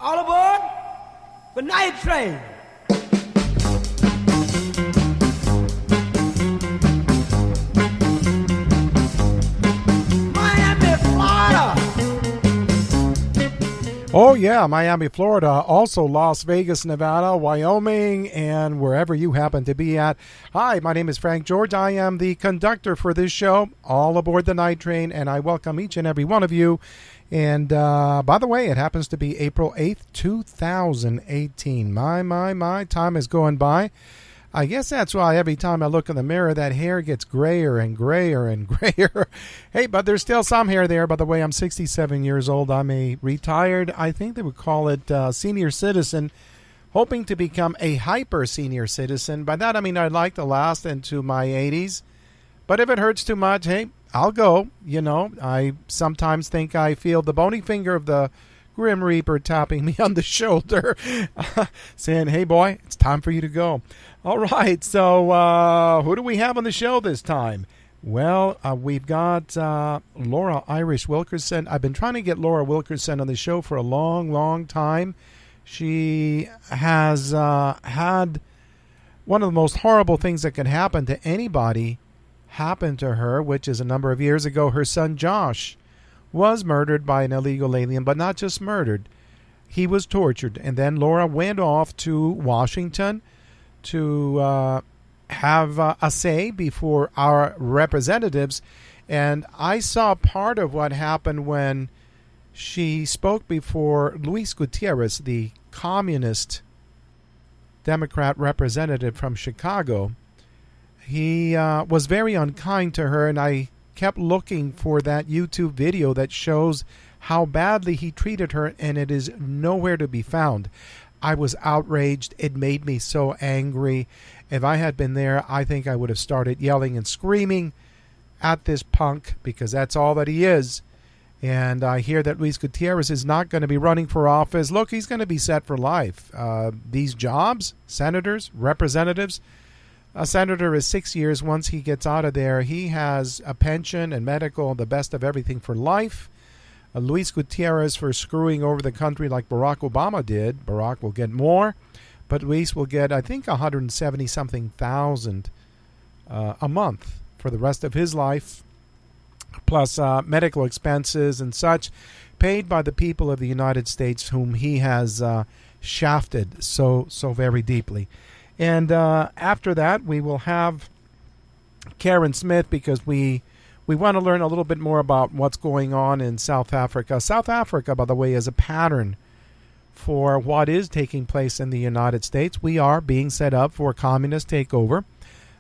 All aboard the night train. Miami, Florida. Oh, yeah, Miami, Florida, also Las Vegas, Nevada, Wyoming, and wherever you happen to be at. Hi, my name is Frank George. I am the conductor for this show, All Aboard the Night Train, and I welcome each and every one of you. And by the way, it happens to be April 8th, 2018. My, time is going by. I guess that's why every time I look in the mirror, that hair gets grayer and grayer and grayer. Hey, but there's still some hair there. By the way, I'm 67 years old. I'm a retired, I think they would call it senior citizen, hoping to become a hyper senior citizen. By that, I mean I'd like to last into my 80s. But if it hurts too much, hey, I'll go. You know, I sometimes think I feel the bony finger of the Grim Reaper tapping me on the shoulder, saying, hey, boy, it's time for you to go. All right, so who do we have on the show this time? Well, we've got Laura Irish Wilkerson. I've been trying to get Laura Wilkerson on the show for a long time. She has had one of the most horrible things that could happen to anybody happen to her, which is a number of years ago. Her son Josh was murdered by an illegal alien, but not just murdered. He was tortured. And then Laura went off to Washington to have a say before our representatives. And I saw part of what happened when she spoke before Luis Gutierrez, the communist Democrat representative from Chicago. He was very unkind to her, and I kept looking for that YouTube video that shows how badly he treated her, and it is nowhere to be found. I was outraged. It made me so angry. If I had been there, I think I would have started yelling and screaming at this punk, because that's all that he is. And I hear that Luis Gutierrez is not going to be running for office. Look, he's going to be set for life. These jobs, senators, representatives, a senator is 6 years. Once he gets out of there, he has a pension and medical, the best of everything for life. Luis Gutierrez for screwing over the country like Barack Obama did. Barack will get more, but Luis will get, I think, 170-something thousand a month for the rest of his life, plus medical expenses and such, paid by the people of the United States, whom he has shafted so very deeply. And after that, we will have Karin Smith, because we want to learn a little bit more about what's going on in South Africa. South Africa, by the way, is a pattern for what is taking place in the United States. We are being set up for a communist takeover.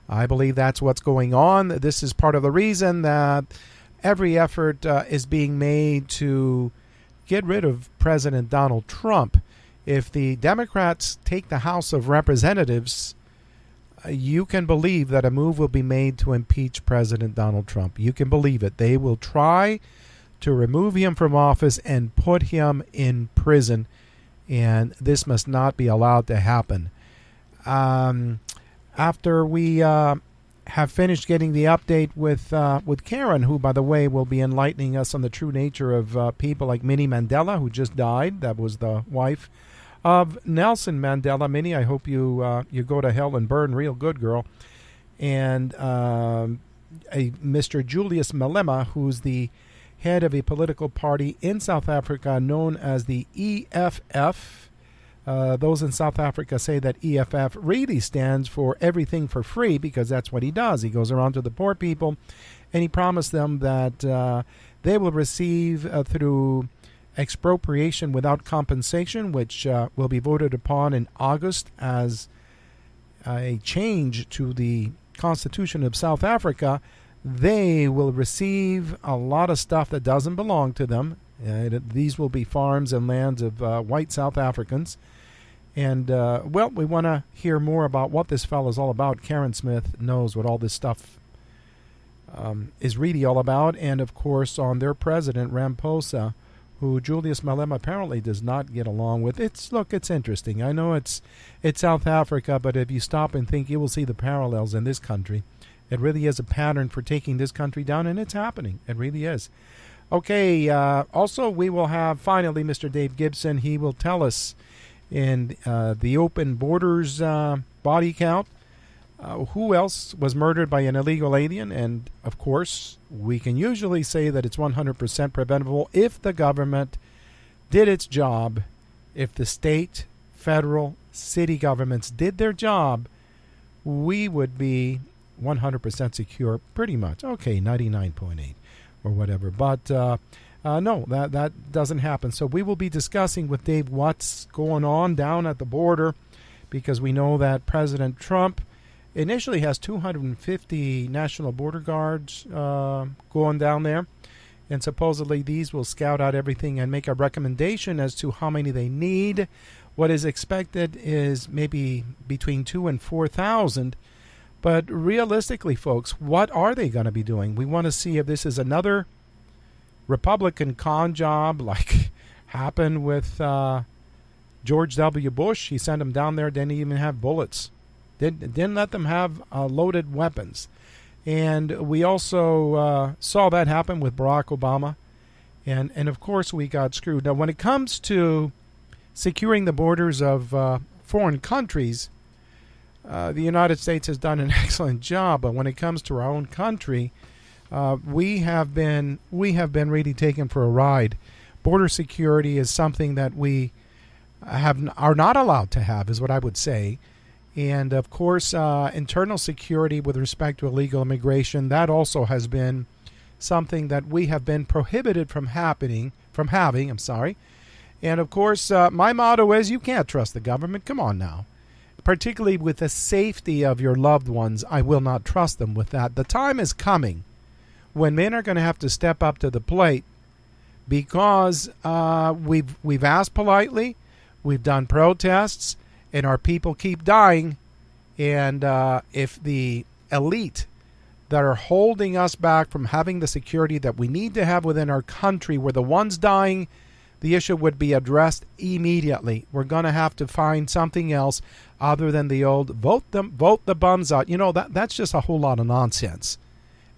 I believe that's what's going on. This is part of the reason that every effort is being made to get rid of President Donald Trump. If the Democrats take the House of Representatives, you can believe that a move will be made to impeach President Donald Trump. You can believe it. They will try to remove him from office and put him in prison, and this must not be allowed to happen. After we have finished getting the update with Karin, who, by the way, will be enlightening us on the true nature of people like Minnie Mandela, who just died. That was the wife of Nelson Mandela. Minnie, I hope you go to hell and burn real good, girl. And a Mr. Julius Malema, who's the head of a political party in South Africa known as the EFF. Those in South Africa say that EFF really stands for everything for free, because that's what he does. He goes around to the poor people, and he promised them that they will receive through expropriation without compensation, which will be voted upon in August as a change to the Constitution of South Africa. They will receive a lot of stuff that doesn't belong to them. These will be farms and lands of white South Africans. And, well, we want to hear more about what this fellow is all about. Karin Smith knows what all this stuff is really all about. And, of course, on their president, Ramaphosa, who Julius Malema apparently does not get along with. It's interesting. I know it's South Africa, but if you stop and think, you will see the parallels in this country. It really is a pattern for taking this country down, and it's happening. It really is. Okay, also we will have finally Mr. Dave Gibson. He will tell us in the open borders body count who else was murdered by an illegal alien. And, of course, we can usually say that it's 100% preventable if the government did its job, if the state, federal, city governments did their job, we would be 100% secure pretty much. Okay, 99.8 or whatever. But no, that doesn't happen. So we will be discussing with Dave what's going on down at the border, because we know that President Trump initially has 250 National Border Guards going down there. And supposedly these will scout out everything and make a recommendation as to how many they need. What is expected is maybe between 2,000 and 4,000. But realistically, folks, what are they going to be doing? We want to see if this is another Republican con job like happened with George W. Bush. He sent them down there, didn't even have bullets. Didn't let them have loaded weapons. And we also saw that happen with Barack Obama. And of course, we got screwed. Now, when it comes to securing the borders of foreign countries, the United States has done an excellent job. But when it comes to our own country, we have been really taken for a ride. Border security is something that we are not allowed to have, is what I would say. And, of course, internal security with respect to illegal immigration, that also has been something that we have been prohibited from having. And, of course, my motto is you can't trust the government. Come on now. Particularly with the safety of your loved ones, I will not trust them with that. The time is coming when men are going to have to step up to the plate, because we've asked politely, we've done protests, and our people keep dying. And if the elite that are holding us back from having the security that we need to have within our country were the ones dying, the issue would be addressed immediately. We're going to have to find something else other than the old vote the bums out. You know, that's just a whole lot of nonsense.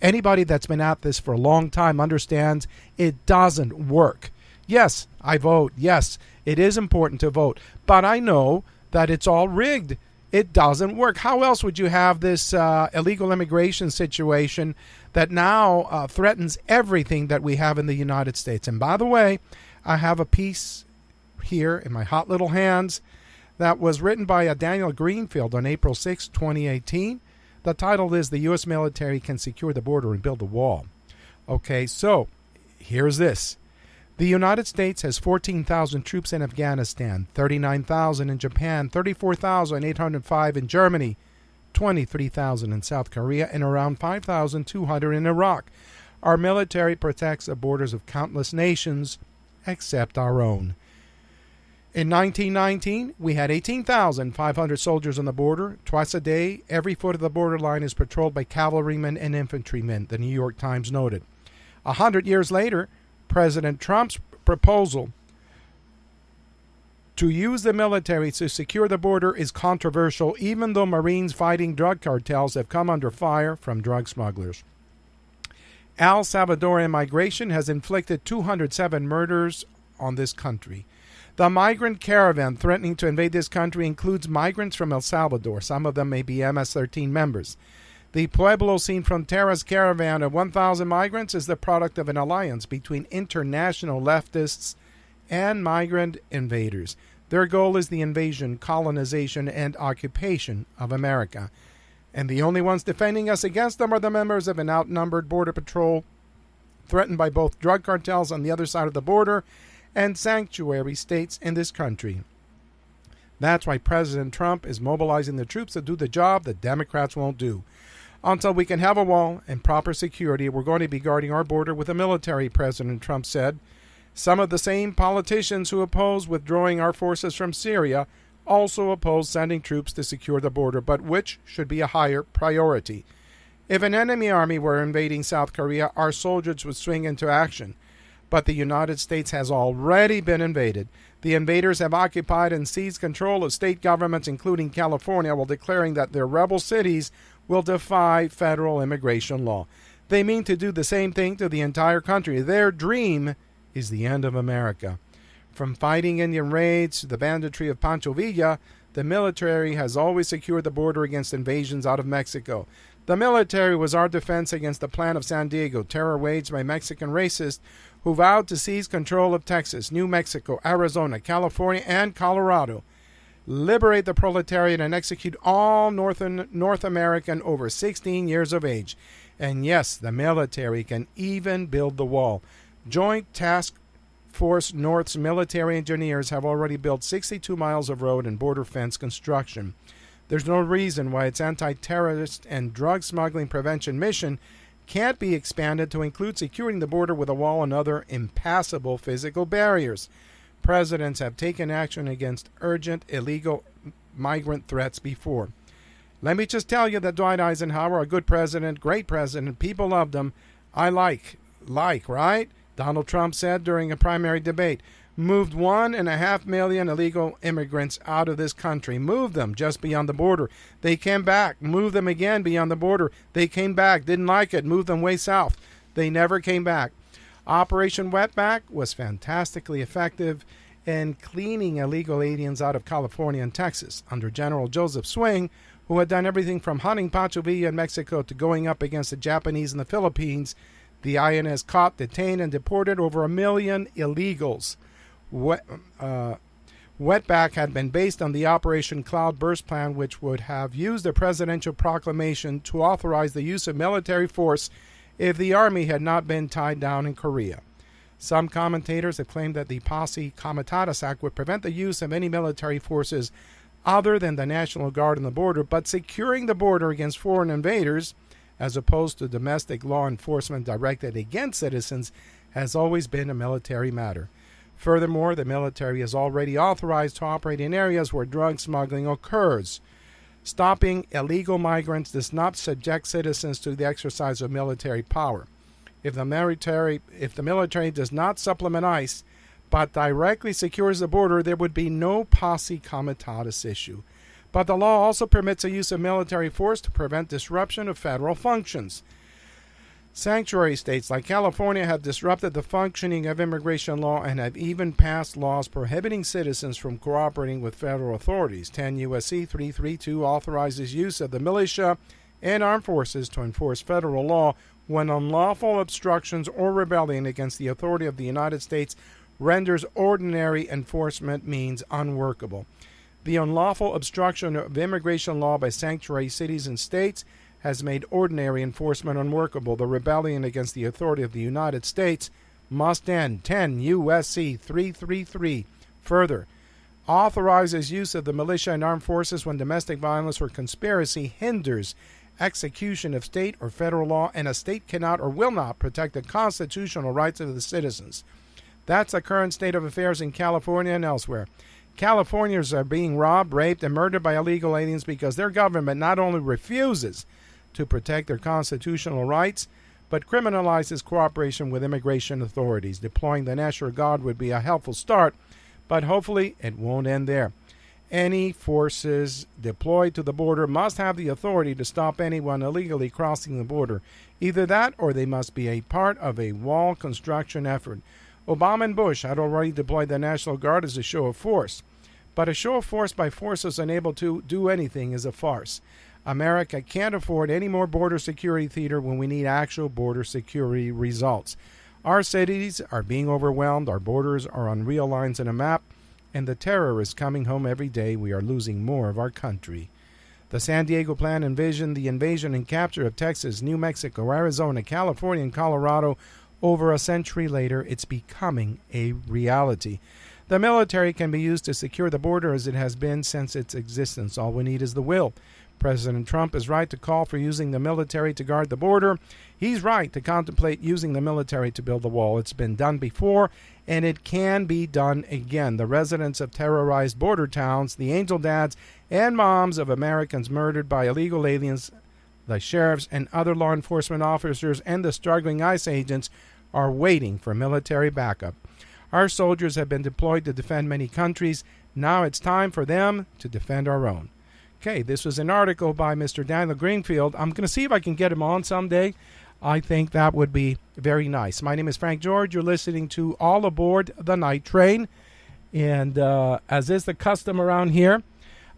Anybody that's been at this for a long time understands it doesn't work. Yes, I vote. Yes, it is important to vote. But I know that it's all rigged. It doesn't work. How else would you have this illegal immigration situation that now threatens everything that we have in the United States? And by the way, I have a piece here in my hot little hands that was written by Daniel Greenfield on April 6, 2018. The title is "The U.S. Military Can Secure the Border and Build a Wall." Okay, so here's this. The United States has 14,000 troops in Afghanistan, 39,000 in Japan, 34,805 in Germany, 23,000 in South Korea, and around 5,200 in Iraq. Our military protects the borders of countless nations except our own. In 1919, we had 18,500 soldiers on the border. Twice a day, every foot of the borderline is patrolled by cavalrymen and infantrymen, the New York Times noted. 100 years later, President Trump's proposal to use the military to secure the border is controversial, even though Marines fighting drug cartels have come under fire from drug smugglers. El Salvadorian migration has inflicted 207 murders on this country. The migrant caravan threatening to invade this country includes migrants from El Salvador. Some of them may be MS-13 members. The Pueblo Sin Fronteras caravan of 1,000 migrants is the product of an alliance between international leftists and migrant invaders. Their goal is the invasion, colonization, and occupation of America. And the only ones defending us against them are the members of an outnumbered border patrol, threatened by both drug cartels on the other side of the border and sanctuary states in this country. That's why President Trump is mobilizing the troops to do the job the Democrats won't do. Until we can have a wall and proper security, we're going to be guarding our border with the military, President Trump said. Some of the same politicians who oppose withdrawing our forces from Syria also oppose sending troops to secure the border, but which should be a higher priority. If an enemy army were invading South Korea, our soldiers would swing into action. But the United States has already been invaded. The invaders have occupied and seized control of state governments, including California, while declaring that their rebel cities will defy federal immigration law. They mean to do the same thing to the entire country. Their dream is the end of America. From fighting Indian raids to the banditry of Pancho Villa, the military has always secured the border against invasions out of Mexico. The military was our defense against the plan of San Diego, terror waged by Mexican racists who vowed to seize control of Texas, New Mexico, Arizona, California, and Colorado, liberate the proletariat, and execute all North American over 16 years of age. And yes, the military can even build the wall. Joint Task Force North's military engineers have already built 62 miles of road and border fence construction. There's no reason why its anti-terrorist and drug smuggling prevention mission can't be expanded to include securing the border with a wall and other impassable physical barriers. Presidents have taken action against urgent illegal migrant threats before. Let me just tell you that Dwight Eisenhower, a good president, great president, people loved him. I like, right? Donald Trump said during a primary debate, moved 1.5 million illegal immigrants out of this country. Moved them just beyond the border. They came back. Moved them again beyond the border. They came back. Didn't like it. Moved them way south. They never came back. Operation Wetback was fantastically effective in cleaning illegal aliens out of California and Texas under General Joseph Swing, who had done everything from hunting Pancho Villa in Mexico to going up against the Japanese in the Philippines. The INS caught, detained, and deported over 1 million illegals. Wetback had been based on the Operation Cloudburst plan, which would have used a presidential proclamation to authorize the use of military force if the army had not been tied down in Korea. Some commentators have claimed that the Posse Comitatus Act would prevent the use of any military forces other than the National Guard on the border, but securing the border against foreign invaders, as opposed to domestic law enforcement directed against citizens, has always been a military matter. Furthermore, the military is already authorized to operate in areas where drug smuggling occurs. Stopping illegal migrants does not subject citizens to the exercise of military power. If the military does not supplement ICE, but directly secures the border, there would be no Posse Comitatus issue. But the law also permits the use of military force to prevent disruption of federal functions. Sanctuary states like California have disrupted the functioning of immigration law and have even passed laws prohibiting citizens from cooperating with federal authorities. 10 U.S.C. 332 authorizes use of the militia and armed forces to enforce federal law when unlawful obstructions or rebellion against the authority of the United States renders ordinary enforcement means unworkable. The unlawful obstruction of immigration law by sanctuary cities and states has made ordinary enforcement unworkable. The rebellion against the authority of the United States must end. 10 U.S.C. 333 further authorizes use of the militia and armed forces when domestic violence or conspiracy hinders execution of state or federal law, and a state cannot or will not protect the constitutional rights of the citizens. That's the current state of affairs in California and elsewhere. Californians are being robbed, raped, and murdered by illegal aliens because their government not only refuses to protect their constitutional rights, but criminalizes cooperation with immigration authorities. Deploying the National Guard would be a helpful start, but hopefully it won't end there. Any forces deployed to the border must have the authority to stop anyone illegally crossing the border. Either that or they must be a part of a wall construction effort. Obama and Bush had already deployed the National Guard as a show of force. But a show of force by forces unable to do anything is a farce. America can't afford any more border security theater when we need actual border security results. Our cities are being overwhelmed, our borders are on real lines in a map, and the terror is coming home every day. We are losing more of our country. The San Diego Plan envisioned the invasion and capture of Texas, New Mexico, Arizona, California, and Colorado. Over a century later, it's becoming a reality. The military can be used to secure the border as it has been since its existence. All we need is the will. President Trump is right to call for using the military to guard the border. He's right to contemplate using the military to build the wall. It's been done before, and it can be done again. The residents of terrorized border towns, the angel dads and moms of Americans murdered by illegal aliens, the sheriffs and other law enforcement officers, and the struggling ICE agents are waiting for military backup. Our soldiers have been deployed to defend many countries. Now it's time for them to defend our own. Okay, this was an article by Mr. Daniel Greenfield. I'm going to see if I can get him on someday. I think that would be very nice. My name is Frank George. You're listening to All Aboard the Night Train. And as is the custom around here,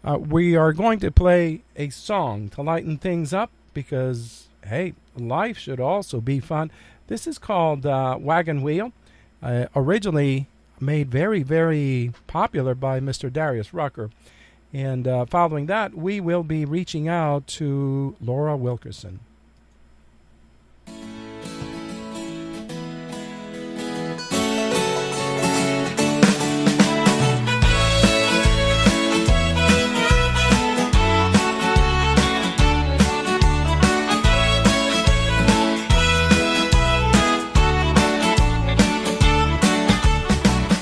we are going to play a song to lighten things up because, hey, life should also be fun. This is called Wagon Wheel, originally made very, very popular by Mr. Darius Rucker. And following that, we will be reaching out to Laura Wilkerson.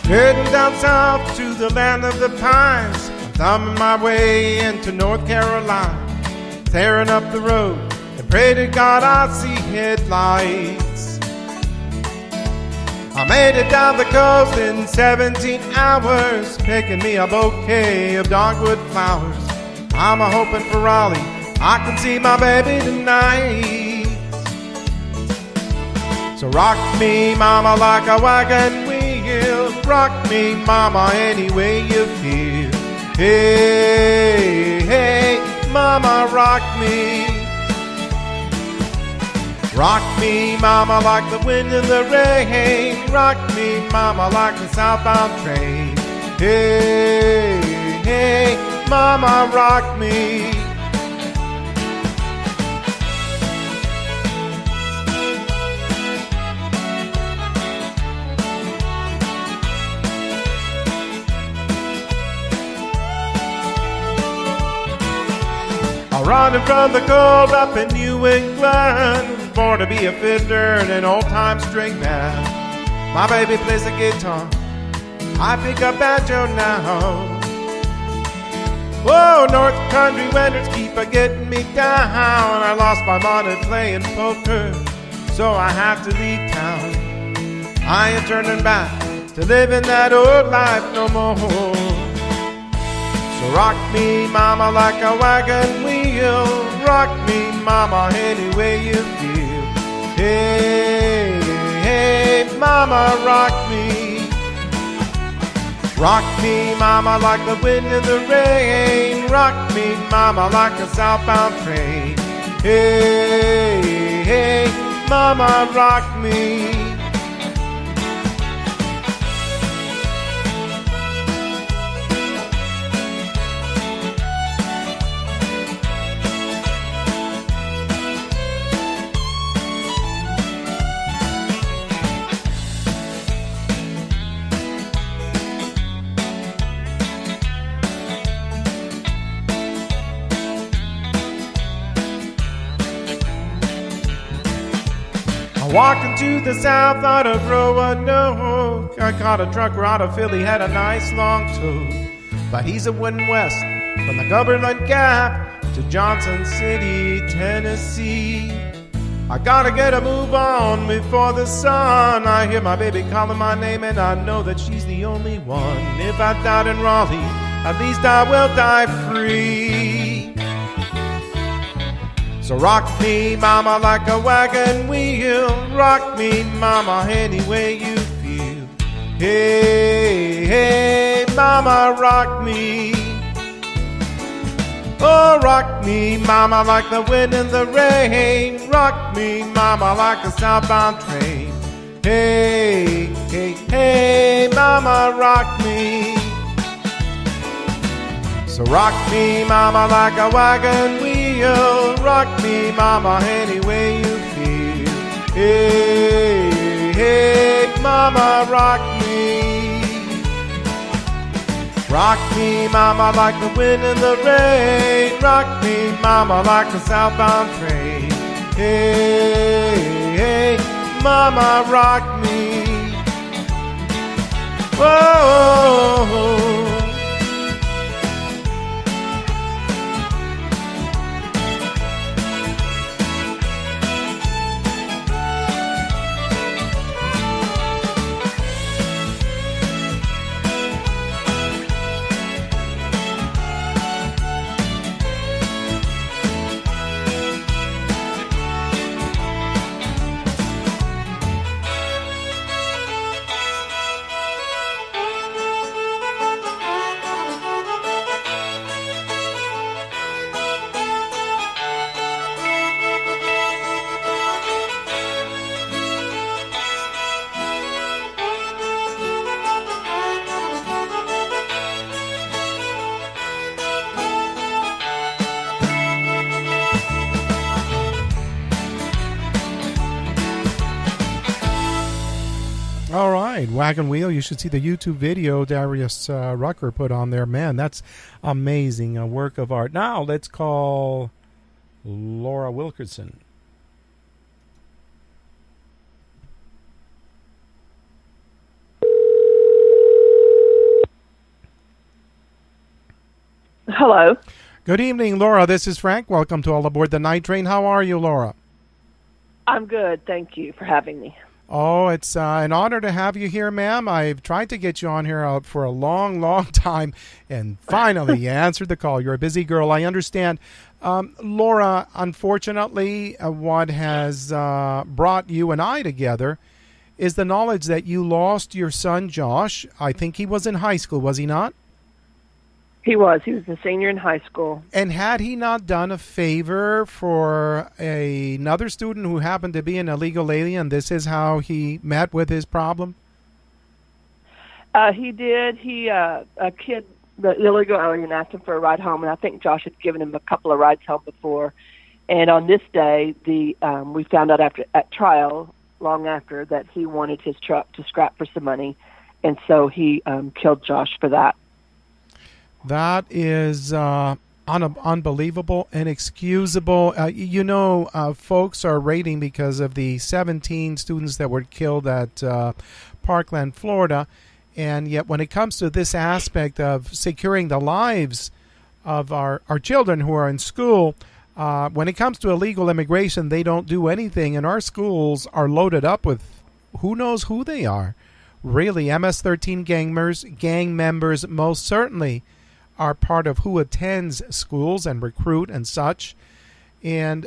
Heading down south to the land of the pines, I'm thumbing my way into North Carolina, tearing up the road and pray to God I see headlights. I made it down the coast in 17 hours, picking me a bouquet of dogwood flowers. I'm a hoping for Raleigh, I can see my baby tonight. So rock me, mama, like a wagon wheel. Rock me, mama, any way you feel. Hey, hey, mama, rock me. Rock me, mama, like the wind in the rain. Rock me, mama, like the southbound train. Hey, hey, mama, rock me. Running from the cold up in New England, was born to be a fiddler and an old-time string band. My baby plays the guitar, I pick up banjo now. Whoa, North Country winters keep a-getting me down. I lost my mind playing poker, so I have to leave town. I ain't turning back to living that old life no more. So rock me, mama, like a wagon wheel. Rock me, mama, any way you feel. Hey, hey, mama, rock me. Rock me, mama, like the wind in the rain. Rock me, mama, like a southbound train. Hey, hey, mama, rock me. Walking to the south out of Roanoke, I caught a trucker out of Philly, had a nice long tow. But he's a wooden west from the Cumberland Gap to Johnson City, Tennessee. I gotta get a move on before the sun. I hear my baby calling my name and I know that she's the only one. If I died in Raleigh, at least I will die free. So rock me, mama, like a wagon wheel. Rock me, mama, any way you feel. Hey, hey, mama, rock me. Oh, rock me, mama, like the wind in the rain. Rock me, mama, like a southbound train. Hey, hey, hey, mama, rock me. So rock me, mama, like a wagon wheel. Rock me, mama, any way you feel. Hey, hey, mama, rock me. Rock me, mama, like the wind in the rain. Rock me, mama, like a southbound train. Hey, hey, mama, rock me. Whoa. right. Wagon Wheel. You should see the YouTube video Darius Rucker put on there. Man, that's amazing. A work of art. Now, let's call Laura Wilkerson. Hello. Good evening, Laura. This is Frank. Welcome to All Aboard the Night Train. How are you, Laura? I'm good. Thank you for having me. Oh, it's an honor to have you here, ma'am. I've tried to get you on here for a long, long time, and finally you answered the call. You're a busy girl, I understand. Laura, unfortunately, what has brought you and I together is the knowledge that you lost your son, Josh. I think he was in high school, was he not? He was. He was a senior in high school. And had he not done a favor for another student who happened to be an illegal alien, this is how he met with his problem? He did. A kid, the illegal alien, asked him for a ride home, and I think Josh had given him a couple of rides home before. And on this day, we found out at trial, long after, that he wanted his truck to scrap for some money, and so he killed Josh for that. That is unbelievable, inexcusable. Folks are rating because of the 17 students that were killed at Parkland, Florida. And yet when it comes to this aspect of securing the lives of our children who are in school, when it comes to illegal immigration, they don't do anything. And our schools are loaded up with who knows who they are. Really, MS-13 gang members most certainly are part of who attends schools and recruit and such. And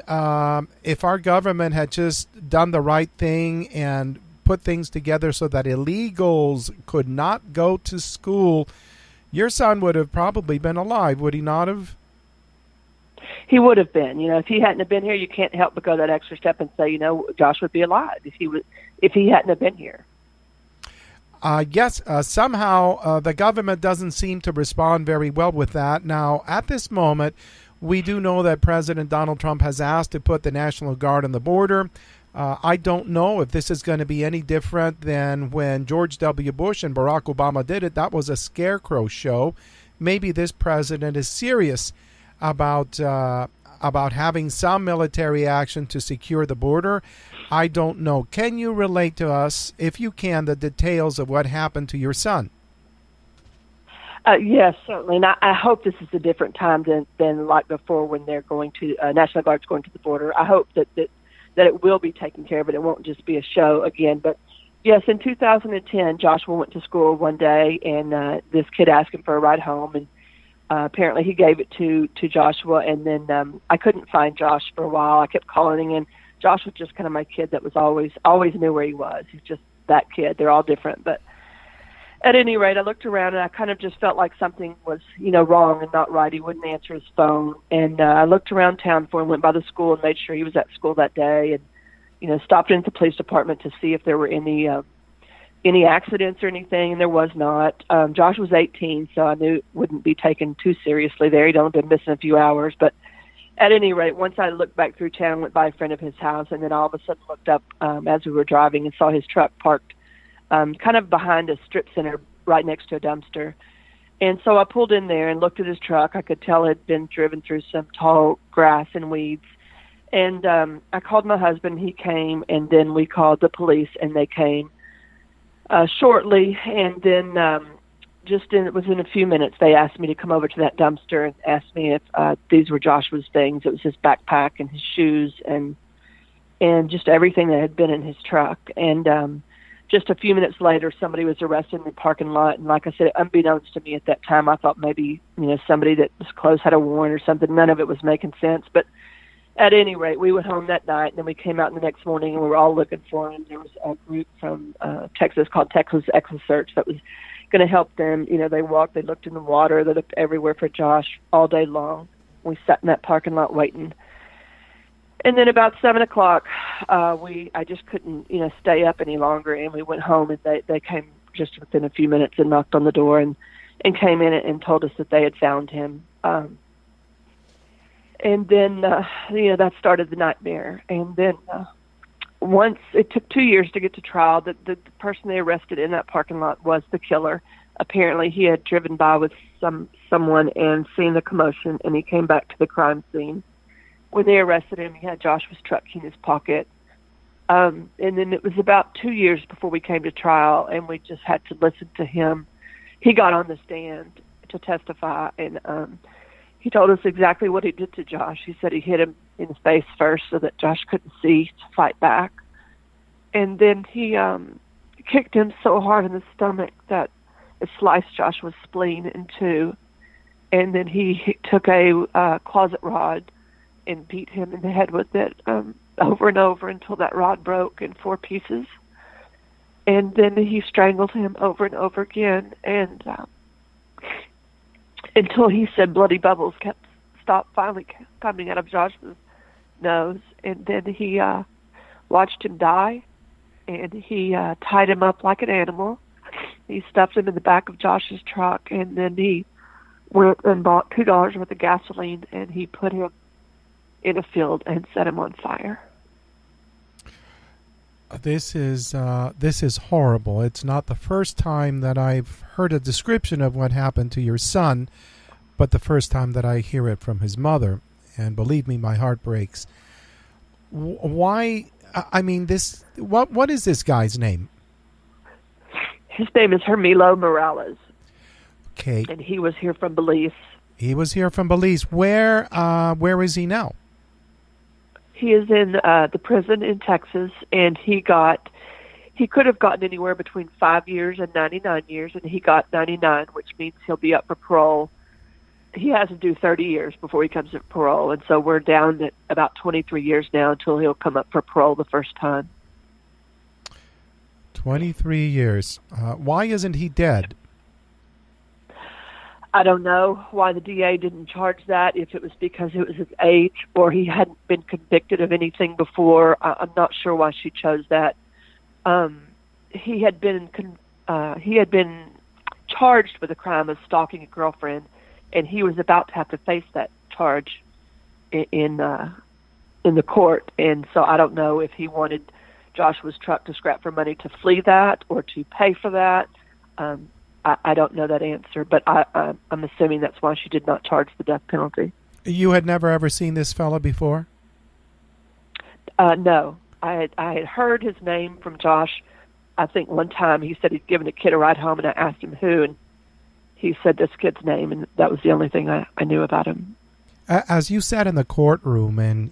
if our government had just done the right thing and put things together so that illegals could not go to school, your son would have probably been alive, would he not have? He would have been. If he hadn't have been here, you can't help but go that extra step and say, Josh would be alive if he hadn't have been here. Yes, somehow the government doesn't seem to respond very well with that. Now, at this moment, we do know that President Donald Trump has asked to put the National Guard on the border. I don't know if this is going to be any different than when George W. Bush and Barack Obama did it. That was a scarecrow show. Maybe this president is serious about having some military action to secure the border. I don't know. Can you relate to us, if you can, the details of what happened to your son? Yes, certainly. And I hope this is a different time than like before when they're going to National Guard's going to the border. I hope that it will be taken care of, and it won't just be a show again. But yes, in 2010, Joshua went to school one day, and this kid asked him for a ride home, and apparently he gave it to Joshua. And then I couldn't find Josh for a while. I kept calling him, and Josh was just kind of my kid that was always knew where he was. He's just that kid. They're all different. But at any rate, I looked around and I kind of just felt like something was, wrong and not right. He wouldn't answer his phone. And I looked around town for him, went by the school and made sure he was at school that day, and, stopped into the police department to see if there were any accidents or anything, and there was not. Josh was 18, so I knew it wouldn't be taken too seriously there. He'd only been missing a few hours. But at any rate, once I looked back through town, went by a friend of his house, and then all of a sudden looked up as we were driving and saw his truck parked kind of behind a strip center right next to a dumpster. And so I pulled in there and looked at his truck. I could tell it had been driven through some tall grass and weeds. And I called my husband. He came, and then we called the police, and they came shortly. And then within a few minutes, they asked me to come over to that dumpster and asked me if these were Joshua's things. It was his backpack and his shoes and just everything that had been in his truck. And just a few minutes later, somebody was arrested in the parking lot. And like I said, unbeknownst to me at that time, I thought maybe, somebody that was close had a warrant or something. None of it was making sense. But at any rate, we went home that night, and then we came out the next morning, and we were all looking for him. There was a group from Texas called Texas Exo Search that was going to help them. They walked, they looked in the water, they looked everywhere for Josh all day long. We sat in that parking lot waiting. And then about 7 o'clock, I just couldn't, stay up any longer, and we went home, and they came just within a few minutes and knocked on the door and came in and told us that they had found him. And then, that started the nightmare. And then once it took 2 years to get to trial. The person they arrested in that parking lot was the killer. Apparently, he had driven by with someone and seen the commotion, and he came back to the crime scene. When they arrested him, he had Joshua's truck key in his pocket. And then it was about 2 years before we came to trial, and we just had to listen to him. He got on the stand to testify, and he told us exactly what he did to Josh. He said he hit him in the face first so that Josh couldn't see to fight back. And then he kicked him so hard in the stomach that it sliced Joshua's spleen in two. And then he took a closet rod and beat him in the head with it over and over until that rod broke in 4 pieces. And then he strangled him over and over again, and until he said bloody bubbles stopped finally coming out of Josh's nose. And then he watched him die, and he tied him up like an animal. He stuffed him in the back of Josh's truck, and then he went and bought $2 worth of gasoline, and he put him in a field and set him on fire. This is horrible. It's not the first time that I've heard a description of what happened to your son, but the first time that I hear it from his mother. And believe me, my heart breaks. Why? I mean, this. What is this guy's name? His name is Hermilo Morales. Okay. And he was here from Belize. He was here from Belize. Where is he now? He is in the prison in Texas, and he could have gotten anywhere between 5 years and 99 years, and he got 99, which means he'll be up for parole. He has to do 30 years before he comes up parole, and so we're down at about 23 years now until he'll come up for parole the first time. 23 years. Why isn't he dead? I don't know why the DA didn't charge that, if it was because it was his age or he hadn't been convicted of anything before. I'm not sure why she chose that. He had been charged with a crime of stalking a girlfriend, and he was about to have to face that charge in the court. And so I don't know if he wanted Joshua's truck to scrap for money to flee that or to pay for that. I don't know that answer, but I'm assuming that's why she did not charge the death penalty. You had never ever seen this fella before? No. I had heard his name from Josh. I think one time he said he'd given a kid a ride home, and I asked him who, and he said this kid's name, and that was the only thing I knew about him. As you sat in the courtroom, and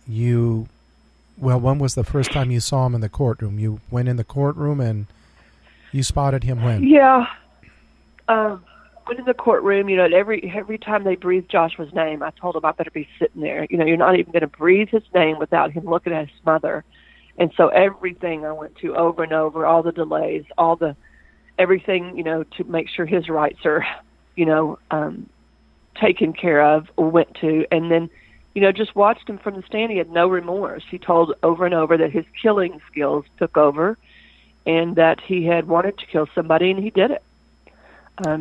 when was the first time you saw him in the courtroom? You went in the courtroom and you spotted him when? Yeah. Went in the courtroom, every time they breathed Joshua's name, I told him I better be sitting there. You're not even going to breathe his name without him looking at his mother. And so everything I went to over and over, all the delays, everything, to make sure his rights are, taken care of, went to. And then, just watched him from the stand. He had no remorse. He told over and over that his killing skills took over and that he had wanted to kill somebody, and he did it.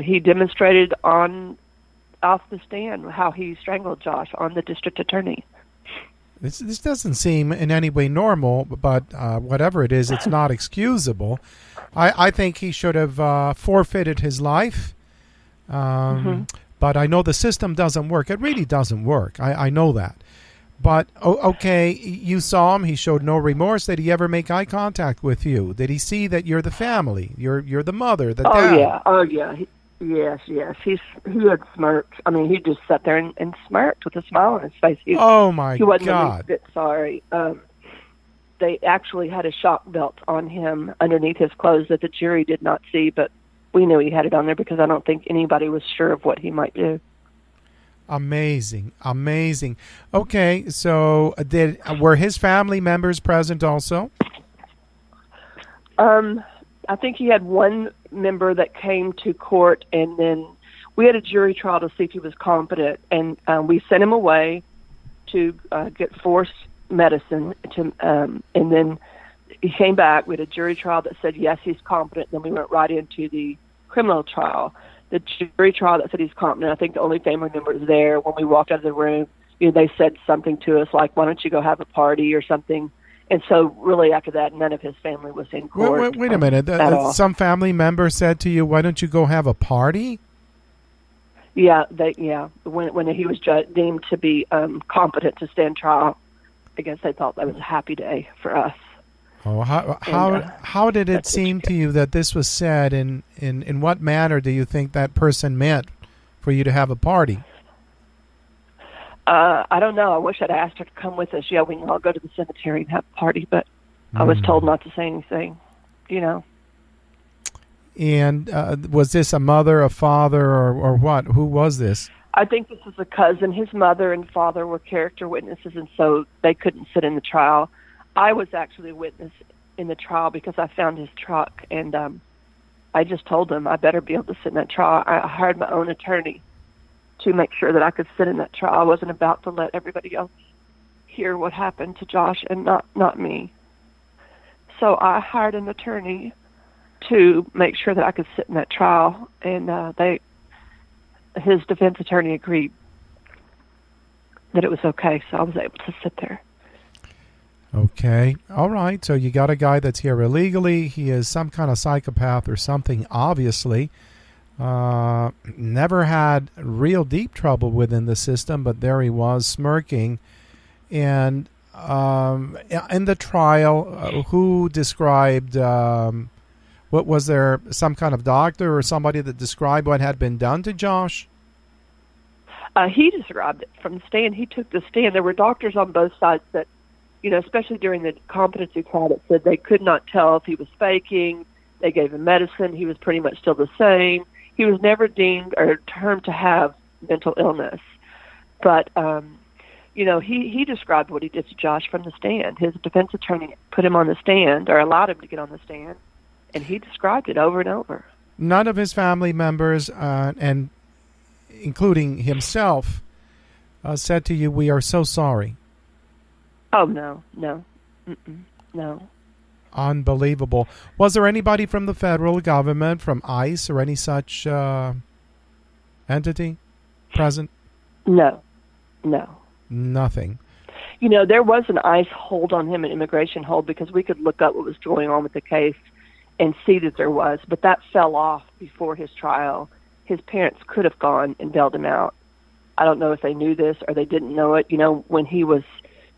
He demonstrated off the stand how he strangled Josh on the district attorney. This doesn't seem in any way normal, but whatever it is, it's not excusable. I think he should have forfeited his life. But I know the system doesn't work. It really doesn't work. I know that. But, okay, you saw him. He showed no remorse. Did he ever make eye contact with you? Did he see that you're the family? You're the mother, the dad? Oh, yeah. Yes. He had smirked. I mean, he just sat there and smirked with a smile on his face. Oh, my God. He wasn't a bit sorry. They actually had a shock belt on him underneath his clothes that the jury did not see, but we knew he had it on there because I don't think anybody was sure of what he might do. Amazing. Okay, so were his family members present also? I think he had one member that came to court, and then we had a jury trial to see if he was competent, and we sent him away to get forced medicine, and then he came back. We had a jury trial that said, yes, he's competent. Then we went right into the criminal trial. The jury trial that said he's competent, I think the only family member was there. When we walked out of the room, they said something to us like, why don't you go have a party or something? And so really after that, none of his family was in court. Wait a minute. At all. Some family member said to you, why don't you go have a party? Yeah, when he was deemed to be competent to stand trial, I guess they thought that was a happy day for us. Oh, how did it seem to you that this was said, and in what manner do you think that person meant for you to have a party? I don't know. I wish I'd asked her to come with us. Yeah, we can all go to the cemetery and have a party, but I was told not to say anything, And was this a mother, a father, or what? Who was this? I think this was a cousin. His mother and father were character witnesses, and so they couldn't sit in the trial. I was actually a witness in the trial because I found his truck, and I just told them I better be able to sit in that trial. I hired my own attorney to make sure that I could sit in that trial. I wasn't about to let everybody else hear what happened to Josh and not me. So I hired an attorney to make sure that I could sit in that trial, and his defense attorney agreed that it was okay, so I was able to sit there. Okay. All right. So you got a guy that's here illegally. He is some kind of psychopath or something, obviously. Never had real deep trouble within the system, but there he was smirking. And in the trial, who described, what was there, some kind of doctor or somebody that described what had been done to Josh? He described it from the stand. He took the stand. There were doctors on both sides that, especially during the competency trial, that said they could not tell if he was faking. They gave him medicine. He was pretty much still the same. He was never deemed or termed to have mental illness. But, he described what he did to Josh from the stand. His defense attorney put him on the stand or allowed him to get on the stand, and he described it over and over. None of his family members, and including himself, said to you, "We are so sorry." Oh, no. No. Unbelievable. Was there anybody from the federal government, from ICE, or any such entity present? No. Nothing. There was an ICE hold on him, an immigration hold, because we could look up what was going on with the case and see that there was, but that fell off before his trial. His parents could have gone and bailed him out. I don't know if they knew this or they didn't know it. When he was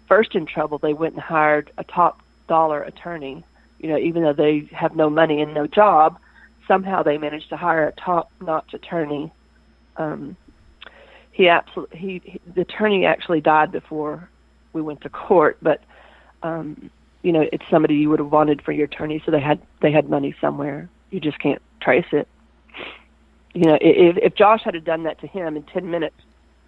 first in trouble, they went and hired a top dollar attorney. Even though they have no money and no job, somehow they managed to hire a top-notch attorney. The attorney actually died before we went to court, but it's somebody you would have wanted for your attorney, so they had money somewhere. You just can't trace it. If Josh had done that to him in 10 minutes,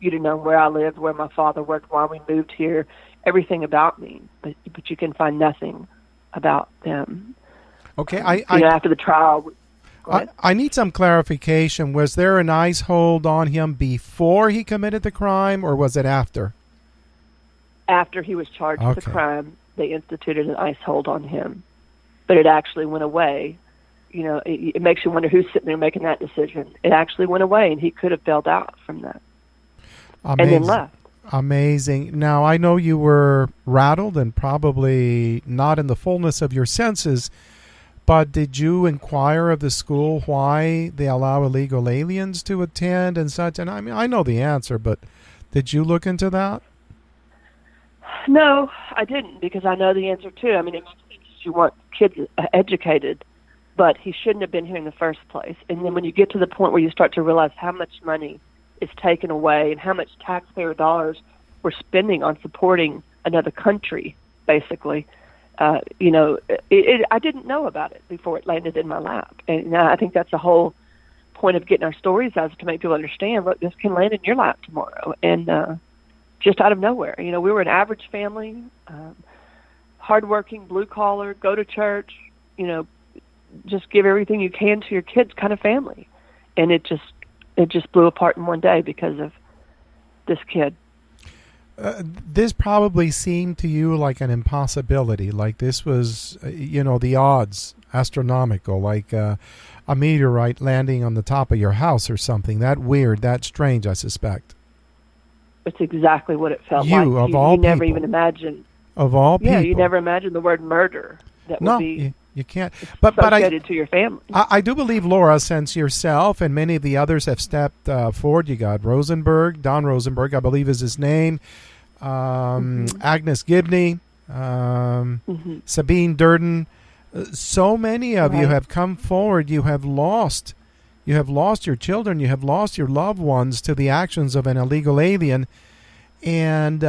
you'd have known where I lived, where my father worked, why we moved here, everything about me. But you can find nothing about them. Okay, after the trial. I need some clarification. Was there an ICE hold on him before he committed the crime, or was it after? After he was charged with the crime, they instituted an ICE hold on him. But it actually went away. It makes you wonder who's sitting there making that decision. It actually went away, and he could have bailed out from that. Amazing. And then left. Amazing. Now, I know you were rattled and probably not in the fullness of your senses, but did you inquire of the school why they allow illegal aliens to attend and such? And I know the answer, but did you look into that? No, I didn't, because I know the answer too. It makes sense you want kids educated, but he shouldn't have been here in the first place. And then when you get to the point where you start to realize how much money is taken away and how much taxpayer dollars we're spending on supporting another country, basically, I didn't know about it before it landed in my lap. And I think that's the whole point of getting our stories out, is to make people understand, look, this can land in your lap tomorrow. And just out of nowhere. We were an average family, hardworking, blue-collar, go to church, just give everything you can to your kids kind of family. And it just blew apart in one day because of this kid. This probably seemed to you like an impossibility, like this was, the odds astronomical, like a meteorite landing on the top of your house or something. That weird, that strange, I suspect. It's exactly what it felt like. You, of all you never people. even imagined. Of all people. Yeah, you never imagine the word murder that No, would be you can't. But associated to your family. I do believe, Laura, since yourself and many of the others have stepped forward, you got Rosenberg, Don Rosenberg, I believe is his name, Agnes Gibney, Sabine Durden. So many of you have come forward. You have lost your children. You have lost your loved ones to the actions of an illegal alien. And,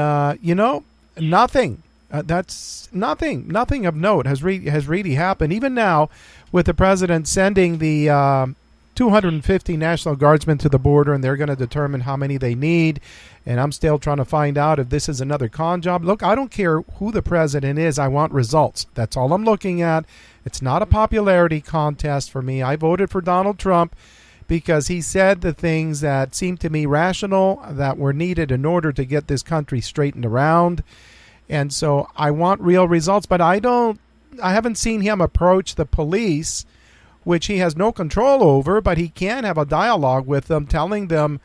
nothing. That's nothing of note has really happened. Even now, with the president sending the 250 National Guardsmen to the border, and they're going to determine how many they need. And I'm still trying to find out if this is another con job. Look, I don't care who the president is. I want results. That's all I'm looking at. It's not a popularity contest for me. I voted for Donald Trump because he said the things that seemed to me rational, that were needed in order to get this country straightened around. And so I want real results, but I haven't seen him approach the police, which he has no control over, but he can have a dialogue with them, telling them,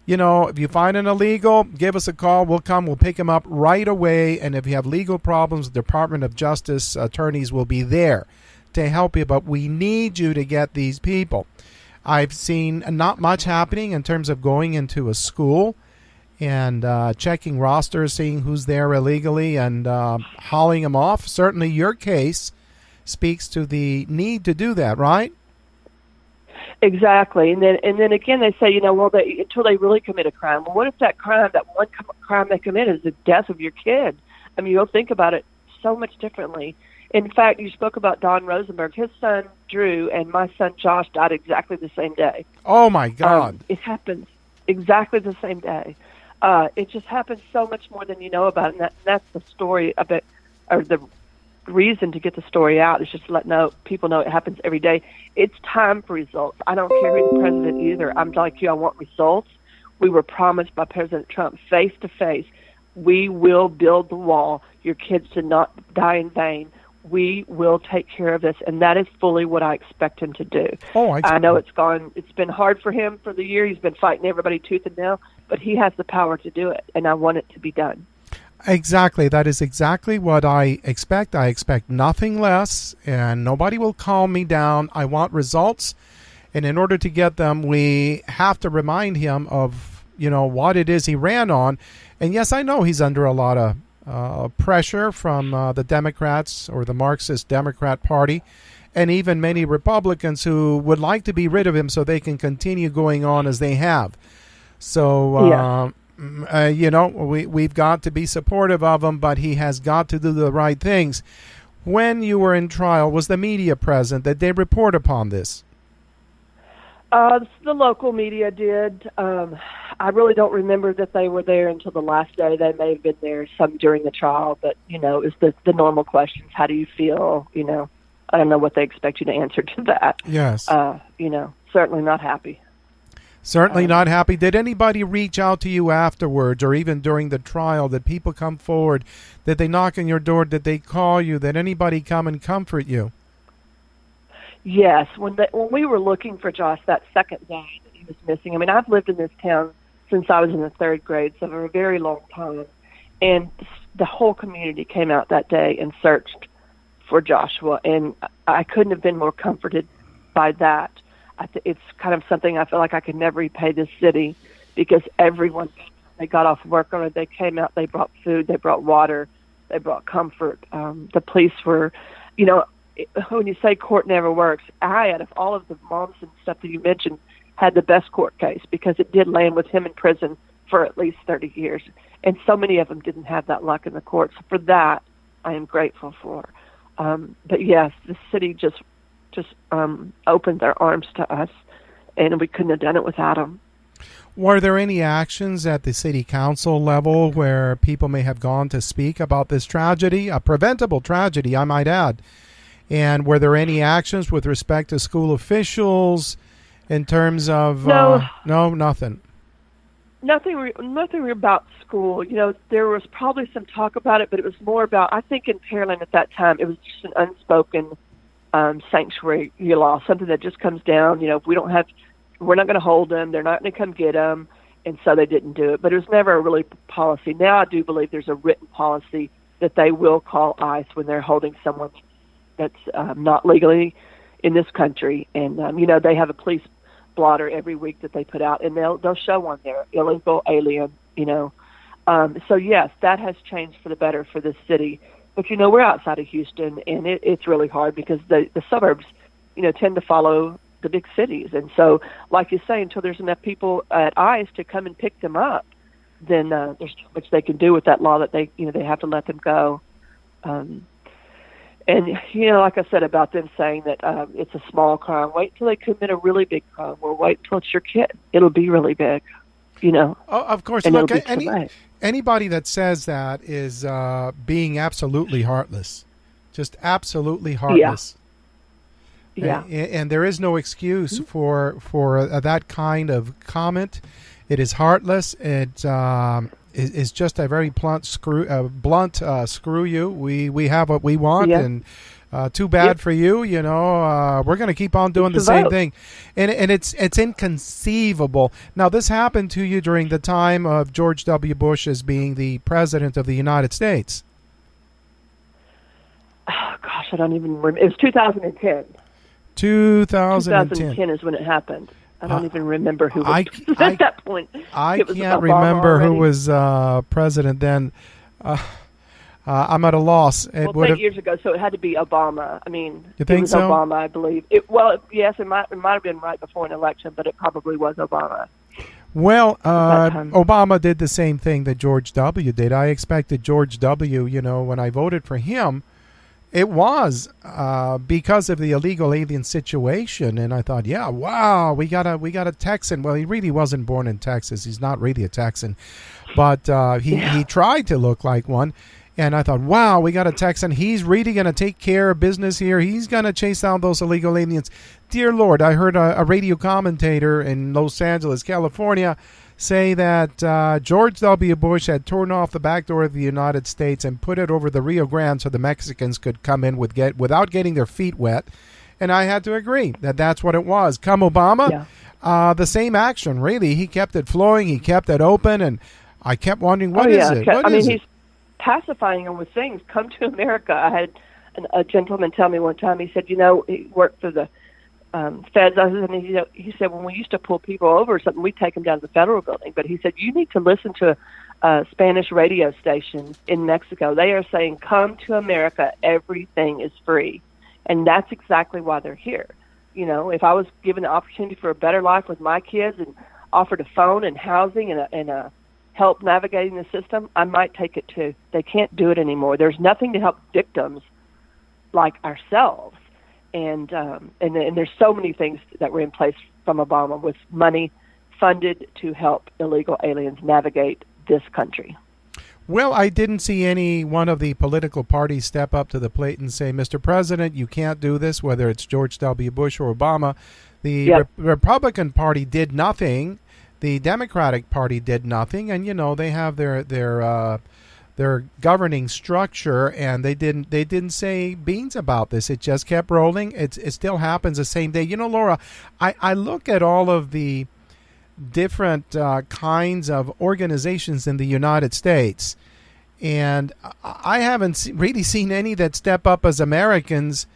if you find an illegal, give us a call. We'll come. We'll pick him up right away. And if you have legal problems, the Department of Justice attorneys will be there to help you. But we need you to get these people. I've seen not much happening in terms of going into a school and checking rosters, seeing who's there illegally, and hauling them off. Certainly your case speaks to the need to do that, right? Exactly. And then again, they say, until they really commit a crime. Well, what if that one crime they commit is the death of your kid? I mean, you'll think about it so much differently. In fact, you spoke about Don Rosenberg. His son, Drew, and my son, Josh, died exactly the same day. Oh, my God. It happens exactly the same day. It just happens so much more than you know about it. And that's the story of it, or the reason to get the story out is just to let people know it happens every day. It's time for results. I don't care who the president either. I'm like you. I want results. We were promised by President Trump face to face, we will build the wall. Your kids did not die in vain. We will take care of this, and that is fully what I expect him to do. I know it's been hard for him for the year. He's been fighting everybody tooth and nail, but he has the power to do it, and I want it to be done. Exactly. That is exactly what I expect. I expect nothing less, and nobody will calm me down. I want results, and in order to get them, we have to remind him of, what it is he ran on. And yes, I know he's under a lot of pressure from the Democrats or the Marxist Democrat Party, and even many Republicans who would like to be rid of him so they can continue going on as they have. So, we've got to be supportive of him, but he has got to do the right things. When you were in trial, was the media present? Did they report upon this? The local media did. I really don't remember that they were there until the last day. They may have been there some during the trial, but, it's the normal questions. How do you feel? I don't know what they expect you to answer to that. Yes. Certainly not happy. Certainly not happy. Did anybody reach out to you afterwards or even during the trial? Did people come forward? Did they knock on your door? Did they call you? Did anybody come and comfort you? Yes. When we were looking for Josh that second day that he was missing, I mean, I've lived in this town since I was in the third grade, so for a very long time. And the whole community came out that day and searched for Joshua, and I couldn't have been more comforted by that. It's kind of something I feel like I could never repay this city, because everyone, they got off work on it, they came out, they brought food, they brought water, they brought comfort. The police were, when you say court never works, out of all of the moms and stuff that you mentioned, had the best court case, because it did land with him in prison for at least 30 years. And so many of them didn't have that luck in the courts. For that, I am grateful for. But yes, the city just opened their arms to us, and we couldn't have done it without them. Were there any actions at the city council level where people may have gone to speak about this tragedy, a preventable tragedy, I might add? And were there any actions with respect to school officials in terms of... No, nothing. Nothing about school. There was probably some talk about it, but it was more about, I think in Pearland at that time, it was just an unspoken sanctuary law, something that just comes down, if we don't have, we're not going to hold them, they're not going to come get them, and so they didn't do it. But it was never a really policy. Now I do believe there's a written policy that they will call ICE when they're holding someone that's not legally in this country. And, they have a police blotter every week that they put out, and they'll show on there, illegal alien, So, yes, that has changed for the better for this city. But, we're outside of Houston, and it's really hard because the suburbs, tend to follow the big cities. And so, like you say, until there's enough people at ICE to come and pick them up, then there's too much they can do with that law that they have to let them go. And, like I said about them saying that it's a small crime, wait till they commit a really big crime, or wait till it's your kid. It'll be really big, Oh, of course. And Look, anybody that says that is being absolutely heartless, just absolutely heartless. Yeah. And there is no excuse for that kind of comment. It is heartless. It is just a very blunt screw you. We have what we want, and too bad for you. We're going to keep on doing the same thing, and it's inconceivable. Now, this happened to you during the time of George W. Bush as being the president of the United States. Oh, gosh, I don't even remember. It was 2010. 2010 is when it happened. I don't even remember who was at that point. I can't remember who was president then. I'm at a loss. It 10 years ago, so it had to be Obama. I mean, you think it was so? Obama, I believe. Yes, it might have been right before an election, but it probably was Obama. Well, Obama did the same thing that George W. did. I expected George W., when I voted for him, it was because of the illegal alien situation, and I thought, yeah, wow, we got a Texan. Well, he really wasn't born in Texas. He's not really a Texan, but he tried to look like one. And I thought, wow, we got a Texan. He's really going to take care of business here. He's going to chase down those illegal aliens. Dear Lord, I heard a radio commentator in Los Angeles, California, say that George W. Bush had torn off the back door of the United States and put it over the Rio Grande so the Mexicans could come in without getting their feet wet. And I had to agree that that's what it was. Come Obama, the same action, really. He kept it flowing. He kept it open. And I kept wondering, what is it? He's pacifying them with things. Come to America. I had a gentleman tell me one time, he said, he worked for the feds, and he said, when we used to pull people over or something, we'd take them down to the federal building. But he said, you need to listen to a Spanish radio station in Mexico. They are saying, come to America, everything is free. And that's exactly why they're here. If I was given the opportunity for a better life with my kids and offered a phone and housing and a help navigating the system, I might take it too. They can't do it anymore. There's nothing to help victims like ourselves. And there's so many things that were in place from Obama with money funded to help illegal aliens navigate this country. Well, I didn't see any one of the political parties step up to the plate and say, Mr. President, you can't do this, whether it's George W. Bush or Obama. The Republican Party did nothing. The Democratic Party did nothing. And, they have their governing structure, and they didn't say beans about this. It just kept rolling. It still happens the same day. Laura, I look at all of the different kinds of organizations in the United States, and I haven't really seen any that step up as Americans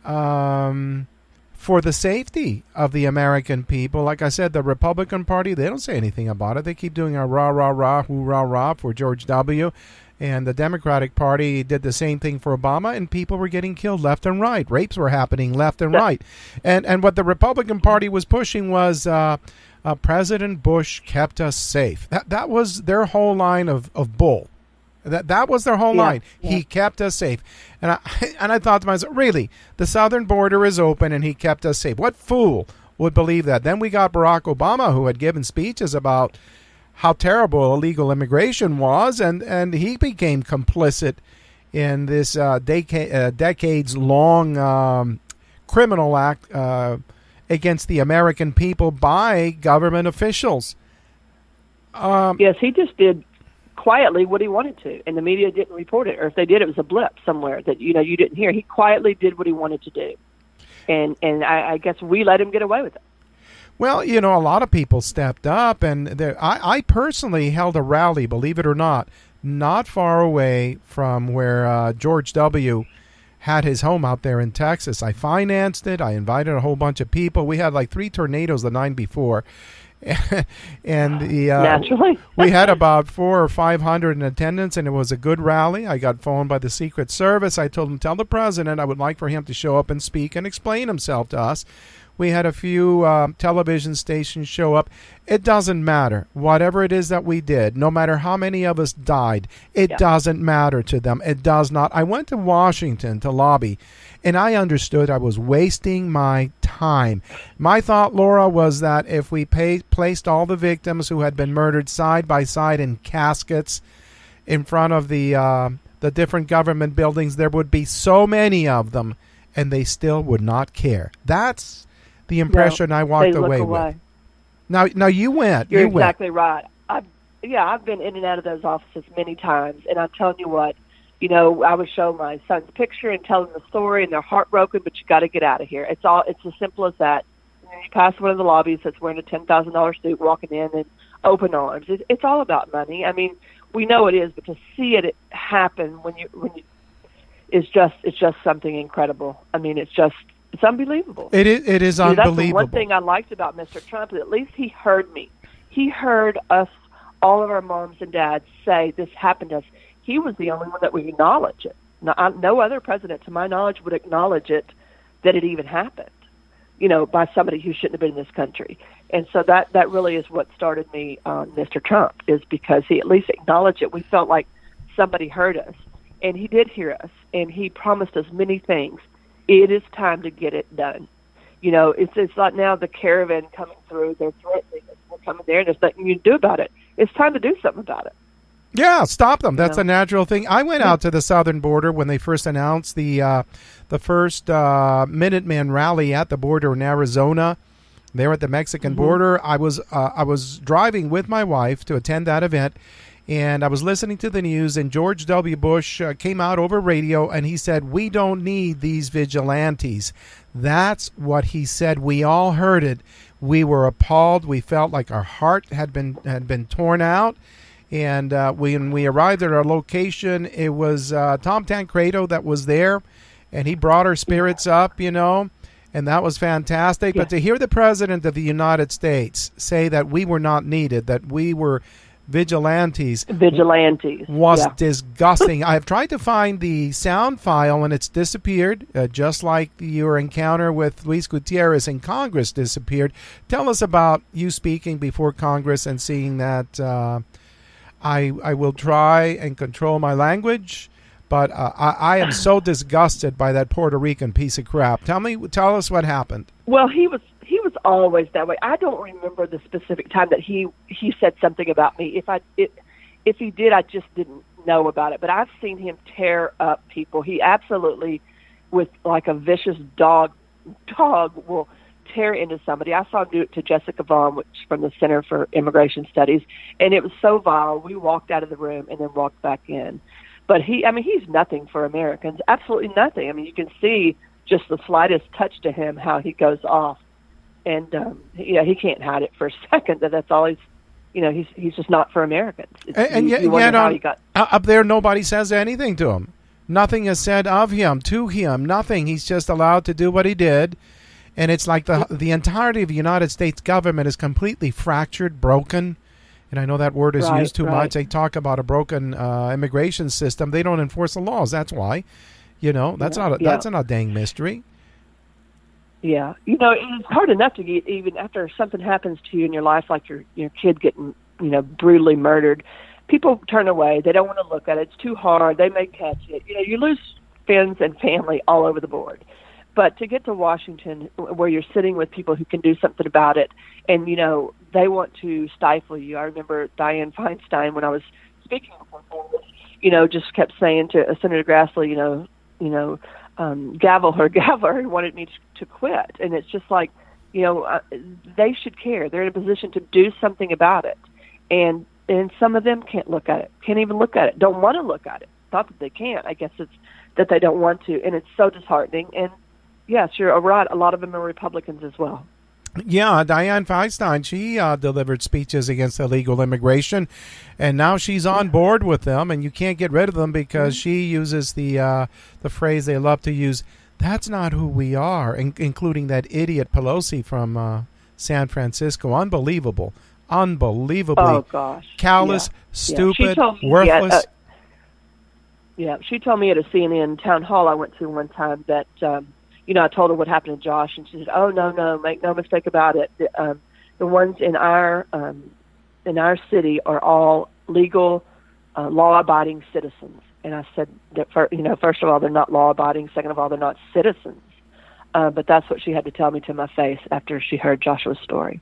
for the safety of the American people. Like I said, the Republican Party, they don't say anything about it. They keep doing a rah, rah, rah, hoorah, rah for George W. And the Democratic Party did the same thing for Obama, and people were getting killed left and right. Rapes were happening left and right. And what the Republican Party was pushing was President Bush kept us safe. That was their whole line of bull. That was their whole line. He kept us safe. And I thought to myself, really, the southern border is open and he kept us safe. What fool would believe that? Then we got Barack Obama, who had given speeches about how terrible illegal immigration was, and he became complicit in this decades-long criminal act against the American people by government officials. Yes, he just did quietly what he wanted to, and the media didn't report it, or if they did, it was a blip somewhere that you didn't hear. He quietly did what he wanted to do, and I guess we let him get away with it. Well, a lot of people stepped up, and I personally held a rally, believe it or not, not far away from where George W. had his home out there in Texas. I financed it. I invited a whole bunch of people. We had like 3 tornadoes the night before. And naturally, we had about 400 or 500 in attendance, and it was a good rally. I got phoned by the Secret Service. I told him, tell the president I would like for him to show up and speak and explain himself to us. We had a few television stations show up. It doesn't matter. Whatever it is that we did, no matter how many of us died, it doesn't matter to them. It does not. I went to Washington to lobby, and I understood I was wasting my time. My thought, Laura, was that if we placed all the victims who had been murdered side by side in caskets in front of the different government buildings, there would be so many of them, and they still would not care. That's the impression I walked away with. Now you went. You're exactly right. I've been in and out of those offices many times, and I'm telling you what, I would show my son's picture and tell them the story, and they're heartbroken, but you got to get out of here. It's as simple as that. You pass one of the lobbies that's wearing a $10,000 suit, walking in and open arms. It's all about money. I mean, we know it is, but to see it happen it's just something incredible. I mean, it's unbelievable. It is unbelievable. That's the one thing I liked about Mr. Trump. At least he heard me. He heard us, all of our moms and dads, say this happened to us. He was the only one that would acknowledge it. No other president, to my knowledge, would acknowledge it, that it even happened, by somebody who shouldn't have been in this country. And so that really is what started me on Mr. Trump, is because he at least acknowledged it. We felt like somebody heard us, and he did hear us, and he promised us many things. It is time to get it done. It's like now the caravan coming through, they're threatening us. We're coming there, and there's nothing you can do about it. It's time to do something about it. Yeah, stop them. That's a natural thing. I went out to the southern border when they first announced the first Minuteman rally at the border in Arizona. There at the Mexican border. I was driving with my wife to attend that event, and I was listening to the news, and George W. Bush came out over radio, and he said, "We don't need these vigilantes." That's what he said. We all heard it. We were appalled. We felt like our heart had been torn out. And when we arrived at our location, it was Tom Tancredo that was there, and he brought our spirits up, and that was fantastic. Yeah. But to hear the President of the United States say that we were not needed, that we were vigilantes was disgusting. I've tried to find the sound file, and it's disappeared, just like your encounter with Luis Gutierrez in Congress disappeared. Tell us about you speaking before Congress and seeing that... I will try and control my language, but I am so disgusted by that Puerto Rican piece of crap. Tell us what happened. Well, he was always that way. I don't remember the specific time that he said something about me. If he did, I just didn't know about it. But I've seen him tear up people. He absolutely, with like a vicious dog will tear into somebody. I saw him do it to Jessica Vaughn, which from the Center for Immigration Studies, and it was so vile. We walked out of the room and then walked back in. But he's nothing for Americans, absolutely nothing. I mean, you can see just the slightest touch to him how he goes off, and he can't hide it for a second. That's all he's just not for Americans. Yet up there, nobody says anything to him. Nothing is said of him, to him, nothing. He's just allowed to do what he did. And it's like the entirety of the United States government is completely fractured, broken. And I know that word is used too much. They talk about a broken immigration system. They don't enforce the laws. That's why. That's not a dang mystery. Yeah. It's hard enough to get, even after something happens to you in your life, like your kid getting, brutally murdered. People turn away. They don't want to look at it. It's too hard. They may catch it. You lose friends and family all over the board. But to get to Washington, where you're sitting with people who can do something about it, and, they want to stifle you. I remember Dianne Feinstein, when I was speaking before Congress, just kept saying to Senator Grassley, gavel her, and wanted me to quit. And it's just like, they should care. They're in a position to do something about it. And some of them can't look at it, can't even look at it, don't want to look at it. Not that they can't. I guess it's that they don't want to. And it's so disheartening. And yes, you're right. A lot of them are Republicans as well. Yeah, Dianne Feinstein, she delivered speeches against illegal immigration, and now she's on board with them, and you can't get rid of them because she uses the phrase they love to use, "That's not who we are," including that idiot Pelosi from San Francisco. Unbelievable. Unbelievably Oh gosh, callous, Yeah. stupid, She told me, worthless. She told me at a CNN town hall I went to one time that I told her what happened to Josh, and she said, "Oh no, make no mistake about it. The ones in our city are all legal, law-abiding citizens." And I said that first of all, they're not law-abiding. Second of all, they're not citizens. But that's what she had to tell me to my face after she heard Joshua's story.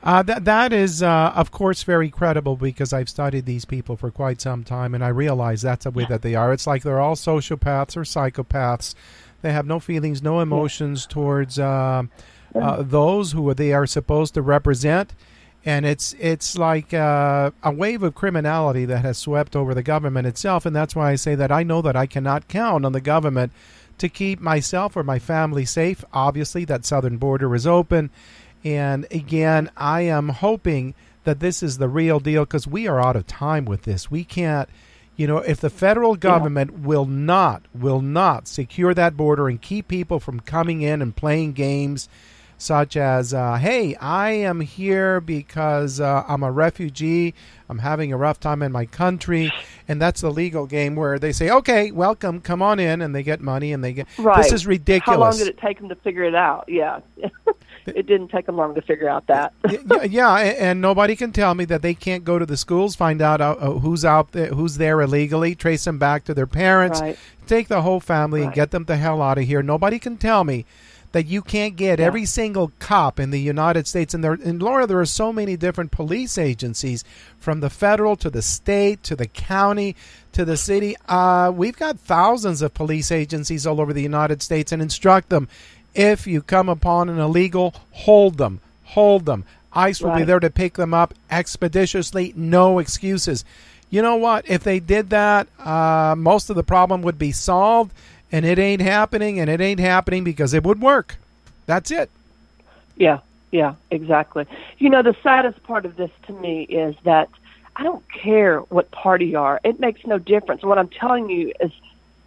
That is, of course, very credible because I've studied these people for quite some time, and I realize that's the way that they are. It's like they're all sociopaths or psychopaths. They have no feelings, no emotions towards those who they are supposed to represent, and it's like a wave of criminality that has swept over the government itself, and that's why I say that I know that I cannot count on the government to keep myself or my family safe. Obviously, that southern border is open. And again, I am hoping that this is the real deal because we are out of time with this. We can't, if the federal government will not secure that border and keep people from coming in and playing games such as, hey, I am here because I'm a refugee, I'm having a rough time in my country, and that's the legal game where they say, okay, welcome, come on in, and they get money, and they get, right. This is ridiculous. How long did it take them to figure it out? Yeah. It didn't take them long to figure out that. Yeah, and nobody can tell me that they can't go to the schools, find out who's out there, who's there illegally, trace them back to their parents, right. Take the whole family and Right. get them the hell out of here. Nobody can tell me that you can't get every single cop in the United States. And Laura, there are so many different police agencies, from the federal to the state to the county to the city. We've got thousands of police agencies all over the United States, and instruct them, if you come upon an illegal, hold them. ICE will be there to pick them up expeditiously, no excuses. You know what? If they did that, most of the problem would be solved. And it ain't happening, because it would work. That's it. Yeah, exactly. The saddest part of this to me is that I don't care what party you are. It makes no difference. What I'm telling you is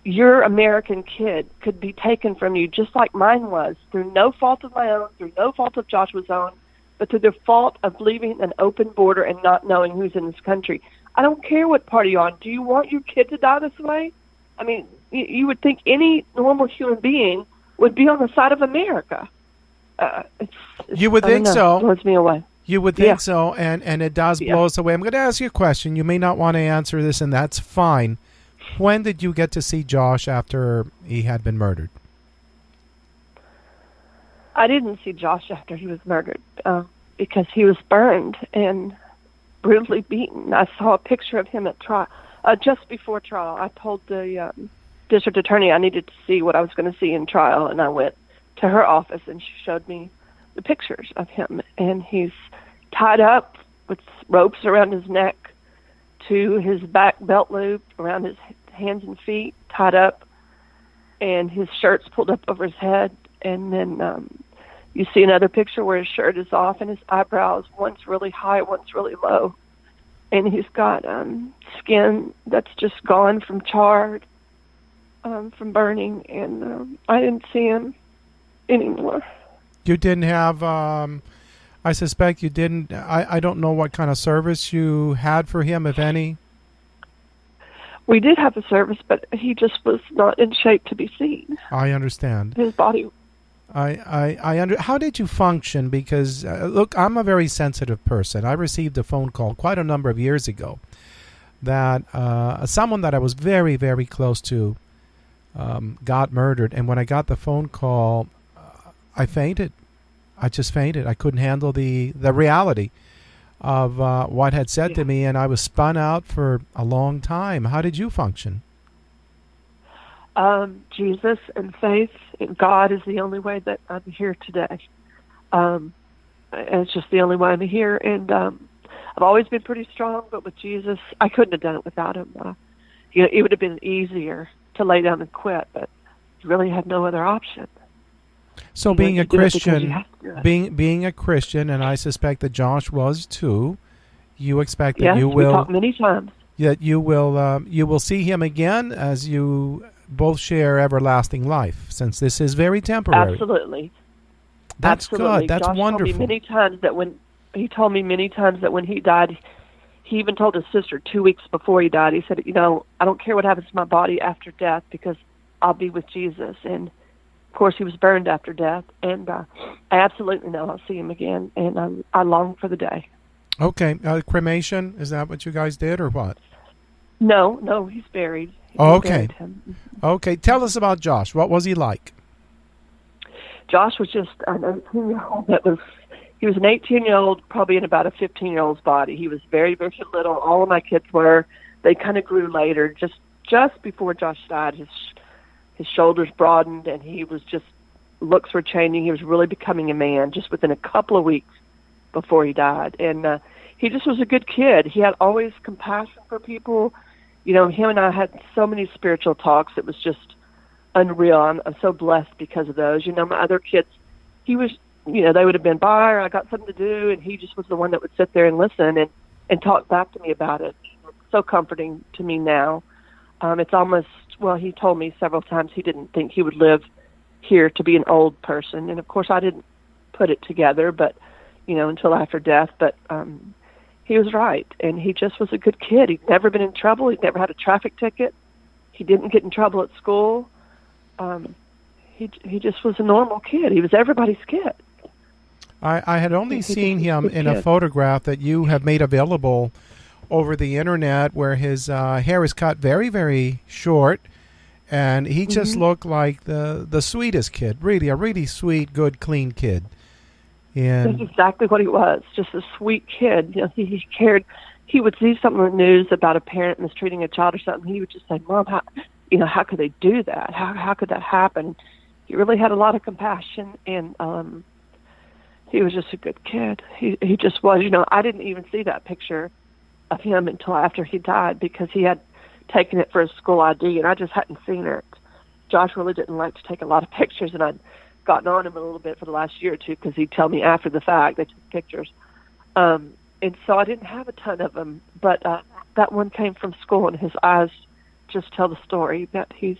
your American kid could be taken from you just like mine was, through no fault of my own, through no fault of Joshua's own, but through the fault of leaving an open border and not knowing who's in this country. I don't care what party you're on. Do you want your kid to die this way? I mean, you would think any normal human being would be on the side of America. You would think so. It blows me away. You would think so, and it does blow us away. I'm going to ask you a question. You may not want to answer this, and that's fine. When did you get to see Josh after he had been murdered? I didn't see Josh after he was murdered because he was burned and brutally beaten. I saw a picture of him at trial. Just before trial, I told the district attorney I needed to see what I was going to see in trial, and I went to her office, and she showed me the pictures of him. And he's tied up with ropes around his neck to his back belt loop, around his hands and feet, tied up, and his shirt's pulled up over his head. And then you see another picture where his shirt is off, and his eyebrows, one's really high, one's really low. And he's got skin that's just gone from charred, from burning, and I didn't see him anymore. You didn't have, I suspect you didn't, I don't know what kind of service you had for him, if any. We did have a service, but he just was not in shape to be seen. I understand. His body... How did you function? Because, look, I'm a very sensitive person. I received a phone call quite a number of years ago that someone that I was very, very close to got murdered. And when I got the phone call, I fainted. I just fainted. I couldn't handle the reality of what had said to me, and I was spun out for a long time. How did you function? Jesus and faith in God is the only way that I'm here today. It's just the only way I'm here. And I've always been pretty strong, but with Jesus, I couldn't have done it without him. It would have been easier to lay down and quit, but you really had no other option. So You being know, a you do it because you Christian, have to do it. being a Christian, and I suspect that Josh was too, you expect that Yes, you we will talked many times. you will see him again as you both share everlasting life, since this is very temporary. Absolutely. That's Absolutely. good. That's Josh wonderful. Told me many times that when he died, he even told his sister 2 weeks before he died, he said, I don't care what happens to my body after death because I'll be with Jesus. And, of course, he was burned after death. And I absolutely know I'll see him again. And I long for the day. Okay. Cremation, is that what you guys did or what? No, he's buried. Okay. Buried him. Okay. Tell us about Josh. What was he like? Josh was just an 18-year-old he was an 18-year-old, probably in about a 15-year-old's body. He was very, very little. All of my kids were. They kind of grew later. Just before Josh died, his shoulders broadened, and looks were changing. He was really becoming a man just within a couple of weeks before he died. And he just was a good kid. He had always compassion for people. Him and I had so many spiritual talks. It was just unreal. I'm so blessed because of those. My other kids, he was, they would have been by or I got something to do, and he just was the one that would sit there and listen and talk back to me about it. It's so comforting to me now. It's almost, he told me several times he didn't think he would live here to be an old person. And, of course, I didn't put it together, but, until after death. But he was right, and he just was a good kid. He'd never been in trouble. He'd never had a traffic ticket. He didn't get in trouble at school. He just was a normal kid. He was everybody's kid. I had only seen him in a photograph that you have made available over the internet where his hair is cut very, very short, and he just looked like the sweetest kid, really, a really sweet, good, clean kid. And that's exactly what he was, just a sweet kid. He cared. He would see something in the news about a parent mistreating a child or something. He would just say, Mom, how could they do that? How could that happen? He really had a lot of compassion, and he was just a good kid. He just was. I didn't even see that picture of him until after he died because he had taken it for his school ID, and I just hadn't seen it. Josh really didn't like to take a lot of pictures, and I'd gotten on him a little bit for the last year or two because he'd tell me after the fact they took pictures. And so I didn't have a ton of them, but that one came from school, and his eyes just tell the story that he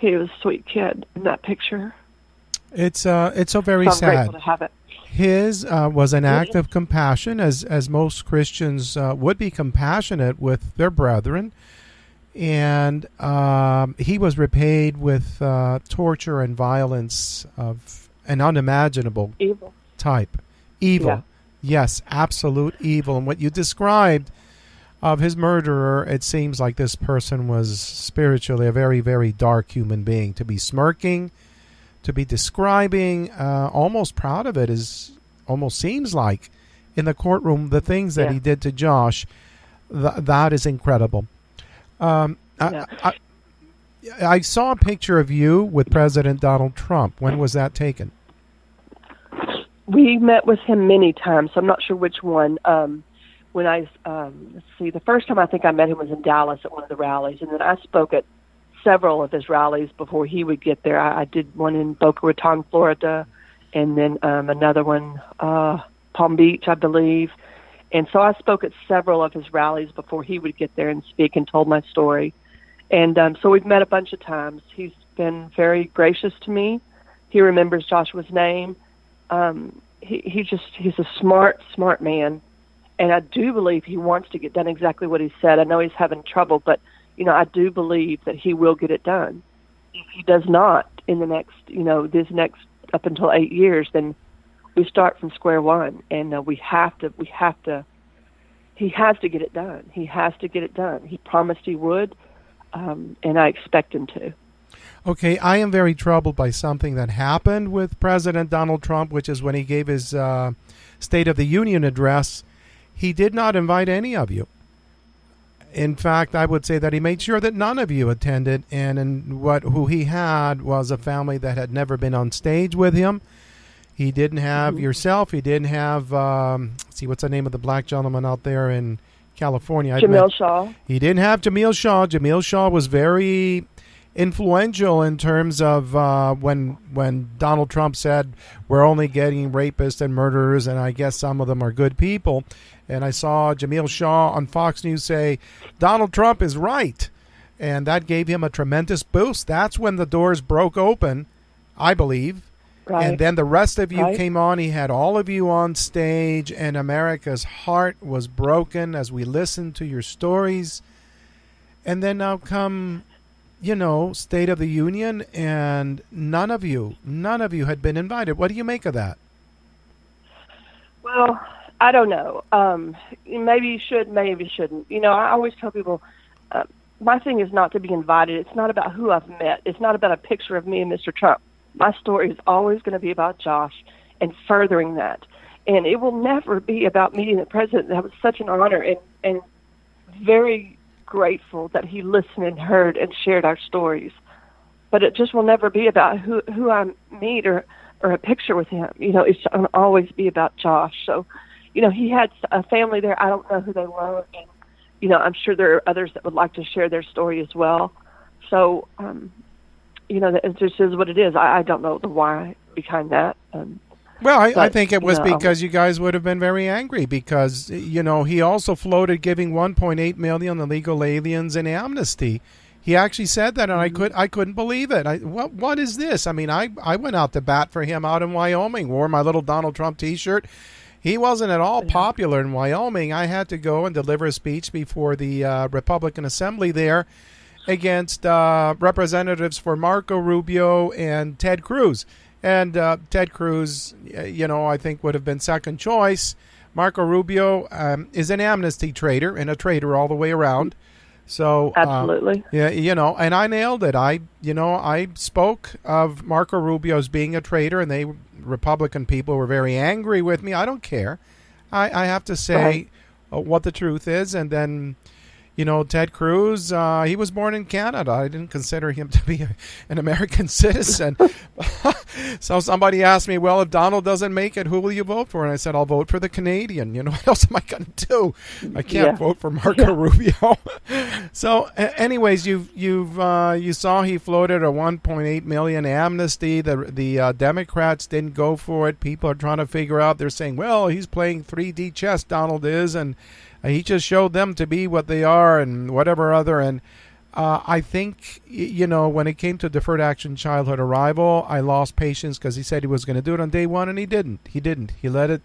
was a sweet kid in that picture. It's so very so I'm sad. grateful to have it. His was an act of compassion, as most Christians would be compassionate with their brethren, and he was repaid with torture and violence of an unimaginable type. Evil. Yeah. Yes, absolute evil. And what you described of his murderer, it seems like this person was spiritually a very, very dark human being. To be smirking, to be describing, almost proud of it, almost seems like in the courtroom the things that he did to Josh. That is incredible. I saw a picture of you with President Donald Trump. When was that taken? We met with him many times, so I'm not sure which one. When let's see, the first time I think I met him was in Dallas at one of the rallies, and then I spoke at several of his rallies before he would get there. I did one in Boca Raton, Florida, and then another one, Palm Beach, I believe. And so I spoke at several of his rallies before he would get there and speak and told my story. And so we've met a bunch of times. He's been very gracious to me. He remembers Joshua's name. He's a smart man. And I do believe he wants to get done exactly what he said. I know he's having trouble, but, I do believe that he will get it done. If he does not in the next, this next up until 8 years, then we start from square one. And he has to get it done. He has to get it done. He promised he would, and I expect him to. Okay, I am very troubled by something that happened with President Donald Trump, which is when he gave his State of the Union address. He did not invite any of you. In fact, I would say that he made sure that none of you attended, and who he had was a family that had never been on stage with him. He didn't have yourself. He didn't have, what's the name of the black gentleman out there in California? Jamil Shaw. He didn't have Jamil Shaw. Jamil Shaw was influential in terms of when Donald Trump said we're only getting rapists and murderers, and I guess some of them are good people. And I saw Jamil Shaw on Fox News say Donald Trump is right, and that gave him a tremendous boost. That's when the doors broke open, I believe. Right. And then the rest of you came on. He had all of you on stage, and America's heart was broken as we listened to your stories. And then now come, State of the Union, and none of you had been invited. What do you make of that? Well, I don't know. Maybe you should, maybe you shouldn't. I always tell people, my thing is not to be invited. It's not about who I've met. It's not about a picture of me and Mr. Trump. My story is always going to be about Josh and furthering that. And it will never be about meeting the president. That was such an honor, and very grateful that he listened and heard and shared our stories. But it just will never be about who I meet or a picture with him. It's going to always be about Josh. So, he had a family there. I don't know who they were. And, I'm sure there are others that would like to share their story as well. So, it just is what it is. I don't know the why behind that. Well, I think it was because you guys would have been very angry because, he also floated giving $1.8 million illegal aliens an amnesty. He actually said that, and I couldn't believe it. What is this? I mean, I went out to bat for him out in Wyoming, wore my little Donald Trump T-shirt. He wasn't at all popular in Wyoming. I had to go and deliver a speech before the Republican Assembly there against representatives for Marco Rubio and Ted Cruz. And Ted Cruz, I think would have been second choice. Marco Rubio is an amnesty traitor and a traitor all the way around. So absolutely, and I nailed it. I spoke of Marco Rubio as being a traitor, and Republican people were very angry with me. I don't care. I have to say what the truth is, and then. Ted Cruz, he was born in Canada. I didn't consider him to be an American citizen. So somebody asked me, well, if Donald doesn't make it, who will you vote for? And I said, I'll vote for the Canadian. What else am I going to do? I can't vote for Marco Rubio. So anyways, you saw he floated a $1.8 million amnesty. The Democrats didn't go for it. People are trying to figure out. They're saying, well, he's playing 3D chess, Donald is, and he just showed them to be what they are and whatever other. And I think, when it came to deferred action childhood arrival, I lost patience because he said he was going to do it on day one, and he didn't. He let it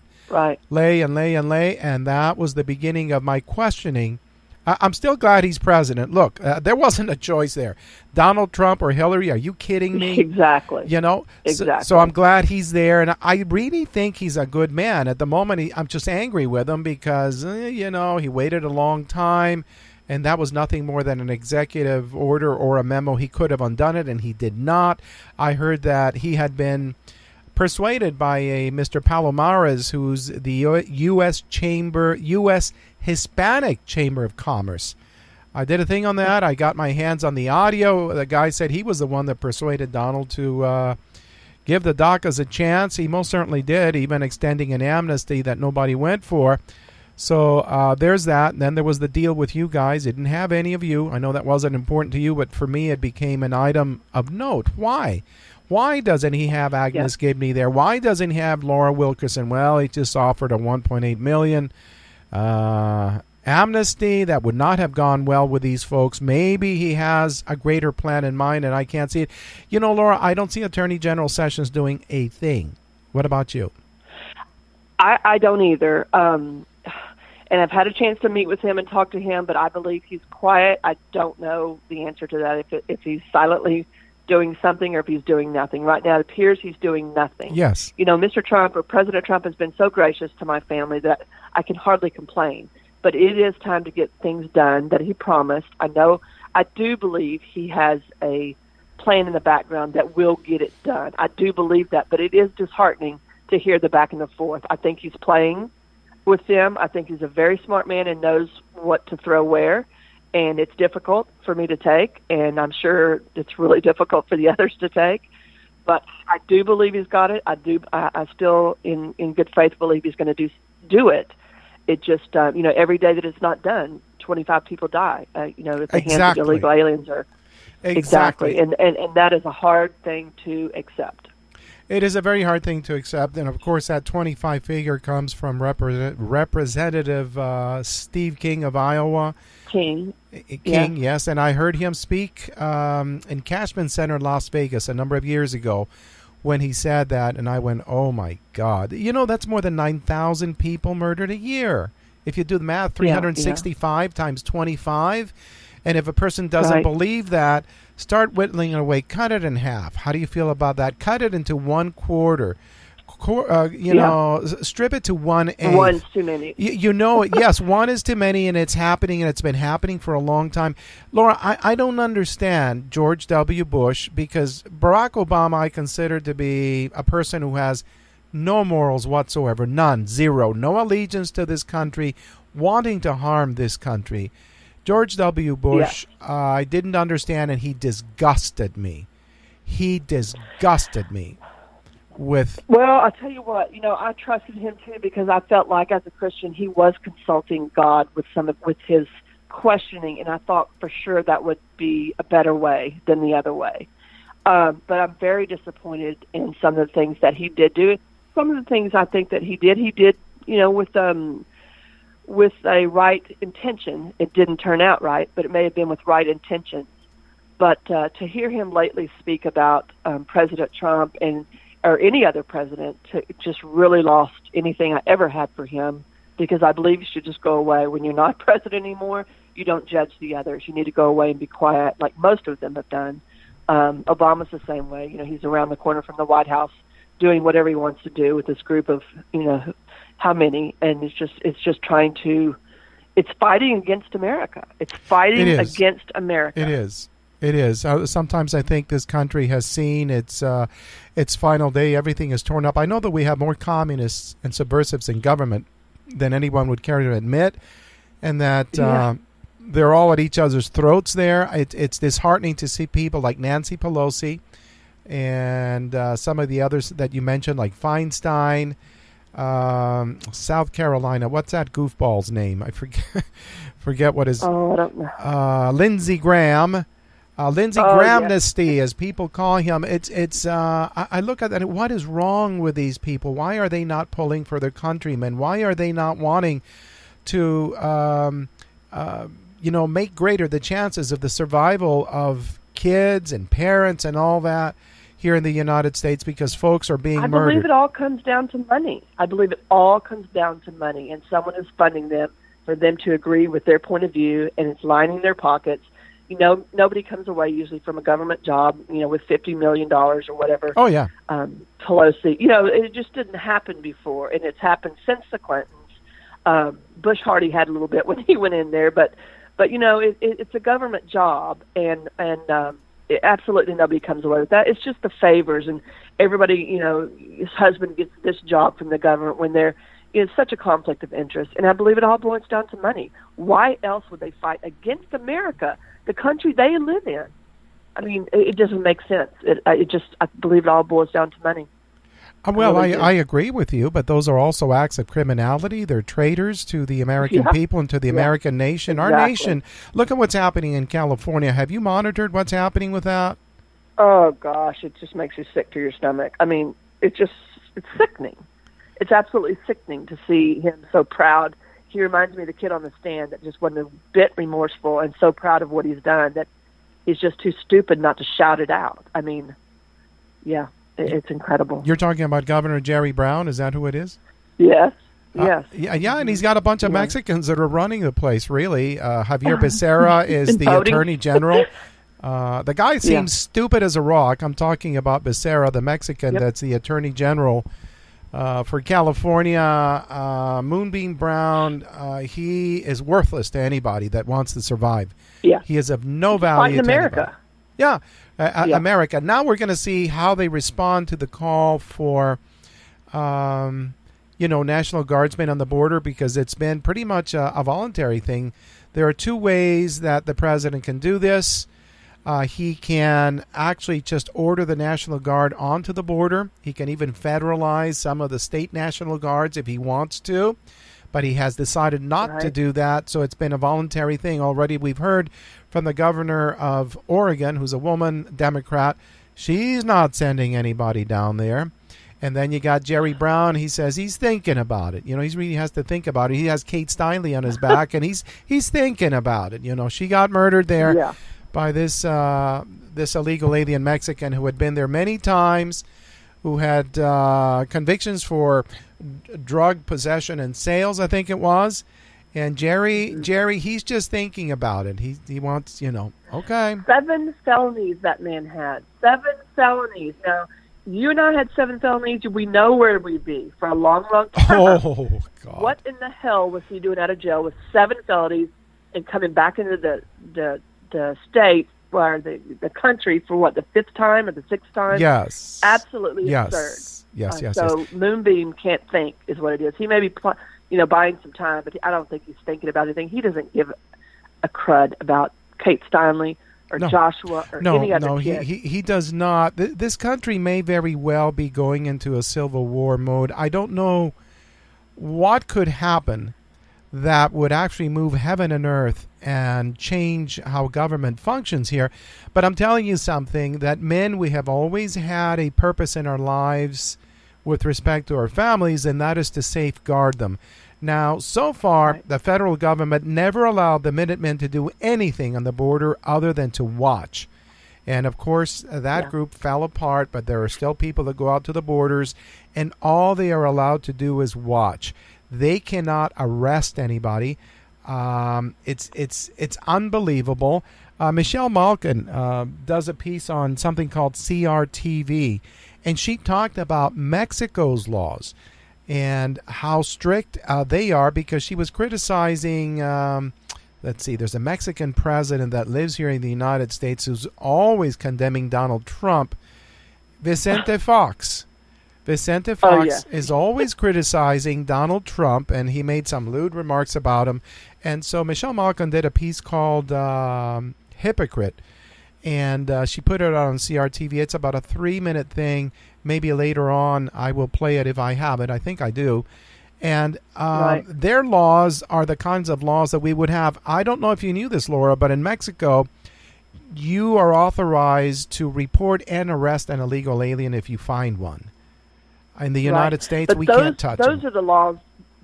lay and lay and lay, and that was the beginning of my questioning. I'm still glad he's president. Look, there wasn't a choice there. Donald Trump or Hillary, are you kidding me? Exactly. Exactly. So I'm glad he's there, and I really think he's a good man. At the moment, I'm just angry with him because, he waited a long time, and that was nothing more than an executive order or a memo. He could have undone it, and he did not. I heard that he had been persuaded by a Mr. Palomares, who's the U.S. Hispanic Chamber of Commerce. I did a thing on that. I got my hands on the audio. The guy said he was the one that persuaded Donald to give the DACAs a chance. He most certainly did, even extending an amnesty that nobody went for. So there's that. And then there was the deal with you guys. It didn't have any of you. I know that wasn't important to you, but for me it became an item of note. Why? Why doesn't he have Agnes Gibney there? Why doesn't he have Laura Wilkerson? Well, he just offered a $1.8 million amnesty that would not have gone well with these folks. Maybe he has a greater plan in mind, and I can't see it. Laura, I don't see Attorney General Sessions doing a thing. What about you? I don't either. And I've had a chance to meet with him and talk to him, but I believe he's quiet. I don't know the answer to that, if he's silently doing something or if he's doing nothing. Right now, it appears he's doing nothing. Yes. Mr. Trump or President Trump has been so gracious to my family that I can hardly complain. But it is time to get things done that he promised. I do believe he has a plan in the background that will get it done. I do believe that, but it is disheartening to hear the back and the forth. I think he's playing with them. I think he's a very smart man and knows what to throw where. And it's difficult for me to take, and I'm sure it's really difficult for the others to take. But I do believe he's got it. I still, in good faith, believe he's going to do it. It just, every day that it's not done, 25 people die. At the hands of illegal aliens. Exactly. And that is a hard thing to accept. It is a very hard thing to accept, and of course that 25 figure comes from Representative Steve King of Iowa. King, yes, and I heard him speak in Cashman Center in Las Vegas a number of years ago when he said that, and I went, oh my God. You know, that's more than 9,000 people murdered a year. If you do the math, 365 times 25, and if a person doesn't believe that, start whittling it away. Cut it in half. How do you feel about that? Cut it into 1/4. Strip it to 1/8. One's too many. You know it. Yes, one is too many, and it's happening, and it's been happening for a long time. Laura, I don't understand George W. Bush, because Barack Obama I consider to be a person who has no morals whatsoever. None. Zero. No allegiance to this country, wanting to harm this country. George W. Bush, I didn't understand, and he disgusted me. Well, I'll tell you what, I trusted him too, because I felt like as a Christian he was consulting God with his questioning, and I thought for sure that would be a better way than the other way. But I'm very disappointed in some of the things that he did do. Some of the things I think that he did, with a right intention. It didn't turn out right, but it may have been with right intention. But to hear him lately speak about President Trump or any other president, just really lost anything I ever had for him, because I believe you should just go away. When you're not president anymore, you don't judge the others. You need to go away and be quiet, like most of them have done. Obama's the same way. He's around the corner from the White House doing whatever he wants to do with this group of, how many, and it's just trying to, it's fighting against America. It's fighting against America. It is. Sometimes I think this country has seen its final day. Everything is torn up. I know that we have more communists and subversives in government than anyone would care to admit, and that they're all at each other's throats there. It's disheartening to see people like Nancy Pelosi and some of the others that you mentioned, like Feinstein, South Carolina. What's that goofball's name? I forget what his. Oh, I don't know. Lindsey Graham. Lindsey Grahamnesty, as people call him. I look at that. What is wrong with these people? Why are they not pulling for their countrymen? Why are they not wanting to, make greater the chances of the survival of kids and parents and all that here in the United States, because folks are being murdered? I believe it all comes down to money. And someone is funding them for them to agree with their point of view, and it's lining their pockets. Nobody comes away usually from a government job, with $50 million or whatever. Oh, yeah. Pelosi, it just didn't happen before, and it's happened since the Clintons. Bush Hardy had a little bit when he went in there, but it's a government job, and absolutely nobody comes away with that. It's just the favors, and everybody, his husband gets this job from the government when there is such a conflict of interest, and I believe it all boils down to money. Why else would they fight against America, the country they live in? I mean, it doesn't make sense. I believe it all boils down to money. Well, I agree with you, but those are also acts of criminality. They're traitors to the American people and to the American nation. Exactly. Our nation, look at what's happening in California. Have you monitored what's happening with that? Oh, gosh, it just makes you sick to your stomach. I mean, it's sickening. It's absolutely sickening to see him so proud. He reminds me of the kid on the stand that just wasn't a bit remorseful and so proud of what he's done that he's just too stupid not to shout it out. I mean, it's incredible. You're talking about Governor Jerry Brown? Is that who it is? Yes. Yes. And he's got a bunch of Mexicans that are running the place, really. Javier Becerra is the Attorney General. The guy seems stupid as a rock. I'm talking about Becerra, the Mexican that's the Attorney General for California. Moonbeam Brown, he is worthless to anybody that wants to survive. Yeah. He is of no value to America. Anybody. America. Now we're going to see how they respond to the call for, National Guardsmen on the border, because it's been pretty much a voluntary thing. There are two ways that the president can do this. He can actually just order the National Guard onto the border. He can even federalize some of the state National Guards if he wants to. but he has decided not to do that. So it's been a voluntary thing already. We've heard from the governor of Oregon, who's a woman, Democrat. She's not sending anybody down there. And then you got Jerry Brown. He says he's thinking about it. He really has to think about it. He has Kate Steinle on his back, and he's thinking about it. She got murdered there by this illegal alien Mexican who had been there many times, who had convictions for drug possession and sales, I think it was. And Jerry, he's just thinking about it. He wants, okay. 7 felonies that man had. 7 felonies. Now, you and I had 7 felonies. We know where we'd be for a long, long time. Oh, God. What in the hell was he doing out of jail with 7 felonies and coming back into the state or the country for what, the 5th time or the 6th time? Yes. Absolutely absurd. Yes. So Moonbeam can't think is what it is. He may be buying some time, but I don't think he's thinking about anything. He doesn't give a crud about Kate Steinle or Joshua or any other kid. He does not. This country may very well be going into a civil war mode. I don't know what could happen that would actually move heaven and earth and change how government functions here. But I'm telling you something, that men, we have always had a purpose in our lives with respect to our families, and that is to safeguard them. Now, so far, the federal government never allowed the Minutemen to do anything on the border other than to watch. And, of course, that group fell apart, but there are still people that go out to the borders, and all they are allowed to do is watch. They cannot arrest anybody. It's unbelievable. Michelle Malkin does a piece on something called CRTV, and she talked about Mexico's laws and how strict they are, because she was criticizing, there's a Mexican president that lives here in the United States who's always condemning Donald Trump, Vicente Fox. Vicente Fox is always criticizing Donald Trump, and he made some lewd remarks about him. And so Michelle Malkin did a piece called Hypocrite, and she put it on CRTV. It's about a 3-minute thing. Maybe later on I will play it if I have it. I think I do. And their laws are the kinds of laws that we would have. I don't know if you knew this, Laura, but in Mexico, you are authorized to report and arrest an illegal alien if you find one. In the United States, but we can't touch them. Those are the laws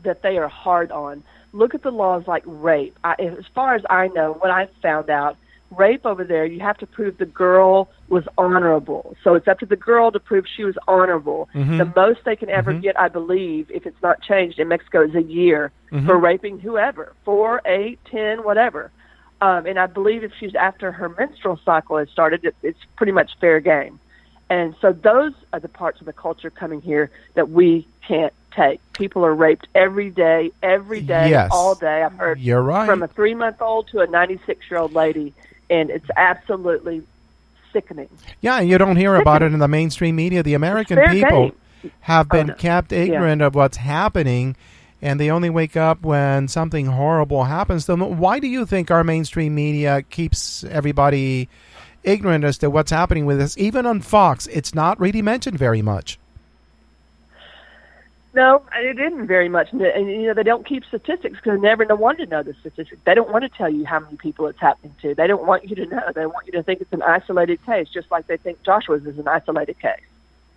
that they are hard on. Look at the laws like rape. As far as I know, what I've found out, rape over there, you have to prove the girl was honorable. So it's up to the girl to prove she was honorable. Mm-hmm. The most they can ever get, I believe, if it's not changed in Mexico, is a year for raping whoever, 4, 8, 10, whatever. And I believe if she's after her menstrual cycle has started, it's pretty much fair game. And so those are the parts of the culture coming here that we can't take. People are raped every day, all day. I've heard from a 3-month-old to a 96-year-old lady, and it's absolutely sickening. Yeah, and you don't hear about it in the mainstream media. The American people have been kept ignorant of what's happening, and they only wake up when something horrible happens to them. Why do you think our mainstream media keeps everybody ignorant as to what's happening with this? Even on Fox, it's not really mentioned very much. No, it isn't very much. And they don't keep statistics because they never want to know the statistics. They don't want to tell you how many people it's happening to. They don't want you to know. They want you to think it's an isolated case, just like they think Joshua's is an isolated case.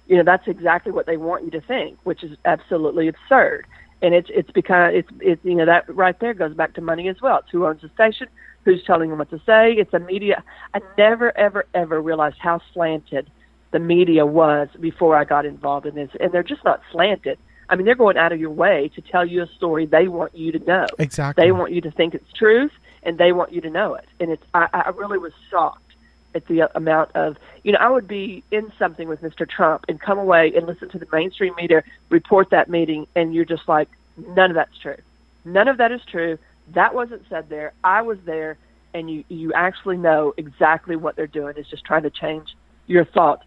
That's exactly what they want you to think, which is absolutely absurd. And it's because it's that right there goes back to money as well. It's who owns the station, who's telling them what to say. It's a media. I never, ever, ever realized how slanted the media was before I got involved in this. And they're just not slanted. I mean, they're going out of your way to tell you a story they want you to know. Exactly. They want you to think it's truth, and they want you to know it. And I really was shocked at the amount of, I would be in something with Mr. Trump and come away and listen to the mainstream media report that meeting, and you're just like, none of that's true. None of that is true. That wasn't said there. I was there, and you actually know exactly what they're doing is just trying to change your thoughts.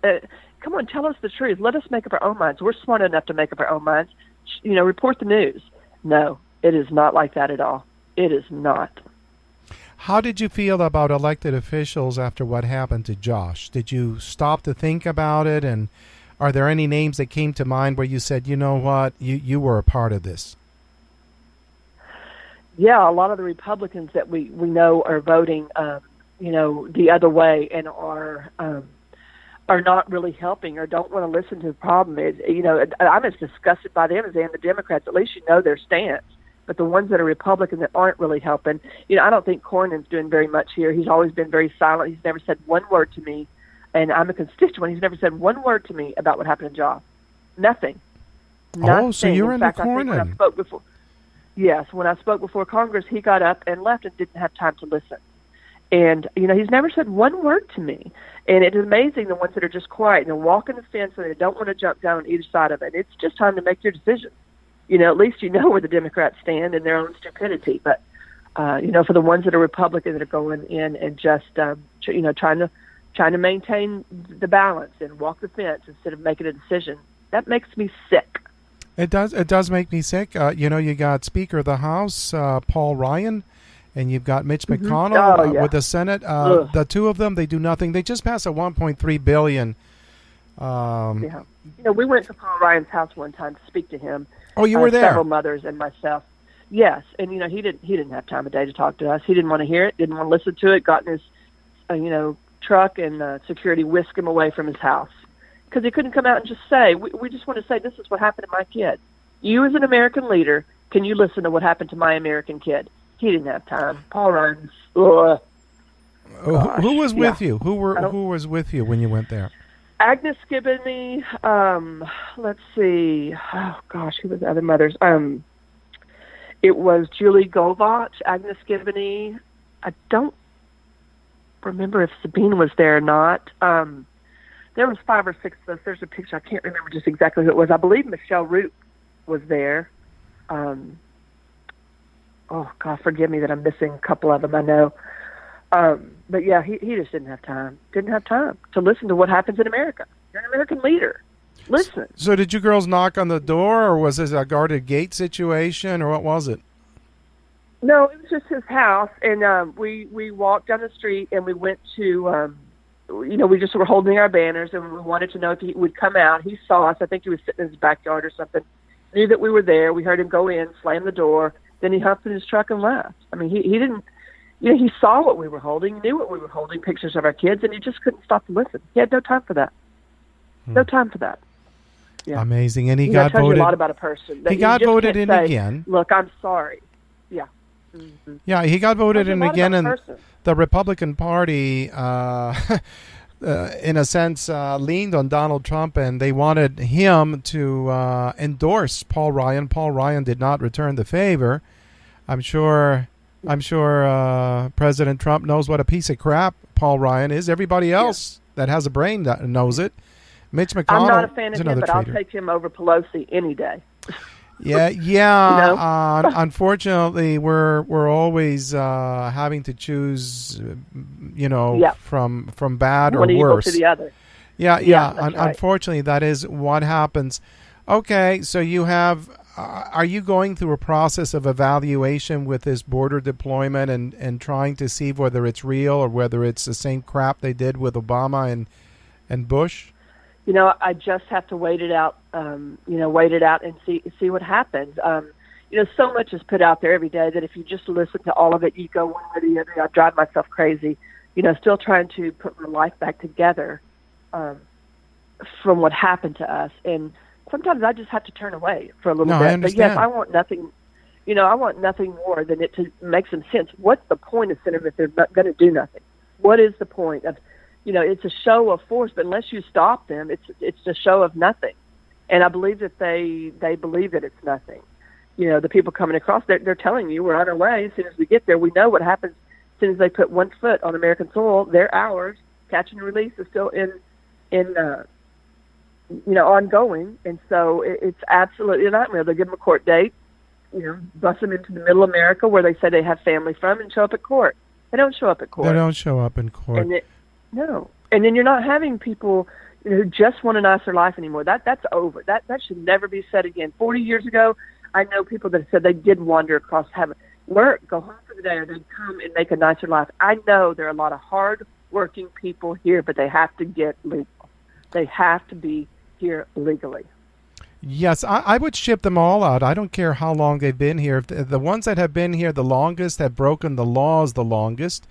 Come on, tell us the truth. Let us make up our own minds. We're smart enough to make up our own minds. Report the news. No, it is not like that at all. It is not. How did you feel about elected officials after what happened to Josh? Did you stop to think about it? And are there any names that came to mind where you said, you know what, you were a part of this? yeah, a lot of the Republicans that we know are voting, the other way and are not really helping or don't want to listen to the problem. I'm as disgusted by them as I am the Democrats. At least you know their stance. But the ones that are Republican that aren't really helping, I don't think Cornyn's doing very much here. He's always been very silent. He's never said one word to me, and I'm a constituent. He's never said one word to me about what happened in Jaw. Nothing. Oh, so you're in into fact, I think when I Cornyn. spoke before, yes, when I spoke before Congress, he got up and left and didn't have time to listen. And, he's never said one word to me. And it is amazing the ones that are just quiet and walking the fence and they don't want to jump down on either side of it. It's just time to make your decision. At least you know where the Democrats stand in their own stupidity. But, for the ones that are Republican that are going in and just, trying to maintain the balance and walk the fence instead of making a decision, that makes me sick. It does make me sick. You got Speaker of the House, Paul Ryan, and you've got Mitch McConnell with the Senate. The two of them, they do nothing. They just passed a $1.3 billion. We went to Paul Ryan's house one time to speak to him. Oh, you were there? Several mothers and myself. Yes, and he didn't have time of day to talk to us. He didn't want to hear it. Didn't want to listen to it. Got in his truck, and security whisked him away from his house because he couldn't come out and just say, "We just want to say this is what happened to my kid." You, as an American leader, can you listen to what happened to my American kid? He didn't have time. Paul Ryan's. Who was with you? Who was with you when you went there? Agnes Gibney, let's see. Oh, gosh, who was the other mothers? It was Julie Govach, Agnes Gibney. I don't remember if Sabine was there or not. There was 5 or 6 of us. There's a picture. I can't remember just exactly who it was. I believe Michelle Root was there. Oh, God, forgive me that I'm missing a couple of them, I know. But yeah, he just didn't have time. Didn't have time to listen to what happens in America. You're an American leader. Listen. So did you girls knock on the door, or was this a guarded gate situation, or what was it? No, it was just his house, and we walked down the street, and we went to, we just were holding our banners, and we wanted to know if he would come out. He saw us. I think he was sitting in his backyard or something. Knew that we were there. We heard him go in, slam the door. Then he hopped in his truck and left. I mean, he didn't. He saw what we were holding, knew what we were holding, pictures of our kids, and he just couldn't stop to listen. He had no time for that. No time for that. Yeah. Amazing. And he got voted. You a lot about a person. He got voted in again. Look, I'm sorry. Yeah. Mm-hmm. Yeah, he got voted in again, and person. The Republican Party, in a sense, leaned on Donald Trump, and they wanted him to endorse Paul Ryan. Paul Ryan did not return the favor. I'm sure President Trump knows what a piece of crap Paul Ryan is. Everybody else that has a brain knows it. Mitch McConnell I'm not a fan is of him, another but traitor. I'll take him over Pelosi any day. Yeah. Unfortunately, we're always having to choose, from bad one or worse. Evil to the other. Yeah. That's right. Unfortunately, that is what happens. Okay, so you have. Are you going through a process of evaluation with this border deployment and trying to see whether it's real or whether it's the same crap they did with Obama and Bush? I just have to wait it out. Wait it out and see what happens. So much is put out there every day that if you just listen to all of it, you go one way or the other. I drive myself crazy. Still trying to put my life back together from what happened to us. And sometimes I just have to turn away for a little bit. I understand. But yes, I want nothing. I want nothing more than it to make some sense. What's the point of sending them if they're not going to do nothing? What is the point of? It's a show of force, but unless you stop them, it's a show of nothing. And I believe that they believe that it's nothing. The people coming across, they're telling you we're on our way. As soon as we get there, we know what happens. As soon as they put one foot on American soil, they're ours. Catch and release is still in ongoing. And so it's absolutely a nightmare. They'll give them a court date, bust them into the middle of America where they say they have family from and show up at court. They don't show up at court. They don't show up in court. No. And then you're not having people who just want a nicer life anymore. That's over. That should never be said again. 40 years ago, I know people that said they did wander across heaven, work, go home for the day, or they'd come and make a nicer life. I know there are a lot of hard-working people here, but they have to get legal. They have to be here legally. Yes, I would ship them all out. I don't care how long they've been here. If the ones that have been here the longest have broken the laws the longest,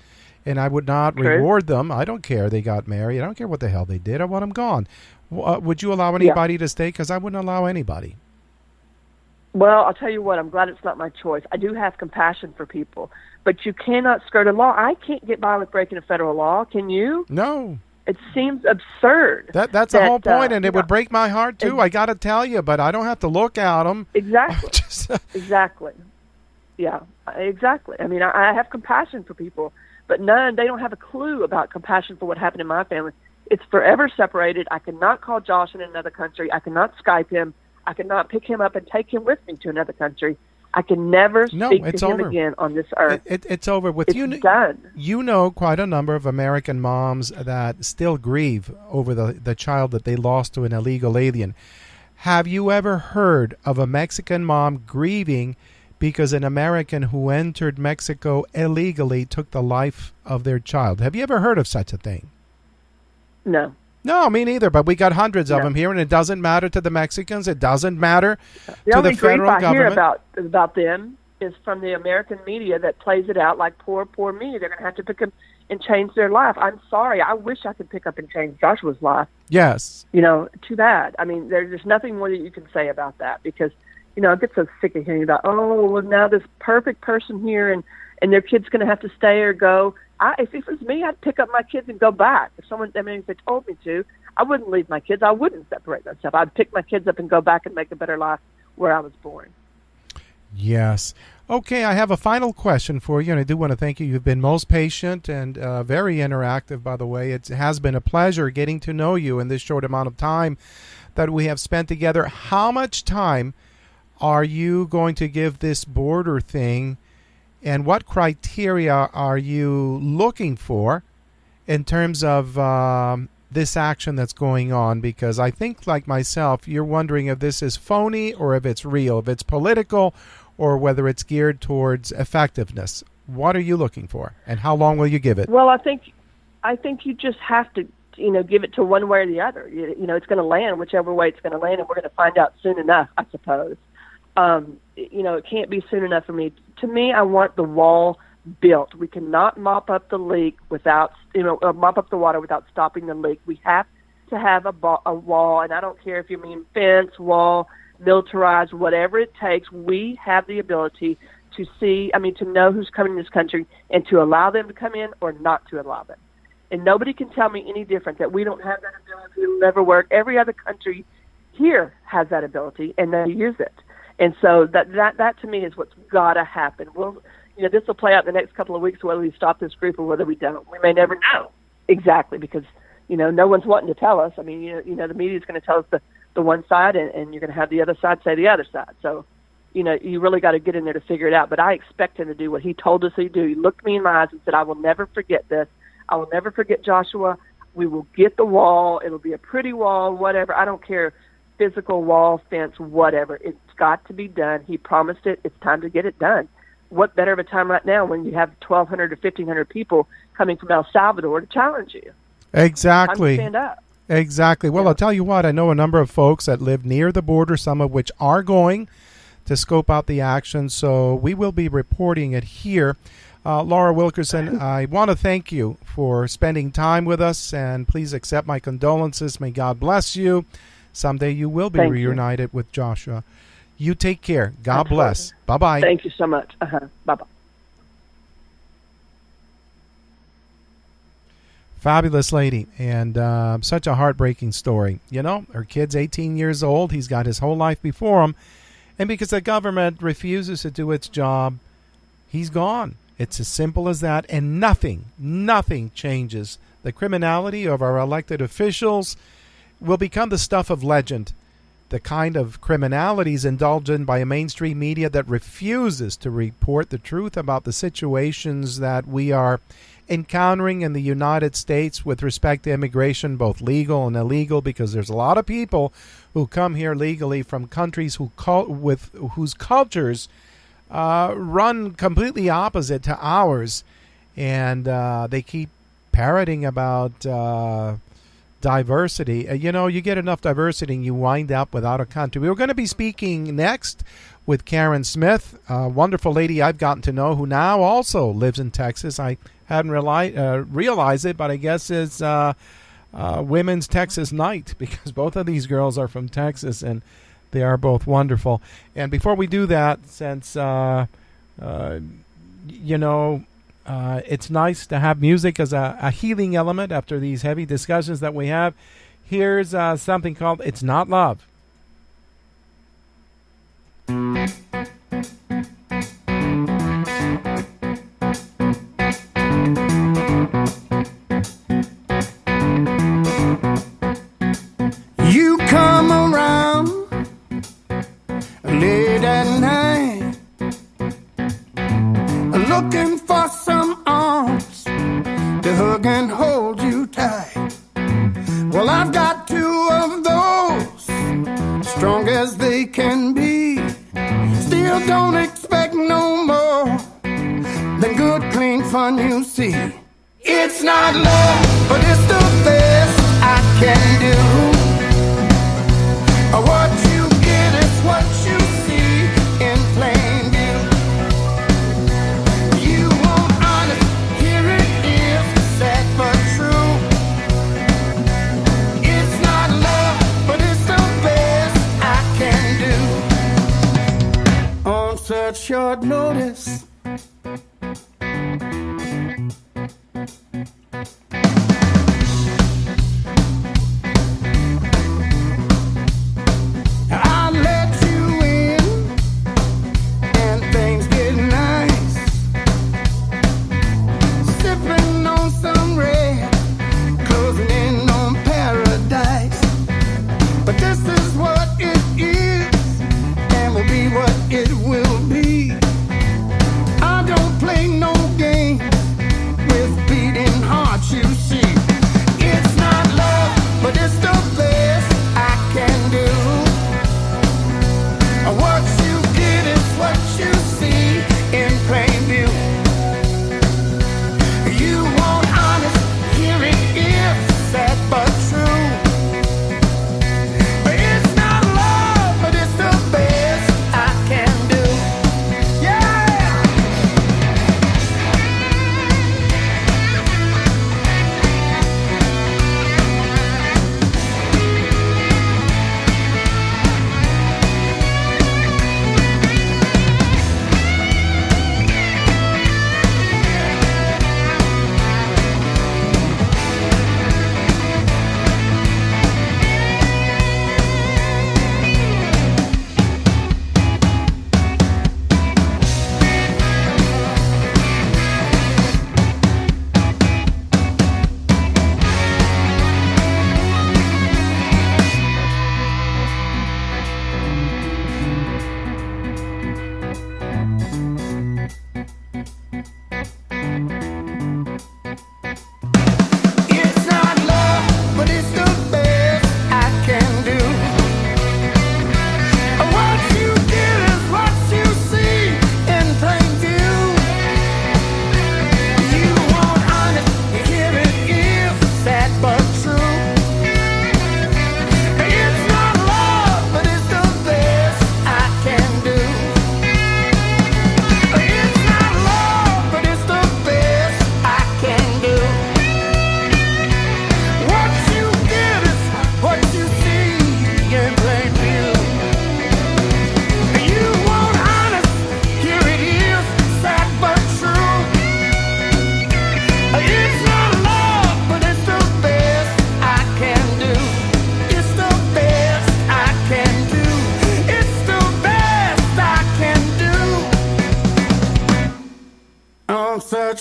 and I would not True. reward them. I don't care they got married. I don't care what the hell they did. I want them gone. Would you allow anybody to stay? Because I wouldn't allow anybody. Well, I'll tell you what, I'm glad it's not my choice. I do have compassion for people, but you cannot skirt a law. I can't get by with breaking a federal law. Can you? No. It seems absurd. That's the whole point, and it would break my heart, too. I got to tell you, but I don't have to look at them. Exactly. Exactly. Yeah, exactly. I mean, I have compassion for people, but they don't have a clue about compassion for what happened in my family. It's forever separated. I cannot call Josh in another country. I cannot Skype him. I cannot pick him up and take him with me to another country. I can never speak to him again on this earth. It's over with. It's done. You know quite a number of American moms that still grieve over the child that they lost to an illegal alien. Have you ever heard of a Mexican mom grieving because an American who entered Mexico illegally took the life of their child? Have you ever heard of such a thing? No. No, me neither, but we got hundreds of them here, and it doesn't matter to the Mexicans. It doesn't matter the to the federal only grief I government. hear about them is from the American media that plays it out like poor me. They're going to have to pick up and change their life. I'm sorry. I wish I could pick up and change Joshua's life. Yes. Too bad. I mean, there's nothing more that you can say about that because, I get so sick of hearing about, now this perfect person here and their kid's going to have to stay or go. If it was me, I'd pick up my kids and go back. If they told me to, I wouldn't leave my kids. I wouldn't separate myself. I'd pick my kids up and go back and make a better life where I was born. Yes. Okay, I have a final question for you, and I do want to thank you. You've been most patient and very interactive, by the way. It has been a pleasure getting to know you in this short amount of time that we have spent together. How much time are you going to give this border thing, and what criteria are you looking for in terms of this action that's going on? Because I think, like myself, you're wondering if this is phony or if it's real, if it's political or whether it's geared towards effectiveness. What are you looking for, and how long will you give it? Well, I think you just have to, give it to one way or the other. It's going to land whichever way it's going to land, and we're going to find out soon enough, I suppose. It can't be soon enough for me. To me, I want the wall built. We cannot mop up the leak without, mop up the water without stopping the leak. We have to have a wall, and I don't care if you mean fence, wall, militarized, whatever it takes. We have the ability to know who's coming in this country and to allow them to come in or not to allow them. And nobody can tell me any different, that we don't have that ability. It'll never work. Every other country here has that ability, and they use it. And so that to me is what's got to happen. This will play out in the next couple of weeks, whether we stop this group or whether we don't. We may never know exactly because, no one's wanting to tell us. I mean, the media is going to tell us the one side, and you're going to have the other side say the other side. So, you really got to get in there to figure it out. But I expect him to do what he told us he'd do. He looked me in my eyes and said, I will never forget this. I will never forget Joshua. We will get the wall. It'll be a pretty wall, whatever. I don't care. Physical wall, fence, whatever. It's got to be done. He promised it. It's time to get it done. What better of a time right now when you have 1,200 to 1,500 people coming from El Salvador to challenge you? Exactly. Time to stand up. Exactly. Well, I'll tell you what, I know a number of folks that live near the border, some of which are going to scope out the action, so we will be reporting it here. Laura Wilkerson, I want to thank you for spending time with us, and please accept my condolences. May God bless you. Someday you will be reunited with Joshua. You take care. God bless. Bye-bye. Thank you so much. Bye-bye. Fabulous lady, and such a heartbreaking story. Her kid's 18 years old. He's got his whole life before him. And because the government refuses to do its job, he's gone. It's as simple as that, and nothing changes. The criminality of our elected officials will become the stuff of legend. The kind of criminalities indulged in by a mainstream media that refuses to report the truth about the situations that we are encountering in the United States with respect to immigration, both legal and illegal, because there's a lot of people who come here legally from countries whose cultures run completely opposite to ours, and they keep parroting about diversity. You get enough diversity and you wind up without a country. We're going to be speaking next with Karin Smith, a wonderful lady I've gotten to know who now also lives in Texas. I hadn't realized it, but I guess it's Women's Texas Night because both of these girls are from Texas and they are both wonderful. And before we do that, since, it's nice to have music as a healing element after these heavy discussions that we have, here's something called It's Not Love. You come around late at night looking for some arms to hug and hold you tight. Well, I've got two of those, strong as they can be. Still don't expect no more than good, clean fun, you see. It's not love, but it's the best I can do. What you get is what you see in plain view. You want honest, here it is, sad but true. It's not love, but it's the best I can do. On such short notice,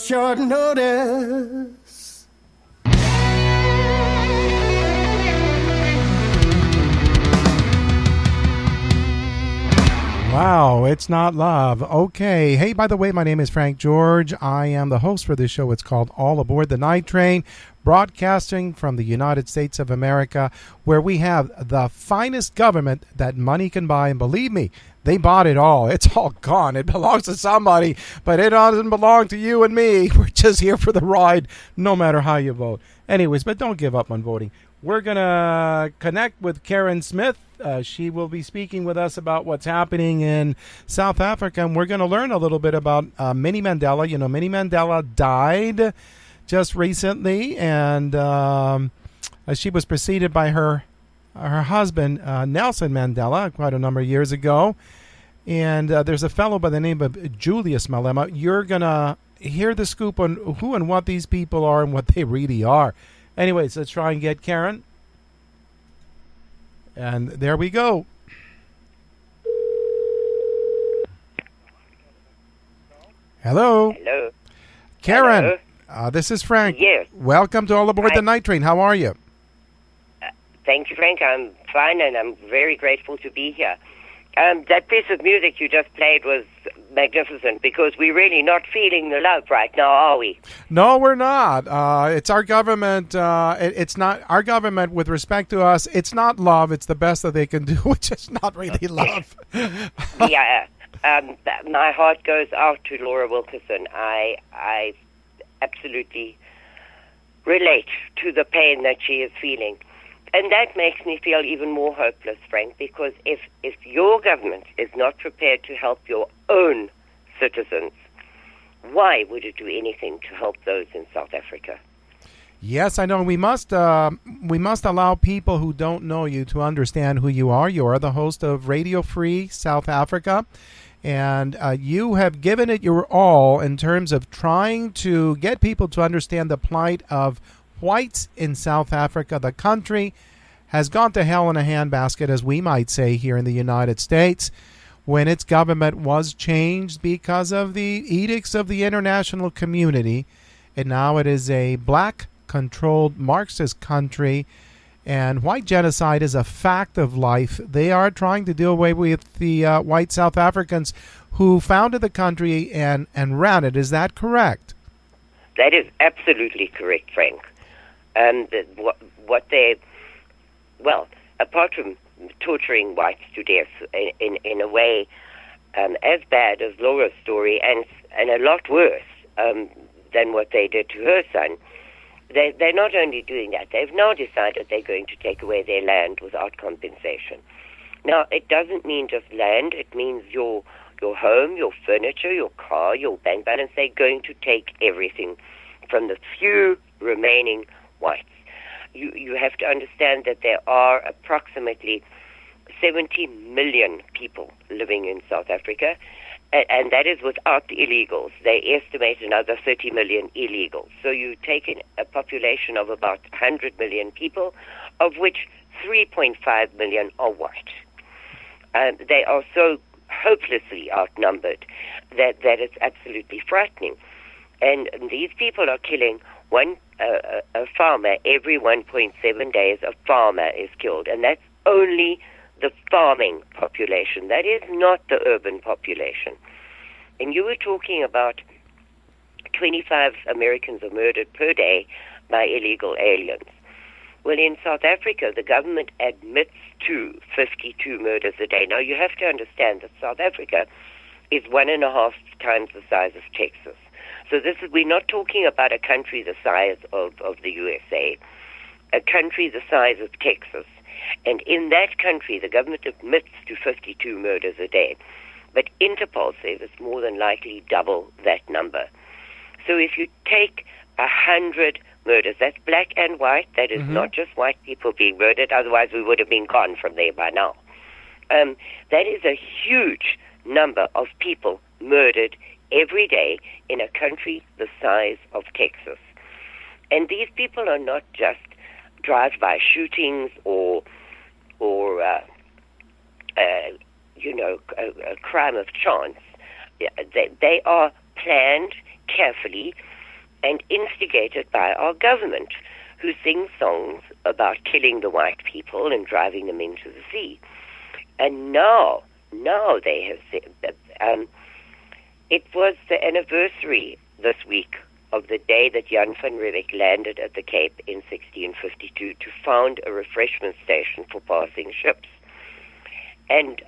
short notice. Wow, it's not love. Okay. Hey, by the way, my name is Frank George. I am the host for this show. It's called All Aboard the Night Train, broadcasting from the United States of America, where we have the finest government that money can buy. And believe me, they bought it all. It's all gone. It belongs to somebody, but it doesn't belong to you and me. We're just here for the ride, no matter how you vote. Anyways, but don't give up on voting. We're going to connect with Karin Smith. She will be speaking with us about what's happening in South Africa, and we're going to learn a little bit about Minnie Mandela. You know, Minnie Mandela died just recently, and she was preceded by her husband, Nelson Mandela, quite a number of years ago. And there's a fellow by the name of Julius Malema. You're going to hear the scoop on who and what these people are and what they really are. Anyways, let's try and get Karin. And there we go. Hello. Hello. Karin. Hello. This is Frank. Yes. Welcome to All Aboard Hi. the Night Train. How are you? Thank you, Frank. I'm fine, and I'm very grateful to be here. That piece of music you just played was magnificent, because we're really not feeling the love right now, are we? No, we're not. It's our government. It's not our government with respect to us. It's not love. It's the best that they can do, which is not really love. Yeah. My heart goes out to Laura Wilkerson. I absolutely relate to the pain that she is feeling. And that makes me feel even more hopeless, Frank, because if your government is not prepared to help your own citizens, why would it do anything to help those in South Africa? Yes, I know. We must allow people who don't know you to understand who you are. You are the host of Radio Free South Africa, and you have given it your all in terms of trying to get people to understand the plight of whites in South Africa. The country has gone to hell in a handbasket, as we might say here in the United States, when its government was changed because of the edicts of the international community. And now it is a black-controlled Marxist country, and white genocide is a fact of life. They are trying to do away with the white South Africans who founded the country and ran it. Is that correct? That is absolutely correct, Frank. Apart from torturing whites to death in a way as bad as Laura's story, and a lot worse than what they did to her son, they're not only doing that, they've now decided they're going to take away their land without compensation. Now, it doesn't mean just land, it means your home, your furniture, your car, your bank balance. They're going to take everything from the few remaining whites. You have to understand that there are approximately 70 million people living in South Africa, and that is without the illegals. They estimate another 30 million illegals. So you take a population of about 100 million people, of which 3.5 million are white. They are so hopelessly outnumbered that it's absolutely frightening. And these people are killing a farmer every 1.7 days. A farmer is killed, and that's only the farming population. That is not the urban population. And you were talking about 25 Americans are murdered per day by illegal aliens. Well, in South Africa, the government admits to 52 murders a day. Now, you have to understand that South Africa is 1.5 times the size of Texas. So we're not talking about a country the size of the USA, a country the size of Texas. And in that country, the government admits to 52 murders a day. But Interpol says it's more than likely double that number. So if you take 100 murders, that's black and white, that is not just white people being murdered, otherwise we would have been gone from there by now. That is a huge number of people murdered every day in a country the size of Texas. And these people are not just drive-by shootings or a crime of chance. They are planned carefully and instigated by our government, who sing songs about killing the white people and driving them into the sea. And now they have said, it was the anniversary this week of the day that Jan van Riebeeck landed at the Cape in 1652 to found a refreshment station for passing ships. And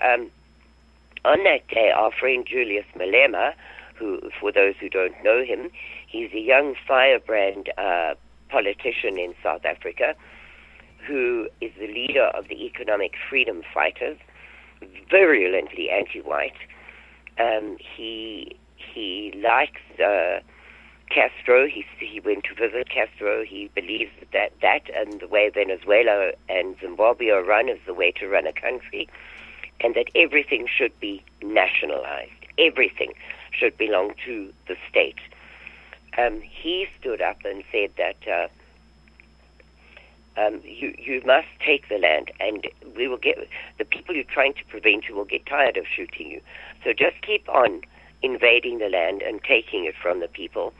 on that day, our friend Julius Malema, who, for those who don't know him, he's a young firebrand politician in South Africa, who is the leader of the economic freedom fighters, virulently anti-white. He likes Castro. He went to visit Castro. He believes that and the way Venezuela and Zimbabwe are run is the way to run a country, and that everything should be nationalized. Everything should belong to the state. He stood up and said that you must take the land, and we will get the people you're trying to prevent you will get tired of shooting you. So just keep on invading the land and taking it from the people,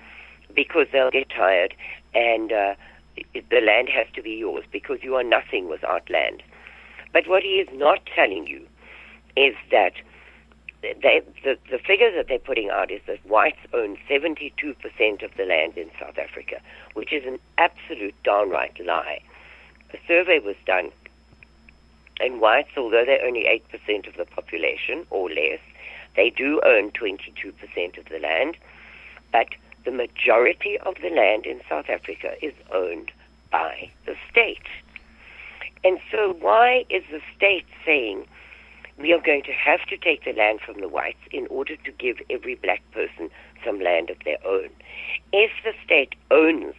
because they'll get tired, and the land has to be yours, because you are nothing without land. But what he is not telling you is that the figure that they're putting out is that whites own 72% of the land in South Africa, which is an absolute downright lie. A survey was done, and whites, although they're only 8% of the population or less, they do own 22% of the land, but the majority of the land in South Africa is owned by the state. And so why is the state saying we are going to have to take the land from the whites in order to give every black person some land of their own? If the state owns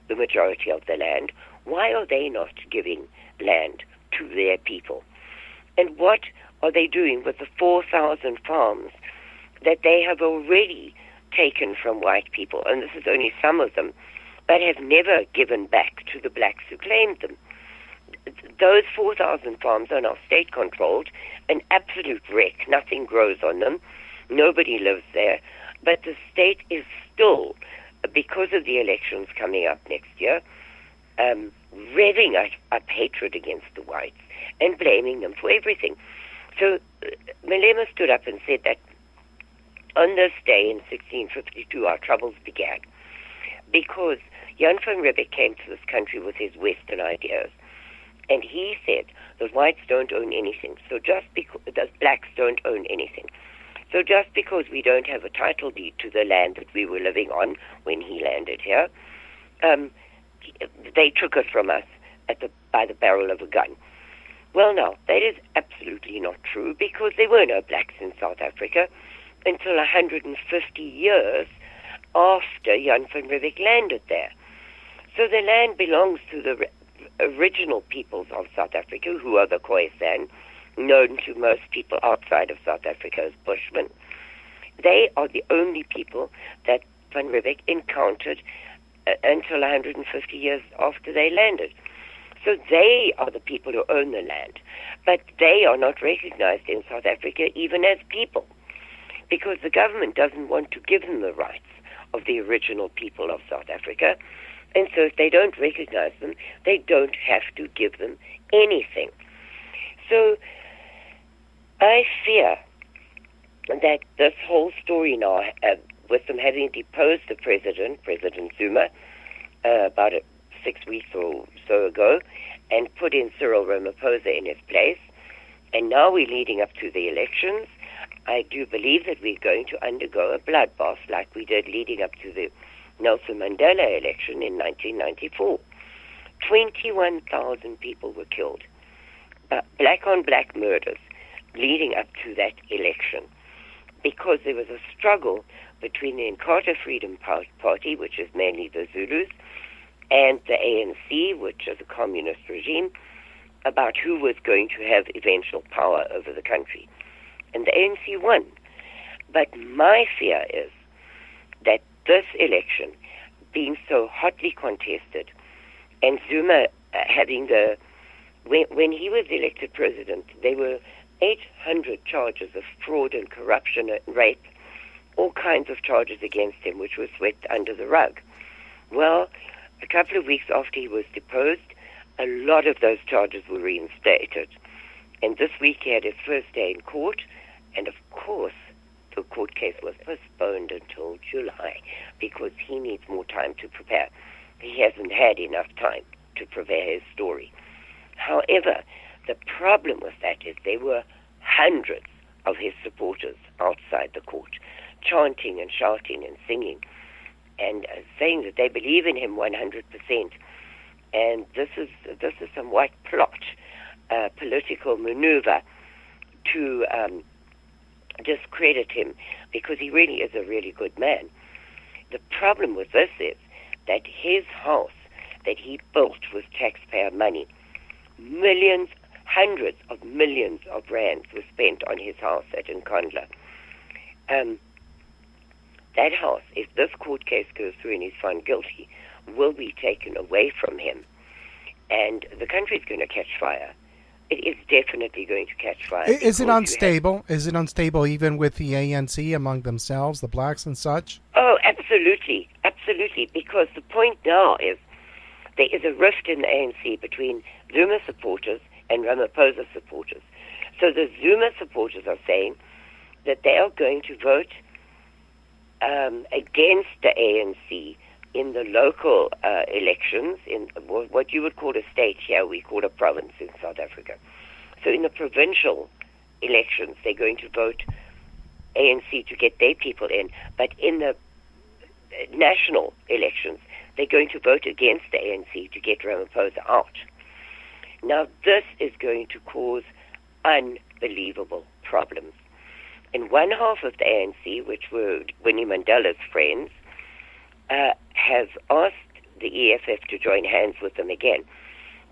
the majority of the land, why are they not giving land to their people? And what are they doing with the 4,000 farms that they have already taken from white people? And this is only some of them, but have never given back to the blacks who claimed them. Those 4,000 farms are now state-controlled, an absolute wreck. Nothing grows on them. Nobody lives there. But the state is still, because of the elections coming up next year, revving up hatred against the whites and blaming them for everything. So Malema stood up and said that on this day in 1652 our troubles began, because Jan van Riebeeck came to this country with his Western ideas, and he said that whites don't own anything, so just because blacks don't own anything. So just because we don't have a title deed to the land that we were living on when he landed here, they took it from us by the barrel of a gun. Well, no, that is absolutely not true, because there were no blacks in South Africa until 150 years after Jan van Riebeeck landed there. So the land belongs to the original peoples of South Africa, who are the Khoisan, known to most people outside of South Africa as Bushmen. They are the only people that van Riebeeck encountered until 150 years after they landed. So they are the people who own the land, but they are not recognized in South Africa even as people, because the government doesn't want to give them the rights of the original people of South Africa. And so if they don't recognize them, they don't have to give them anything. So I fear that this whole story now, with them having deposed the President Zuma, about 6 weeks or so ago, and put in Cyril Ramaphosa in his place, and now we're leading up to the elections, I do believe that we're going to undergo a bloodbath like we did leading up to the Nelson Mandela election in 1994. 21,000 people were killed. Black-on-black murders leading up to that election, because there was a struggle between the Inkatha Freedom Party, which is mainly the Zulus, and the ANC, which is a communist regime, about who was going to have eventual power over the country. And the ANC won. But my fear is that this election, being so hotly contested, and Zuma having when he was elected president, there were 800 charges of fraud and corruption and rape, all kinds of charges against him, which were swept under the rug. Well, a couple of weeks after he was deposed, a lot of those charges were reinstated. And this week he had his first day in court, and of course the court case was postponed until July, because he needs more time to prepare. He hasn't had enough time to prepare his story. However, the problem with that is there were hundreds of his supporters outside the court, chanting and shouting and singing, and saying that they believe in him 100%. and this is some white plot, political maneuver to discredit him, because he really is a really good man. The problem with this is that his house that he built with taxpayer money, millions, hundreds of millions of rands were spent on his house at Nkandla. That house, if this court case goes through and he's found guilty, will be taken away from him, and the country's going to catch fire. It is definitely going to catch fire. Is it unstable? Is it unstable even with the ANC among themselves, the blacks and such? Oh, absolutely, absolutely. Because the point now is there is a rift in the ANC between Zuma supporters and Ramaphosa supporters. So the Zuma supporters are saying that they are going to vote against the ANC in the local elections, in what you would call a state here, we call a province in South Africa. So in the provincial elections, they're going to vote ANC to get their people in, but in the national elections, they're going to vote against the ANC to get Ramaphosa out. Now, this is going to cause unbelievable problems. And one half of the ANC, which were Winnie Mandela's friends, has asked the EFF to join hands with them again,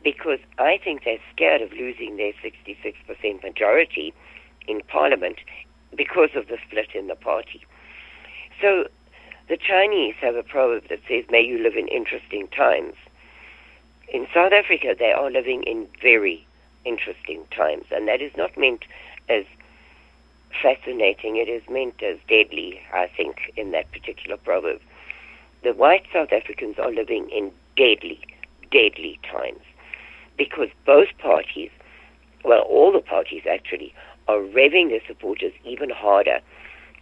because I think they're scared of losing their 66% majority in Parliament because of the split in the party. So the Chinese have a proverb that says, may you live in interesting times. In South Africa, they are living in very interesting times, and that is not meant as fascinating. It is meant as deadly, I think, in that particular proverb. The white South Africans are living in deadly, deadly times, because both parties, well, all the parties actually, are revving their supporters even harder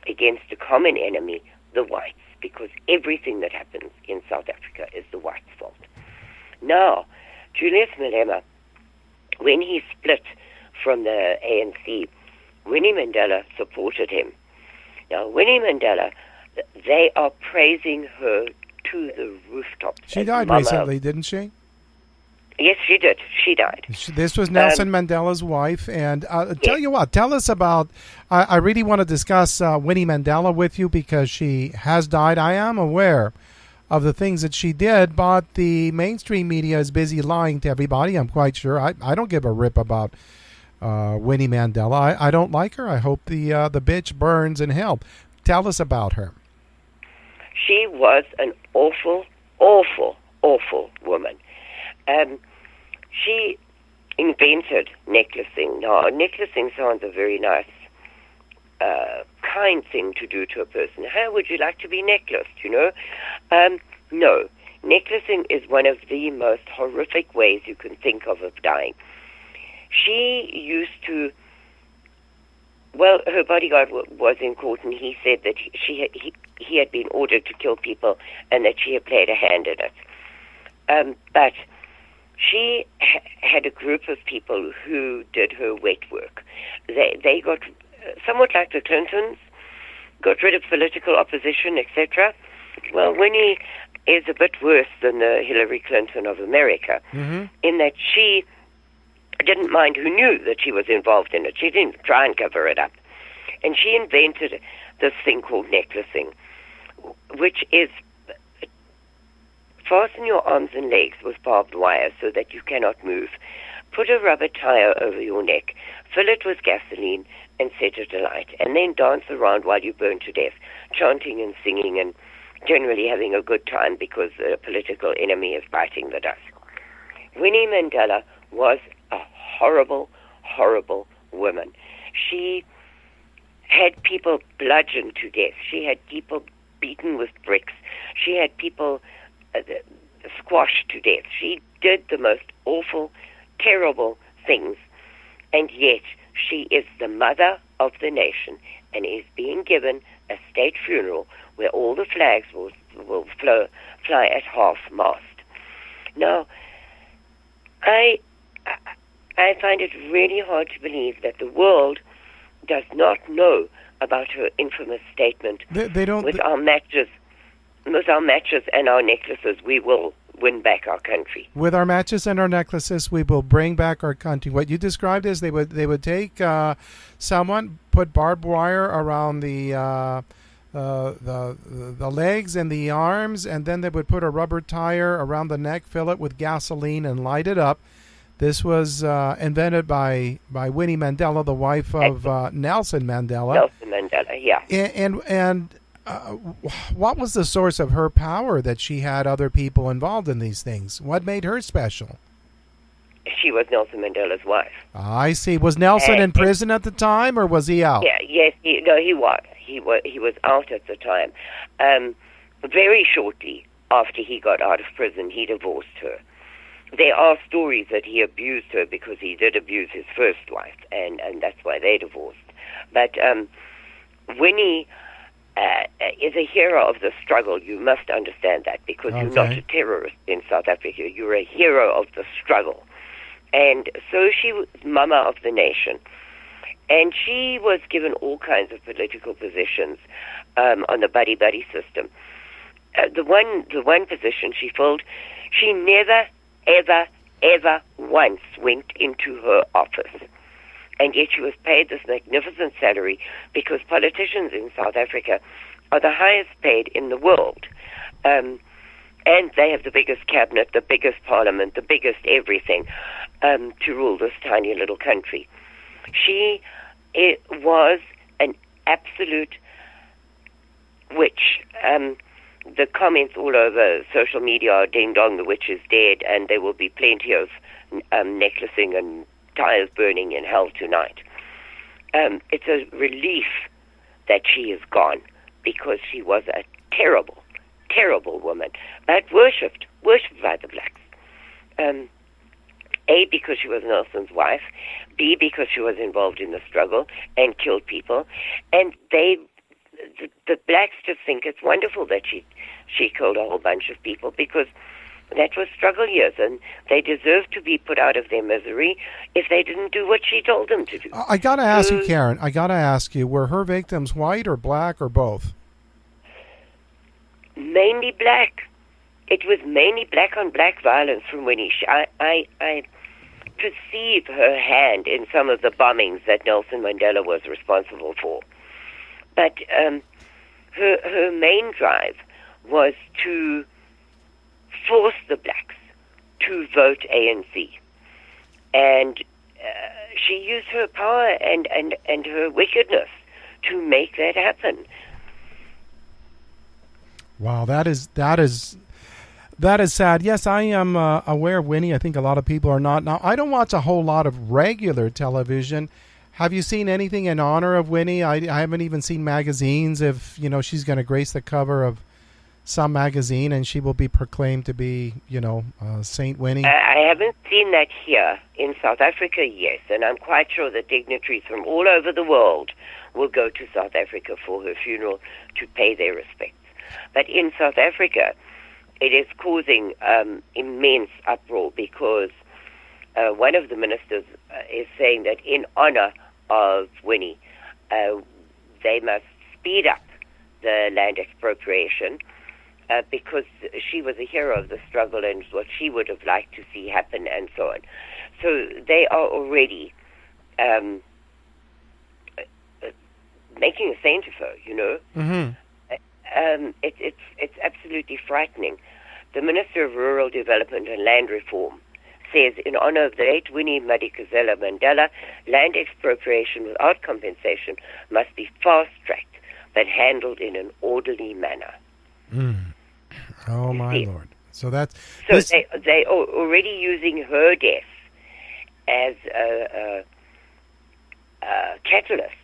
against the common enemy, the whites, because everything that happens in South Africa is the whites' fault. Now, Julius Malema, when he split from the ANC, Winnie Mandela supported him. Now, Winnie Mandela, they are praising her to the rooftops. She died recently, didn't she? Yes, she did. She died. This was Nelson Mandela's wife. And tell you what, tell us about, I really want to discuss Winnie Mandela with you, because she has died. I am aware of the things that she did, but the mainstream media is busy lying to everybody, I'm quite sure. I don't give a rip about Winnie Mandela. I don't like her. I hope the bitch burns in hell. Tell us about her. She was an awful, awful, awful woman. She invented necklacing. Now, necklacing sounds a very nice, kind thing to do to a person. How would you like to be necklaced, you know? No. Necklacing is one of the most horrific ways you can think of dying. She used to... Well, her bodyguard was in court, and he said that he had been ordered to kill people and that she had played a hand in it. But she had a group of people who did her wet work. They got, somewhat like the Clintons, got rid of political opposition, etc. Well, Winnie is a bit worse than the Hillary Clinton of America, in that she didn't mind who knew that she was involved in it. She didn't try and cover it up. And she invented this thing called necklacing, which is fasten your arms and legs with barbed wire so that you cannot move. Put a rubber tire over your neck, fill it with gasoline, and set it alight. And then dance around while you burn to death, chanting and singing and generally having a good time because the political enemy is biting the dust. Winnie Mandela was a horrible, horrible woman. She had people bludgeoned to death. She had people beaten with bricks. She had people squashed to death. She did the most awful, terrible things. And yet she is the mother of the nation and is being given a state funeral where all the flags will fly at half-mast. Now, I find it really hard to believe that the world does not know about her infamous statement. They don't. With our matches and our necklaces, we will win back our country. With our matches and our necklaces, we will bring back our country. What you described is they would take someone, put barbed wire around the legs and the arms, and then they would put a rubber tire around the neck, fill it with gasoline, and light it up. This was invented by Winnie Mandela, the wife of Nelson Mandela. Nelson Mandela, yeah. And what was the source of her power that she had other people involved in these things? What made her special? She was Nelson Mandela's wife. I see. Was Nelson in prison at the time, or was he out? Yeah, yes, he was. He was out at the time. Very shortly after he got out of prison, he divorced her. There are stories that he abused her because he did abuse his first wife, and that's why they divorced. But Winnie is a hero of the struggle. You must understand that, because you're not a terrorist in South Africa. You're a hero of the struggle. And so she was mama of the nation. And she was given all kinds of political positions on the buddy-buddy system. The one position she filled, she never, ever once went into her office. And yet she was paid this magnificent salary, because politicians in South Africa are the highest paid in the world. And they have the biggest cabinet, the biggest parliament, the biggest everything to rule this tiny little country. She was an absolute witch. The comments all over social media are ding dong, the witch is dead, and there will be plenty of necklacing and tires burning in hell tonight. It's a relief that she is gone, because she was a terrible, terrible woman, but worshipped by the blacks. A, because she was Nelson's wife. B, because she was involved in the struggle and killed people. And the blacks just think it's wonderful that she killed a whole bunch of people, because that was struggle years, and they deserve to be put out of their misery if they didn't do what she told them to do. I got to ask you, Karen, were her victims white or black or both? Mainly black. It was mainly black-on-black violence from Winnie. I perceive her hand in some of the bombings that Nelson Mandela was responsible for. But her main drive was to force the blacks to vote ANC. And she used her power and her wickedness to make that happen. Wow, that is sad. Yes, I am aware of Winnie. I think a lot of people are not. Now, I don't watch a whole lot of regular television. Have you seen anything in honor of Winnie? I haven't even seen magazines. If she's going to grace the cover of some magazine, and she will be proclaimed to be, Saint Winnie. I haven't seen that here in South Africa, yes, and I'm quite sure that dignitaries from all over the world will go to South Africa for her funeral to pay their respects. But in South Africa, it is causing immense uproar, because one of the ministers is saying that in honor of Winnie, they must speed up the land expropriation, because she was a hero of the struggle and what she would have liked to see happen, and so on. So they are already making a saint of her, Mm-hmm. It's absolutely frightening. The Minister of Rural Development and Land Reform says, in honor of the late Winnie Madikizela Mandela, land expropriation without compensation must be fast-tracked, but handled in an orderly manner. Oh, my Lord. So that's... So they are already using her death as a catalyst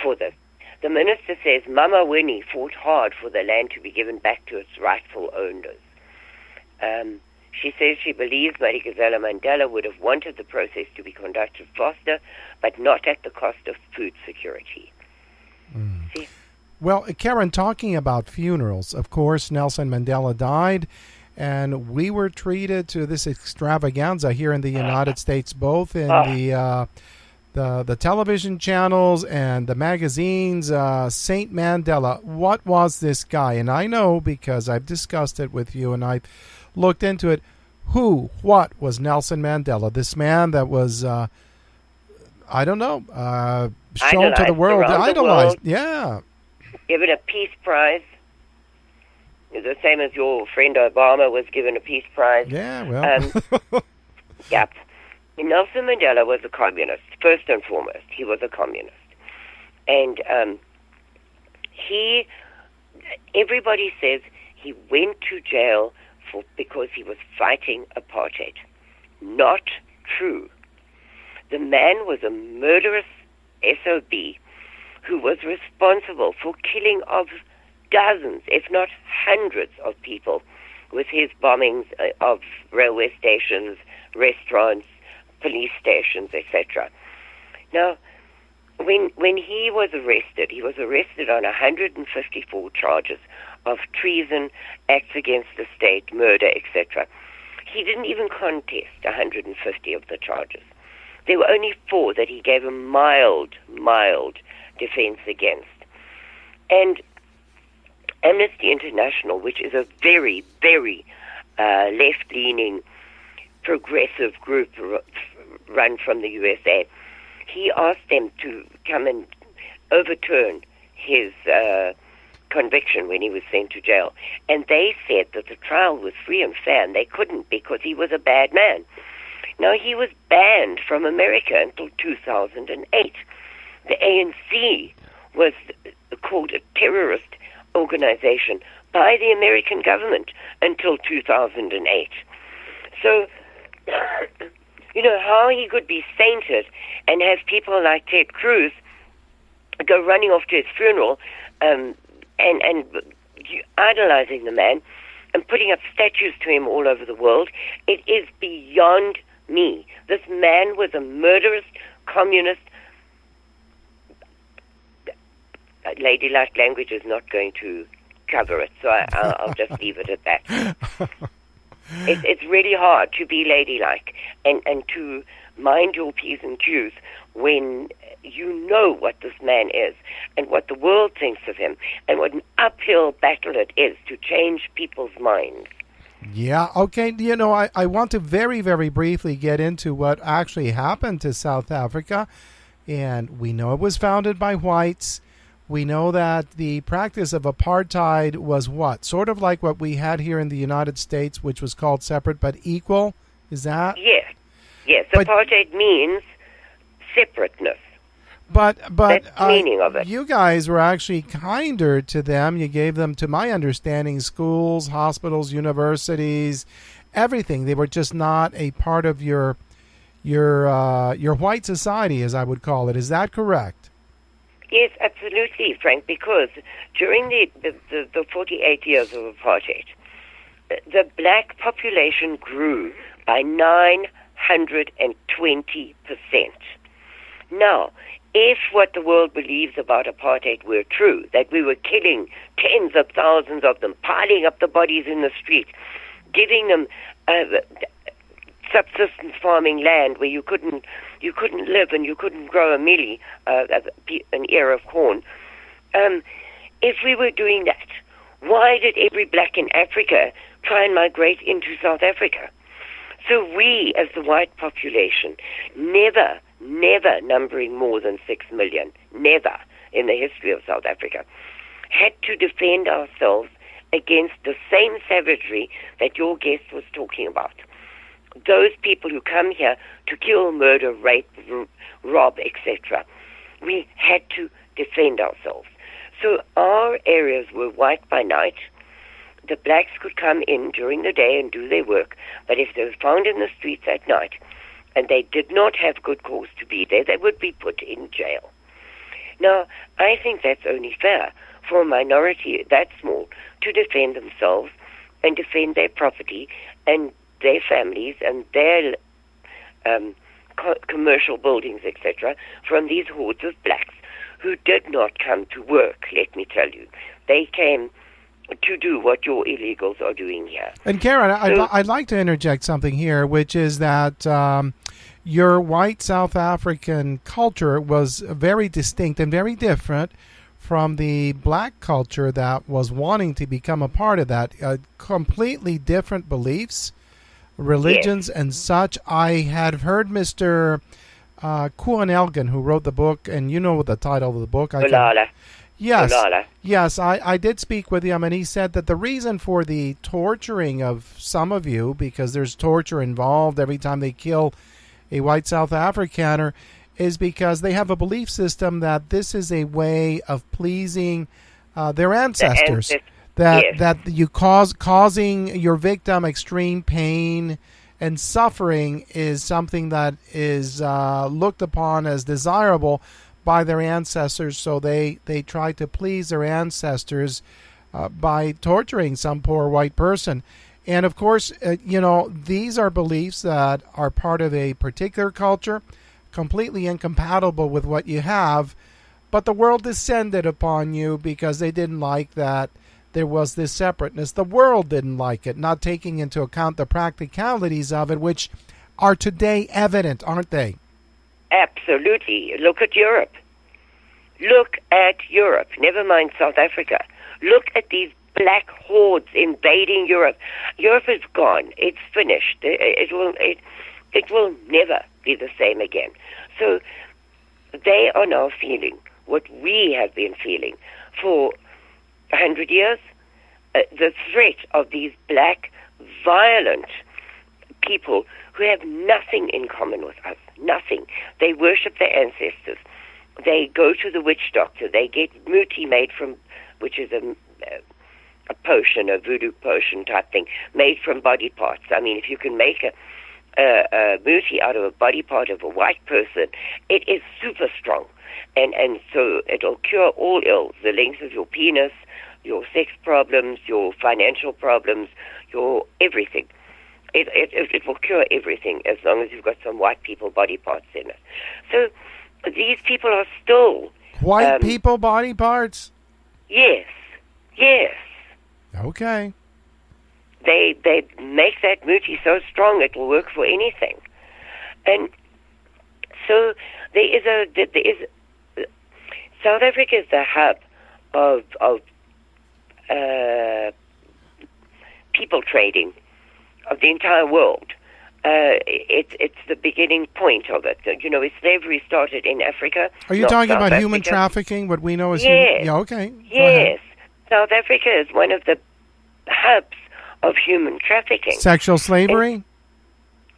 for this. The minister says Mama Winnie fought hard for the land to be given back to its rightful owners. She says she believes Madikizela Mandela would have wanted the process to be conducted faster, but not at the cost of food security. See? Well, Karin, talking about funerals, of course, Nelson Mandela died, and we were treated to this extravaganza here in the United States, both in the television channels and the magazines. Saint Mandela, what was this guy? And I know, because I've discussed it with you, and I've looked into it. What was Nelson Mandela? This man that was, shown to the world, idolized. Yeah. Given a peace prize. The same as your friend Obama was given a peace prize. Yeah, well. Yep. Nelson Mandela was a communist, first and foremost. He was a communist. And everybody says he went to jail because he was fighting apartheid. Not true. The man was a murderous SOB who was responsible for killing of dozens, if not hundreds of people with his bombings of railway stations, restaurants, police stations, etc. Now, when he was arrested on 154 charges of treason, acts against the state, murder, etc. He didn't even contest 150 of the charges. There were only 4 that he gave a mild defense against. And Amnesty International, which is a very, very left-leaning, progressive group run from the USA, he asked them to come and overturn his conviction when he was sent to jail. And they said that the trial was free and fair, and they couldn't because he was a bad man. Now, he was banned from America until 2008. The ANC was called a terrorist organization by the American government until 2008. So, how he could be sainted and have people like Ted Cruz go running off to his funeral and idolizing the man and putting up statues to him all over the world, it is beyond me. This man was a murderous communist. Ladylike language is not going to cover it, so I'll just leave it at that. It's really hard to be ladylike and to mind your P's and Q's when you know what this man is and what the world thinks of him and what an uphill battle it is to change people's minds. Yeah, okay. I want to very, very briefly get into what actually happened to South Africa. And we know it was founded by whites. We know that the practice of apartheid was what? Sort of like what we had here in the United States, which was called separate but equal. Is that? Yes. Apartheid means separateness. But that's the meaning of it. You guys were actually kinder to them. You gave them, to my understanding, schools, hospitals, universities, everything. They were just not a part of your white society, as I would call it. Is that correct? Yes, absolutely, Frank, because during the 48 years of apartheid, the black population grew by 920%. Now, if what the world believes about apartheid were true, that we were killing tens of thousands of them, piling up the bodies in the street, giving them subsistence farming land where you couldn't live and you couldn't grow a milli, an ear of corn. If we were doing that, why did every black in Africa try and migrate into South Africa? So we, as the white population, never numbering more than 6 million, never in the history of South Africa, had to defend ourselves against the same savagery that your guest was talking about. Those people who come here to kill, murder, rape, rob, etc. We had to defend ourselves. So our areas were white by night. The blacks could come in during the day and do their work, but if they were found in the streets at night and they did not have good cause to be there, they would be put in jail. Now, I think that's only fair for a minority that small to defend themselves and defend their property and their families and their commercial buildings, etc., from these hordes of blacks who did not come to work, let me tell you. They came to do what your illegals are doing here. And Karin, I'd like to interject something here, which is that your white South African culture was very distinct and very different from the black culture that was wanting to become a part of that. Completely different beliefs, religions, and such. I had heard Mr. Kuan Elgin, who wrote the book, and you know the title of the book. Yes, yes, I did speak with him, and he said that the reason for the torturing of some of you, because there's torture involved every time they kill a white South Afrikaner, is because they have a belief system that this is a way of pleasing their ancestors. That you causing your victim extreme pain and suffering is something that is looked upon as desirable by their ancestors, so they try to please their ancestors by torturing some poor white person. And of course, these are beliefs that are part of a particular culture, completely incompatible with what you have, but the world descended upon you because they didn't like that there was this separateness. The world didn't like it, not taking into account the practicalities of it, which are today evident, aren't they? Absolutely. Look at Europe. Look at Europe. Never mind South Africa. Look at these black hordes invading Europe. Europe is gone. It's finished. It will never be the same again. So they are now feeling what we have been feeling for 100 years. The threat of these black, violent people who have nothing in common with us. Nothing. They worship their ancestors. They go to the witch doctor. They get muti made from, which is a potion, a voodoo potion type thing, made from body parts. I mean, if you can make a muti out of a body part of a white person, it is super strong. And so it'll cure all ills, the length of your penis, your sex problems, your financial problems, your everything. It will cure everything as long as you've got some white people body parts in it. So these people are still... White people body parts? Yes. Yes. Okay. They make that muti so strong it will work for anything. And so there is South Africa is the hub of people trading of the entire world. It's the beginning point of it. You know, slavery started in Africa. Are you talking about human trafficking? What we know as yes. Yeah, okay. Yes. South Africa is one of the hubs of human trafficking. Sexual slavery?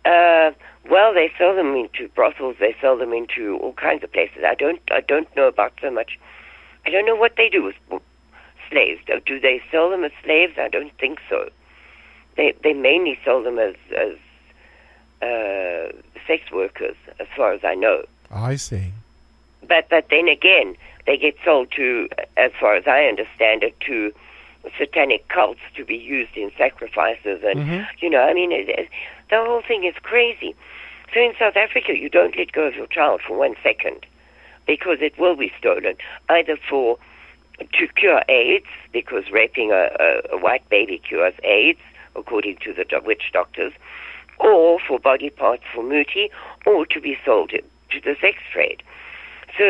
Well, they sell them into brothels. They sell them into all kinds of places. I don't know about so much. I don't know what they do with slaves. Do they sell them as slaves? I don't think so. They mainly sell them as sex workers, as far as I know. I see. But then again, they get sold to, as far as I understand it, to satanic cults to be used in sacrifices. And, I mean, the whole thing is crazy. So in South Africa, you don't let go of your child for 1 second because it will be stolen, either to cure AIDS, because raping a white baby cures AIDS, according to the witch doctors, or for body parts for muti, or to be sold to the sex trade. So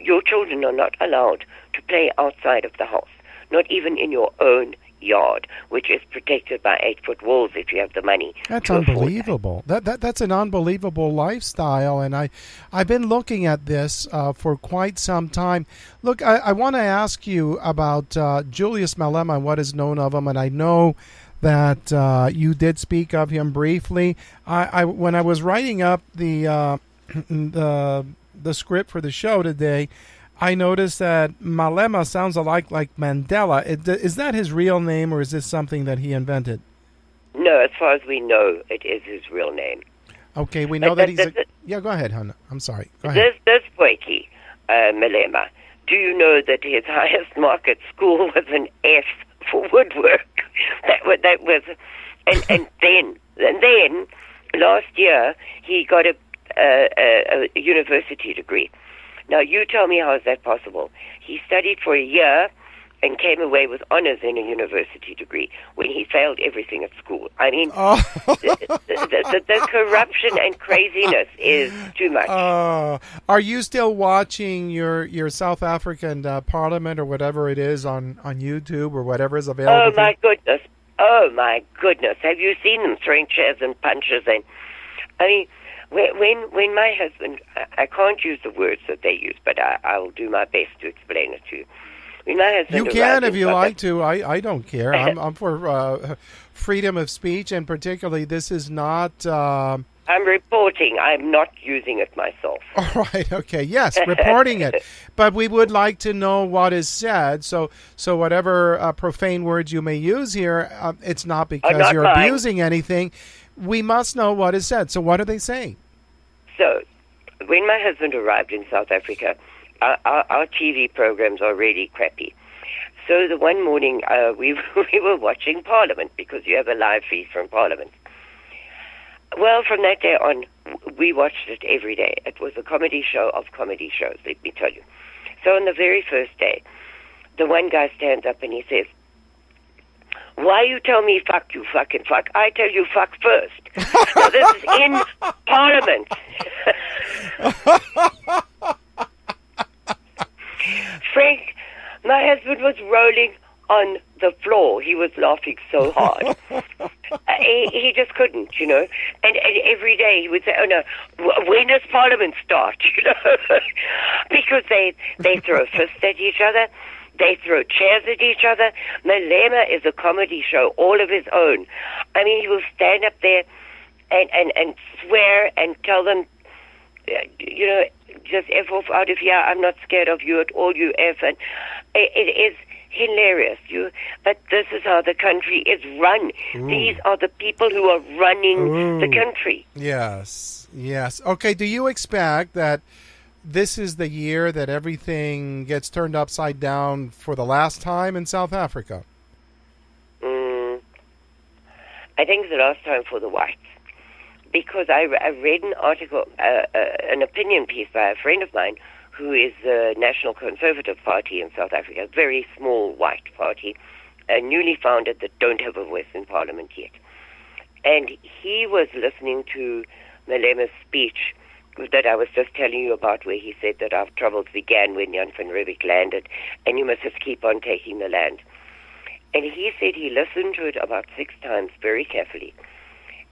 your children are not allowed to play outside of the house, not even in your own yard, which is protected by 8-foot walls if you have the money. That's unbelievable. That's an unbelievable lifestyle, and I've been looking at this for quite some time. Look, I want to ask you about Julius Malema and what is known of him, and I know that you did speak of him briefly. I when I was writing up the script for the show today, I noticed that Malema sounds a lot like Mandela. Is that his real name, or is this something that he invented? No, as far as we know, it is his real name. Okay, we know that he's... Yeah, go ahead, Hannah. I'm sorry. Go ahead. This Boyke, Malema, do you know that his highest mark at school was an F for woodwork? That was... And then, last year, he got a university degree. Now, you tell me how is that possible? He studied for a year and came away with honors in a university degree when he failed everything at school. I mean, the corruption and craziness is too much. Are you still watching your South African Parliament or whatever it is on YouTube or whatever is available? Oh, my goodness. Oh, my goodness. Have you seen them throwing chairs and punches? And I mean, when my husband, I can't use the words that they use, but I'll do my best to explain it to you. When my husband you can if you like to. I don't care. I'm for freedom of speech, and particularly this is not... I'm reporting. I'm not using it myself. All right. Okay. Yes, reporting it. But we would like to know what is said. So whatever profane words you may use here, it's not because not you're mine. abusing anything. We must know what is said. So what are they saying? So, when my husband arrived in South Africa, our TV programs are really crappy. So the one morning we were watching Parliament because you have a live feed from Parliament. Well, from that day on, we watched it every day. It was a comedy show of comedy shows, let me tell you. So on the very first day, the one guy stands up and he says, "Why you tell me fuck, you fucking fuck? I tell you fuck first." Now this is in Parliament. Frank, my husband was rolling on the floor. He was laughing so hard. He just couldn't, you know. And every day he would say, "Oh no, when does Parliament start?" You know, because they throw fists at each other. They throw chairs at each other. Malema is a comedy show all of his own. I mean, he will stand up there and swear and tell them, you know, just F off out of here. I'm not scared of you at all, you F. And it is hilarious. But this is how the country is run. Ooh. These are the people who are running the country. Yes. Okay, do you expect that this is the year that everything gets turned upside down for the last time in South Africa? I think it's the last time for the whites. Because I read an article, an opinion piece by a friend of mine who is the National Conservative Party in South Africa, a very small white party, newly founded that don't have a voice in Parliament yet. And he was listening to Malema's speech that I was just telling you about, where he said that our troubles began when Jan van Riebeeck landed, and you must just keep on taking the land. And he said he listened to it about 6 times very carefully.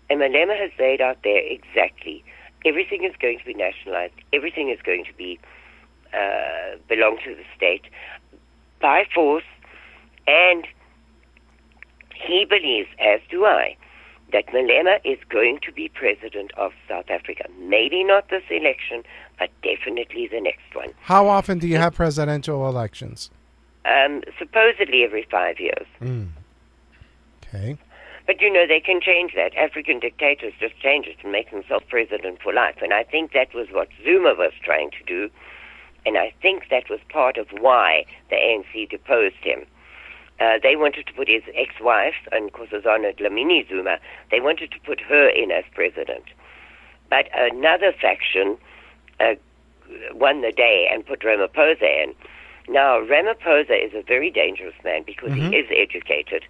And Malema has laid out there exactly everything is going to be nationalized, everything is going to be belong to the state by force, and he believes, as do I, that Malema is going to be president of South Africa. Maybe not this election, but definitely the next one. How often do you have presidential elections? Supposedly every 5 years. Okay. But, you know, they can change that. African dictators just change it and make themselves president for life. And I think that was what Zuma was trying to do. And I think that was part of why the ANC deposed him. They wanted to put his ex-wife, and Nkosazana Dlamini Zuma, they wanted to put her in as president. But another faction won the day and put Ramaphosa in. Now, Ramaphosa is a very dangerous man because he is educated.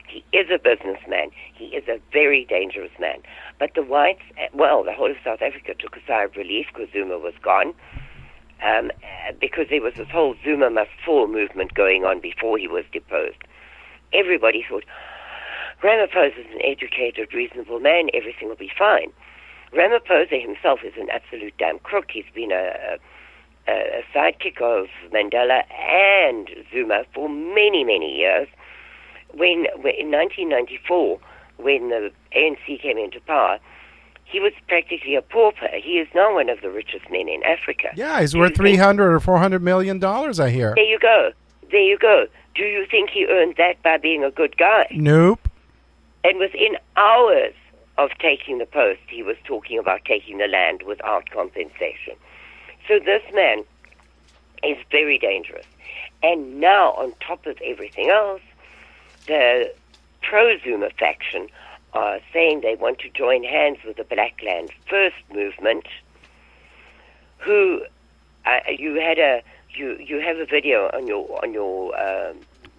He is a businessman. He is a very dangerous man. But the whites, well, the whole of South Africa took a sigh of relief because Zuma was gone. Because there was this whole Zuma must fall movement going on before he was deposed. Everybody thought, Ramaphosa is an educated, reasonable man, everything will be fine. Ramaphosa himself is an absolute damn crook. He's been a sidekick of Mandela and Zuma for many, many years. When in 1994, when the ANC came into power, he was practically a pauper. He is now one of the richest men in Africa. Yeah, he's worth $300 or $400 million, I hear. There you go. Do you think he earned that by being a good guy? Nope. And within hours of taking the post, he was talking about taking the land without compensation. So this man is very dangerous. And now, on top of everything else, the pro-Zuma faction are saying they want to join hands with the Black Land First movement, who you have a video on your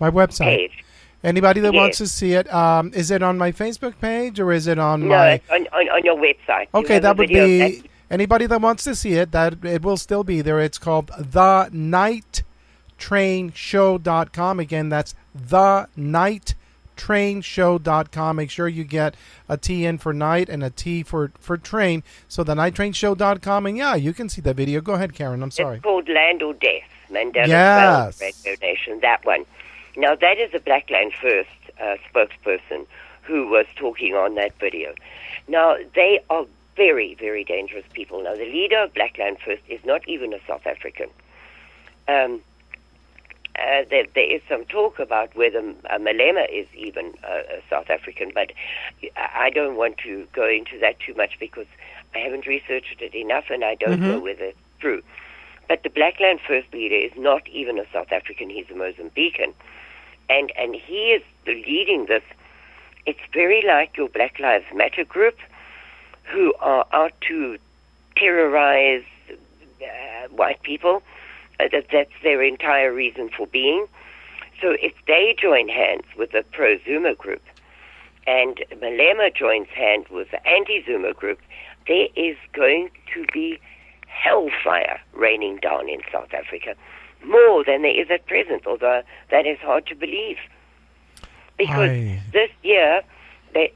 My website. page. Anybody that Yes. wants to see it, is it on my Facebook page or is it on No, my... it's on your website. You Okay, have a that would video of be... Anybody that wants to see it, that it will still be there. It's called thenighttrainshow.com. Again, that's thenighttrainshow.com. Make sure you get a T in for night and a T for train. So thenighttrainshow.com. And yeah, you can see the video. Go ahead, Karen. I'm sorry. It's called Land or Death, Mandela Yes. Radio Nation, that one. Now, that is a Black Land First spokesperson who was talking on that video. Now, they are very, very dangerous people. Now, the leader of Black Land First is not even a South African. There is some talk about whether Malema is even a South African, but I don't want to go into that too much because I haven't researched it enough and I don't know whether it's true. But the Black Land First leader is not even a South African. He's a Mozambican. And he is leading this. It's very like your Black Lives Matter group who are out to terrorize white people. That's their entire reason for being. So if they join hands with the pro-Zuma group and Malema joins hands with the anti-Zuma group, there is going to be hellfire raining down in South Africa, more than there is at present, although that is hard to believe. Because this year, 2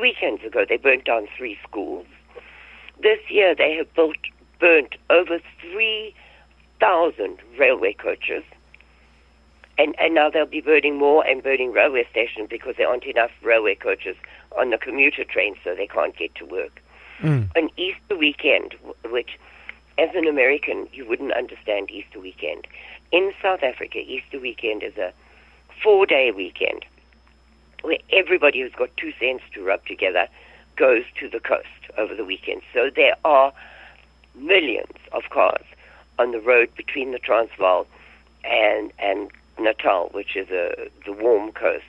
weekends ago, they burnt down 3 schools. This year, they have burnt over 3,000 railway coaches. And now they'll be burning more and burning railway stations because there aren't enough railway coaches on the commuter trains, so they can't get to work. An Easter weekend, which, as an American, you wouldn't understand Easter weekend. In South Africa, Easter weekend is a 4-day weekend where everybody who's got 2 cents to rub together goes to the coast over the weekend. So there are millions of cars on the road between the Transvaal and Natal, which is the warm coast.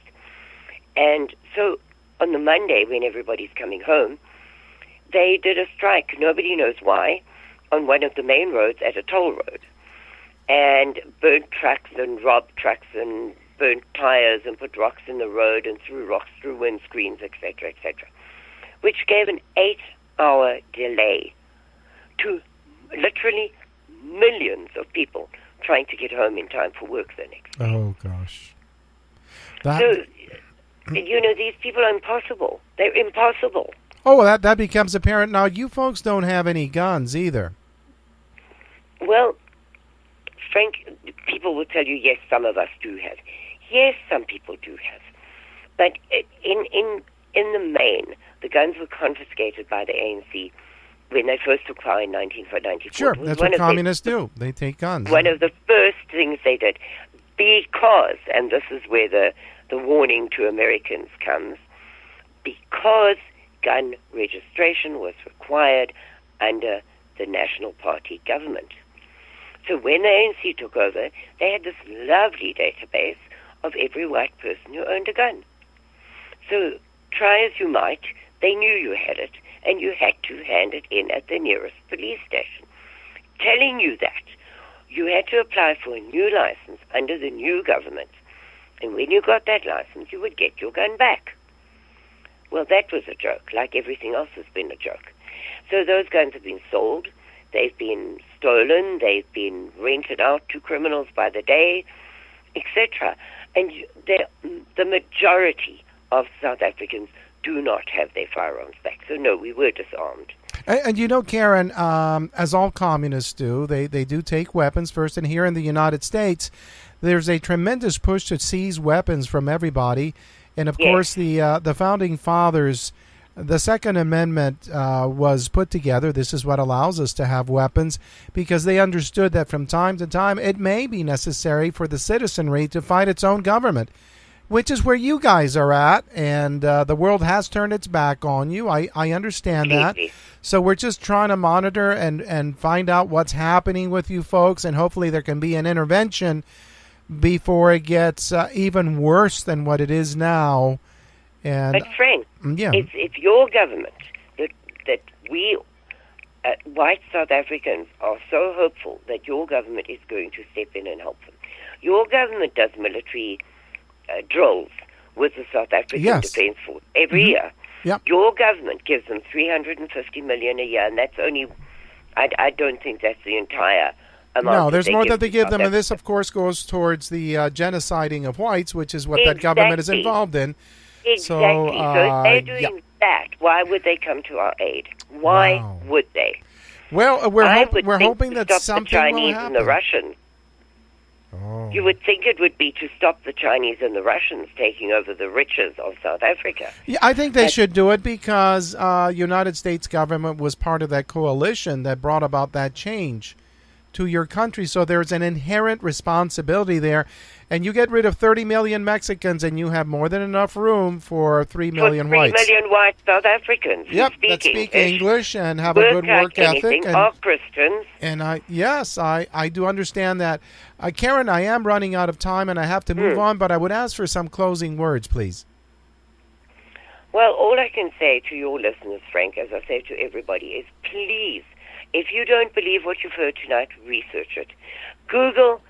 And so on the Monday, when everybody's coming home, they did a strike, nobody knows why, on one of the main roads at a toll road, and burnt trucks and robbed trucks and burnt tires and put rocks in the road and threw rocks through windscreens, etc., etc., which gave an 8-hour delay to literally millions of people trying to get home in time for work the next day. Oh, gosh. So, these people are impossible. They're impossible. Oh, well, that becomes apparent. Now, you folks don't have any guns either. Well, Frank, people will tell you, yes, some of us do have. Yes, some people do have. But in the main, the guns were confiscated by the ANC when they first took power in 1994. Sure, that's what communists do. They take guns. One of the first things they did, because, and this is where the warning to Americans comes, because gun registration was required under the National Party government. So when the ANC took over, they had this lovely database of every white person who owned a gun. So try as you might, they knew you had it, and you had to hand it in at the nearest police station. Telling you that, you had to apply for a new license under the new government. And when you got that license, you would get your gun back. Well, that was a joke, like everything else has been a joke. So those guns have been sold, they've been stolen, they've been rented out to criminals by the day, etc. And the majority of South Africans do not have their firearms back. So no, we were disarmed. And Karen, as all communists do, they do take weapons first. And here in the United States, there's a tremendous push to seize weapons from everybody. And, of course, the Founding Fathers, the Second Amendment was put together. This is what allows us to have weapons because they understood that from time to time it may be necessary for the citizenry to fight its own government, which is where you guys are at. And the world has turned its back on you. I understand that. So we're just trying to monitor and find out what's happening with you folks, and hopefully there can be an intervention before it gets even worse than what it is now. And but Frank, if your government that we white South Africans are so hopeful that your government is going to step in and help them. Your government does military drills with the South African Defence Force every year. Yep. Your government gives them $350 million a year, and that's only, I don't think that's the entire amount. No, there's more that they give South them, and Africa. this, of course, goes towards the genociding of whites, which is what that government is involved in. Exactly. So if they're doing that, why would they come to our aid? Why would they? Well, we're hoping that stop something the Chinese will happen. and the Russians. Oh. You would think it would be to stop the Chinese and the Russians taking over the riches of South Africa. Yeah, I think they should do it because United States government was part of that coalition that brought about that change to your country. So there's an inherent responsibility there. And you get rid of 30 million Mexicans and you have more than enough room for 3 million whites. 3 million white South Africans Yep, who that speak English, English and have a good work ethic. And are Christians. And I do understand that. Karin, I am running out of time and I have to move on, but I would ask for some closing words, please. Well, all I can say to your listeners, Frank, as I say to everybody, is please, if you don't believe what you've heard tonight, research it. Google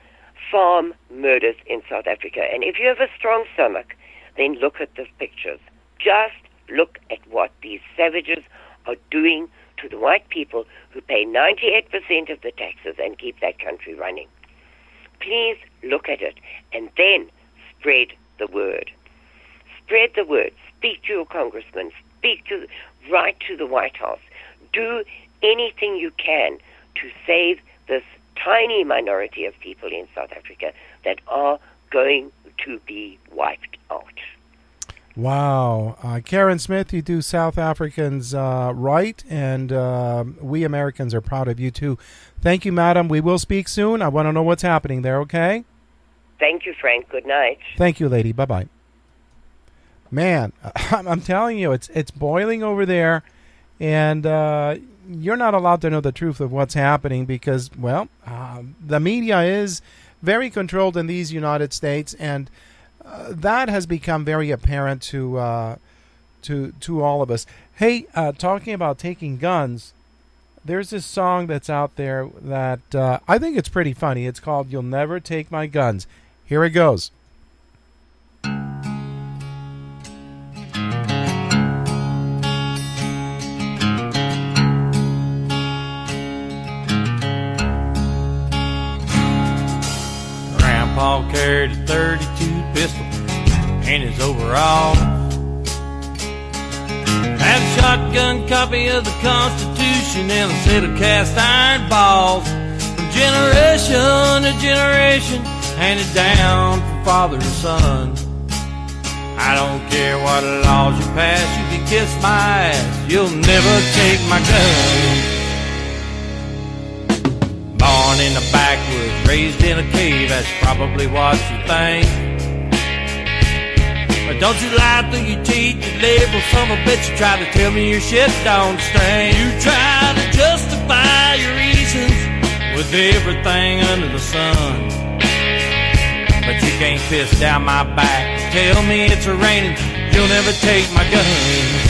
farm murders in South Africa. And if you have a strong stomach, then look at the pictures. Just look at what these savages are doing to the white people who pay 98% of the taxes and keep that country running. Please look at it and then spread the word. Spread the word. Speak to your congressman. Write to the White House. Do anything you can to save this tiny minority of people in South Africa that are going to be wiped out. Wow. Karin Smith, you do South Africans right, and we Americans are proud of you too. Thank you, madam. We will speak soon. I want to know what's happening there, okay? Thank you, Frank. Good night. Thank you, lady. Bye-bye. Man, I'm telling you, it's boiling over there, and you're not allowed to know the truth of what's happening because, well, the media is very controlled in these United States, and that has become very apparent to all of us. Hey, talking about taking guns, there's this song that's out there that I think it's pretty funny. It's called "You'll Never Take My Guns." Here it goes. Grandpa carried a 32 pistol in his overalls. Had a shotgun copy of the Constitution and a set of cast iron balls. From generation to generation, handed down from father to son. I don't care what laws you pass, you can kiss my ass, you'll never take my gun. Born in the backwoods, raised in a cave, that's probably what you think. But don't you lie through your teeth, you liberal son of a bitch. You try to tell me your shit don't stink. You try to justify your reasons with everything under the sun. But you can't piss down my back, tell me it's raining. You'll never take my guns.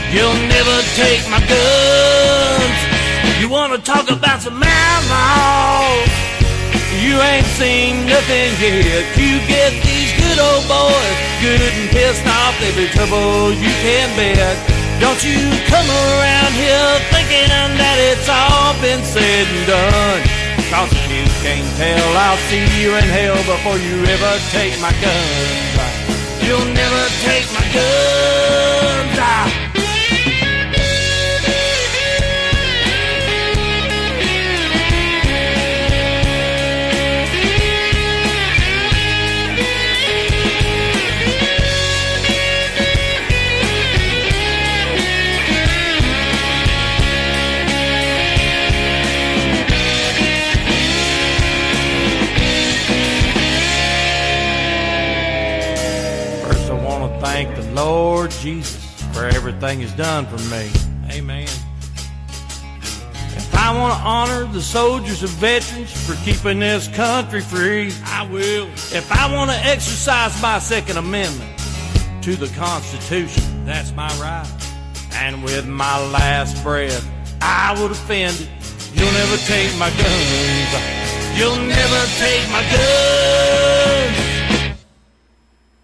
You'll never take my guns. You wanna talk about some outlaws? You ain't seen nothing yet. You get these good old boys good and pissed off, they be trouble you can bet. Don't you come around here thinking that it's all been said and done. Cause if you can't tell, I'll see you in hell before you ever take my guns. You'll never take my guns. Thank the Lord Jesus for everything He's done for me. Amen. If I want to honor the soldiers and veterans for keeping this country free, I will. If I want to exercise my Second Amendment to the Constitution, that's my right. And with my last breath, I would offend it. You'll never take my guns. You'll never take my guns.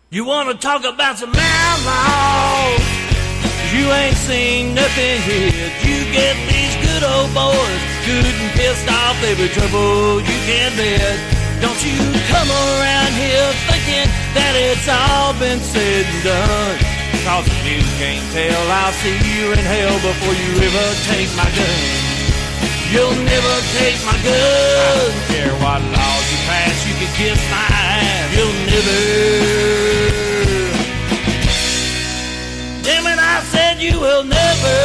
You wanna talk about some outlaws? You ain't seen nothing yet. You get these good old boys good and pissed off every trouble you can bet. Don't you come around here thinking that it's all been said and done. Cause if you can't tell, I'll see you in hell before you ever take my gun. You'll never take my gun. I don't care what laws you pass, you can kiss my ass. You'll never. Damn it, I said you will never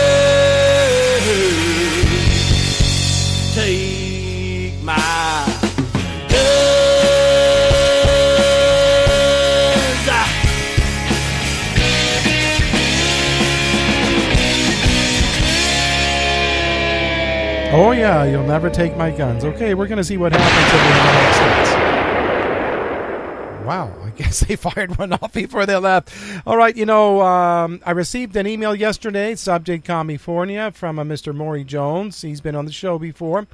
take my guns. Oh, yeah, you'll never take my guns. Okay, we're going to see what happens in the United States. Wow, I guess they fired one off before they left. All right, I received an email yesterday, subject California, from a Mr. Maury Jones. He's been on the show before.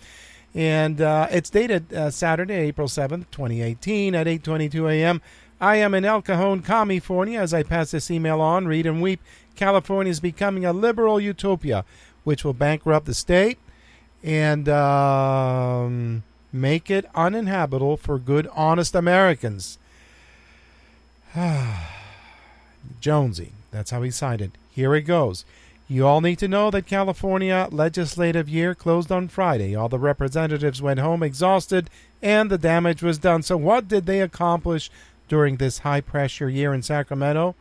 And it's dated Saturday, April 7th, 2018 at 8:22 a.m. I am in El Cajon, California. As I pass this email on, read and weep. California is becoming a liberal utopia, which will bankrupt the state and make it uninhabitable for good, honest Americans. Jonesy, that's how he cited. Here it goes. You all need to know that California legislative year closed on Friday. All the representatives went home exhausted and the damage was done. So what did they accomplish during this high-pressure year in Sacramento?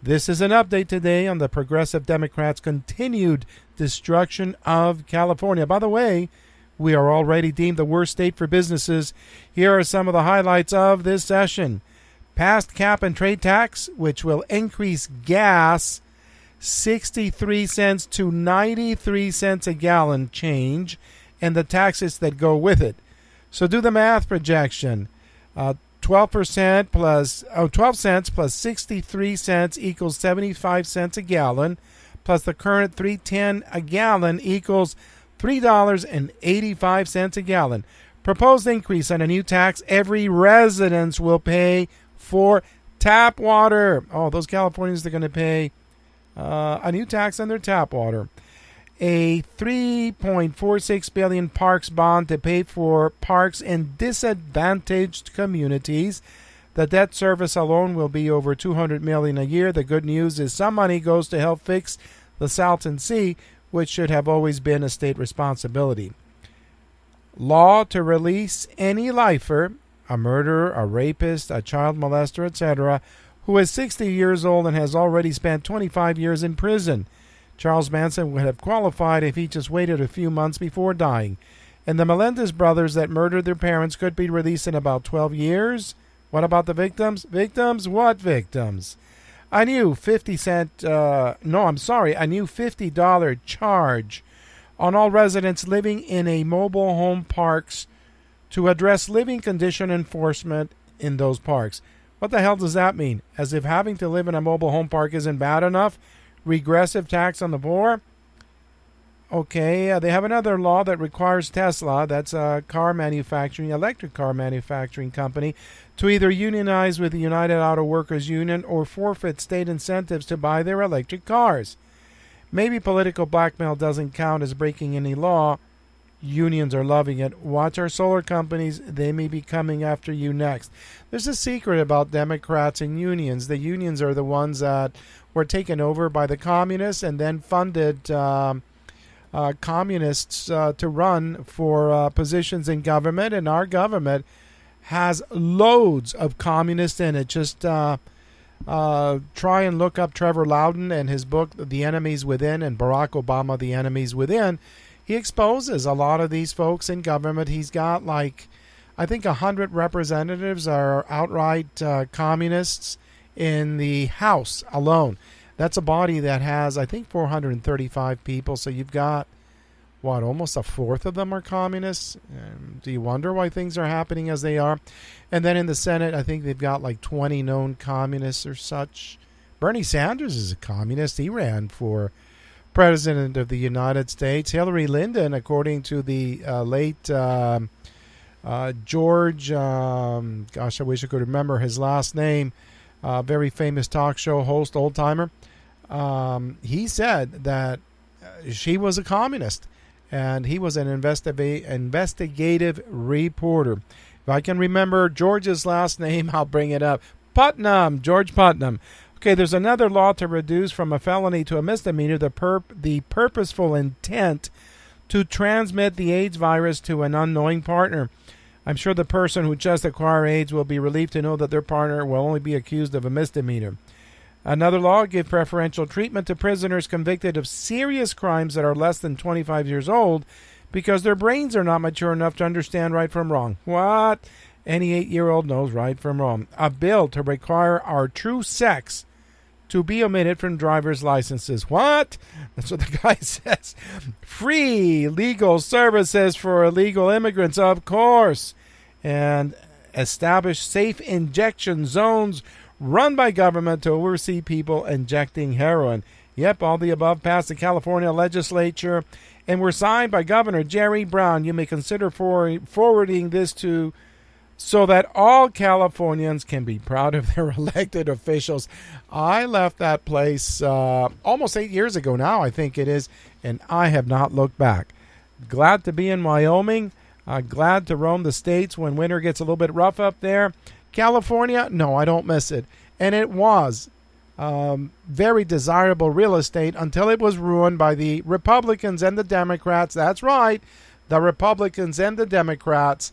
This is an update today on the Progressive Democrats' continued destruction of California. By the way, we are already deemed the worst state for businesses. Here are some of the highlights of this session. Passed cap and trade tax, which will increase gas 63 cents to 93 cents a gallon change, and the taxes that go with it. So do the math projection. 12% plus 12 cents plus 63 cents equals 75 cents a gallon, plus the current $3.10 a gallon equals $3.85 a gallon. Proposed increase on a new tax: every residence will pay for tap water. Oh, those Californians are going to pay a new tax on their tap water. A $3.46 billion parks bond to pay for parks in disadvantaged communities. The debt service alone will be over $200 million a year. The good news is some money goes to help fix the Salton Sea, which should have always been a state responsibility. Law to release any lifer, a murderer, a rapist, a child molester, etc., who is 60 years old and has already spent 25 years in prison. Charles Manson would have qualified if he just waited a few months before dying. And the Melendez brothers that murdered their parents could be released in about 12 years. What about the victims? Victims? What victims? A new $50 charge on all residents living in a mobile home parks to address living condition enforcement in those parks. What the hell does that mean? As if having to live in a mobile home park isn't bad enough? Regressive tax on the poor? Okay, they have another law that requires Tesla, that's a electric car manufacturing company, to either unionize with the United Auto Workers Union or forfeit state incentives to buy their electric cars. Maybe political blackmail doesn't count as breaking any law. Unions are loving it. Watch our solar companies. They may be coming after you next. There's a secret about Democrats and unions. The unions are the ones that were taken over by the communists and then funded communists to run for positions in government. And our government has loads of communists in it. Just try and look up Trevor Loudon and his book, The Enemies Within, and Barack Obama, The Enemies Within. He exposes a lot of these folks in government. He's got I think 100 representatives are outright communists in the House alone. That's a body that has, I think, 435 people. So you've got, almost a fourth of them are communists? Do you wonder why things are happening as they are? And then in the Senate, I think they've got 20 known communists or such. Bernie Sanders is a communist. He ran for President of the United States. Hillary Lyndon, according to the late George, gosh, I wish I could remember his last name, very famous talk show host, old-timer, he said that she was a communist, and he was an investigative reporter. If I can remember George's last name, I'll bring it up. Putnam, George Putnam. Okay, there's another law to reduce from a felony to a misdemeanor the purposeful intent to transmit the AIDS virus to an unknowing partner. I'm sure the person who just acquired AIDS will be relieved to know that their partner will only be accused of a misdemeanor. Another law gives preferential treatment to prisoners convicted of serious crimes that are less than 25 years old because their brains are not mature enough to understand right from wrong. What? Any 8-year-old knows right from wrong. A bill to require our true sex to be omitted from driver's licenses. What? That's what the guy says. Free legal services for illegal immigrants, of course. And establish safe injection zones run by government to oversee people injecting heroin. Yep, all the above passed the California legislature and were signed by Governor Jerry Brown. You may consider forwarding this to so that all Californians can be proud of their elected officials. I left that place almost 8 years ago now, I think it is, and I have not looked back. Glad to be in Wyoming. Glad to roam the states when winter gets a little bit rough up there. California, no, I don't miss it. And it was very desirable real estate until it was ruined by the Republicans and the Democrats. That's right, the Republicans and the Democrats.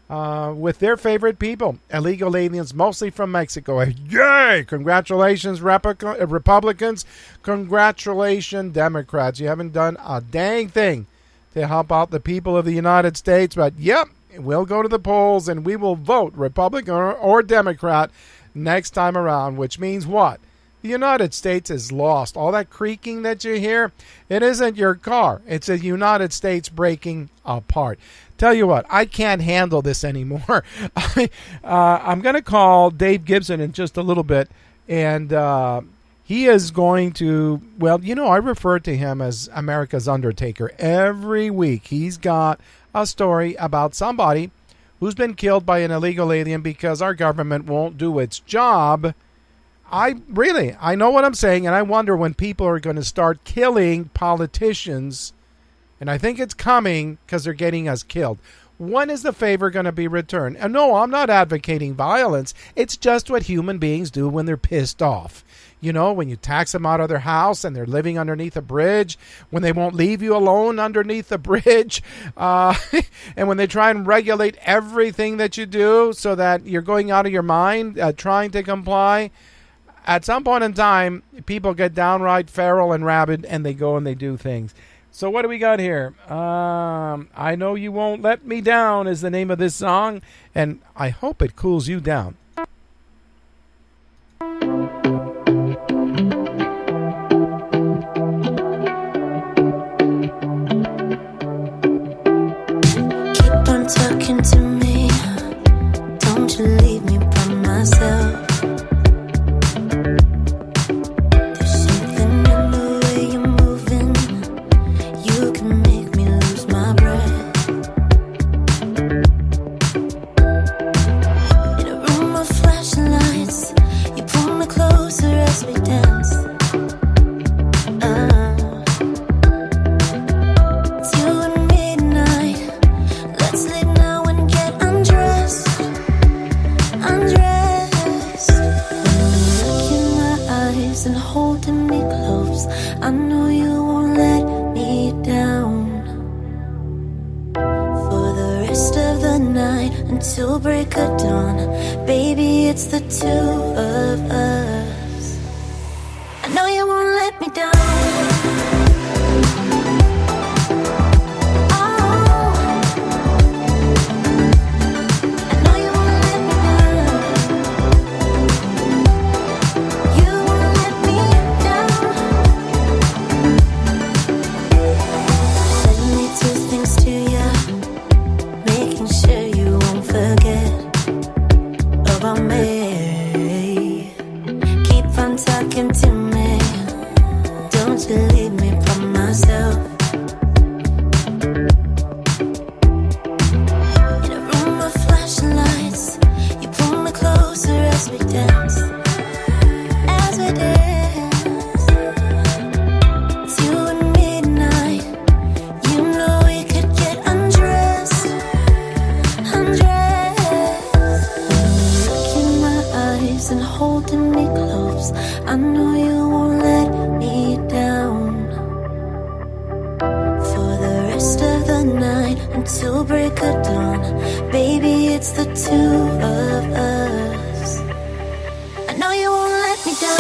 With their favorite people, illegal aliens, mostly from Mexico. Yay! Congratulations, Republicans. Congratulations, Democrats. You haven't done a dang thing to help out the people of the United States. But, yep, we'll go to the polls and we will vote Republican or Democrat next time around, which means what? The United States is lost. All that creaking that you hear, it isn't your car. It's the United States breaking apart. Tell you what, I can't handle this anymore. I'm going to call Dave Gibson in just a little bit, and he is going to, well, you know, I refer to him as America's Undertaker. Every week he's got a story about somebody who's been killed by an illegal alien because our government won't do its job. I know what I'm saying, and I wonder when people are going to start killing politicians, and I think it's coming because they're getting us killed. When is the favor going to be returned? And no, I'm not advocating violence. It's just what human beings do when they're pissed off. You know, when you tax them out of their house and they're living underneath a bridge, when they won't leave you alone underneath the bridge, and when they try and regulate everything that you do so that you're going out of your mind trying to comply. At some point in time, people get downright feral and rabid, and they go and they do things. So what do we got here? I Know You Won't Let Me Down is the name of this song, and I hope it cools you down. Keep on talking to me. Don't you leave me by myself. Till break of dawn, baby, it's the two of us. I know you won't let me down. Forget we dance, as we dance, till midnight. You know we could get undressed, undressed. Look in my eyes and holding me close. I know you won't let me down. For the rest of the night until break of dawn, baby, it's the two of us. I know you won't let me down.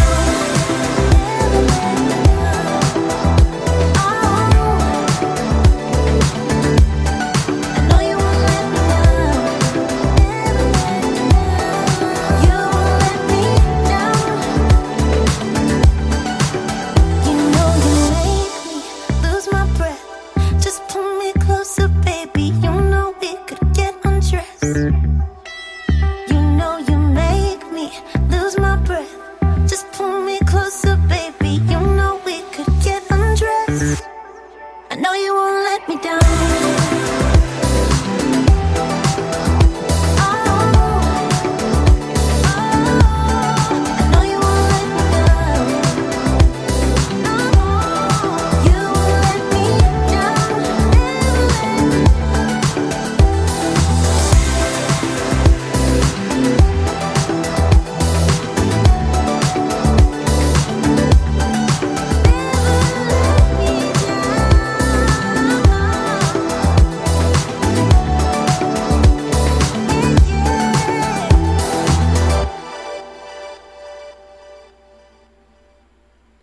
I know you won't let me down. You won't let me down. You know you make me lose my breath. Just pull me closer, baby. You know we could get undressed. You know you make me lose my breath. Just pull me closer, baby. You know we could get undressed. I know you won't let me down. I know you won't let me down. You won't let me down.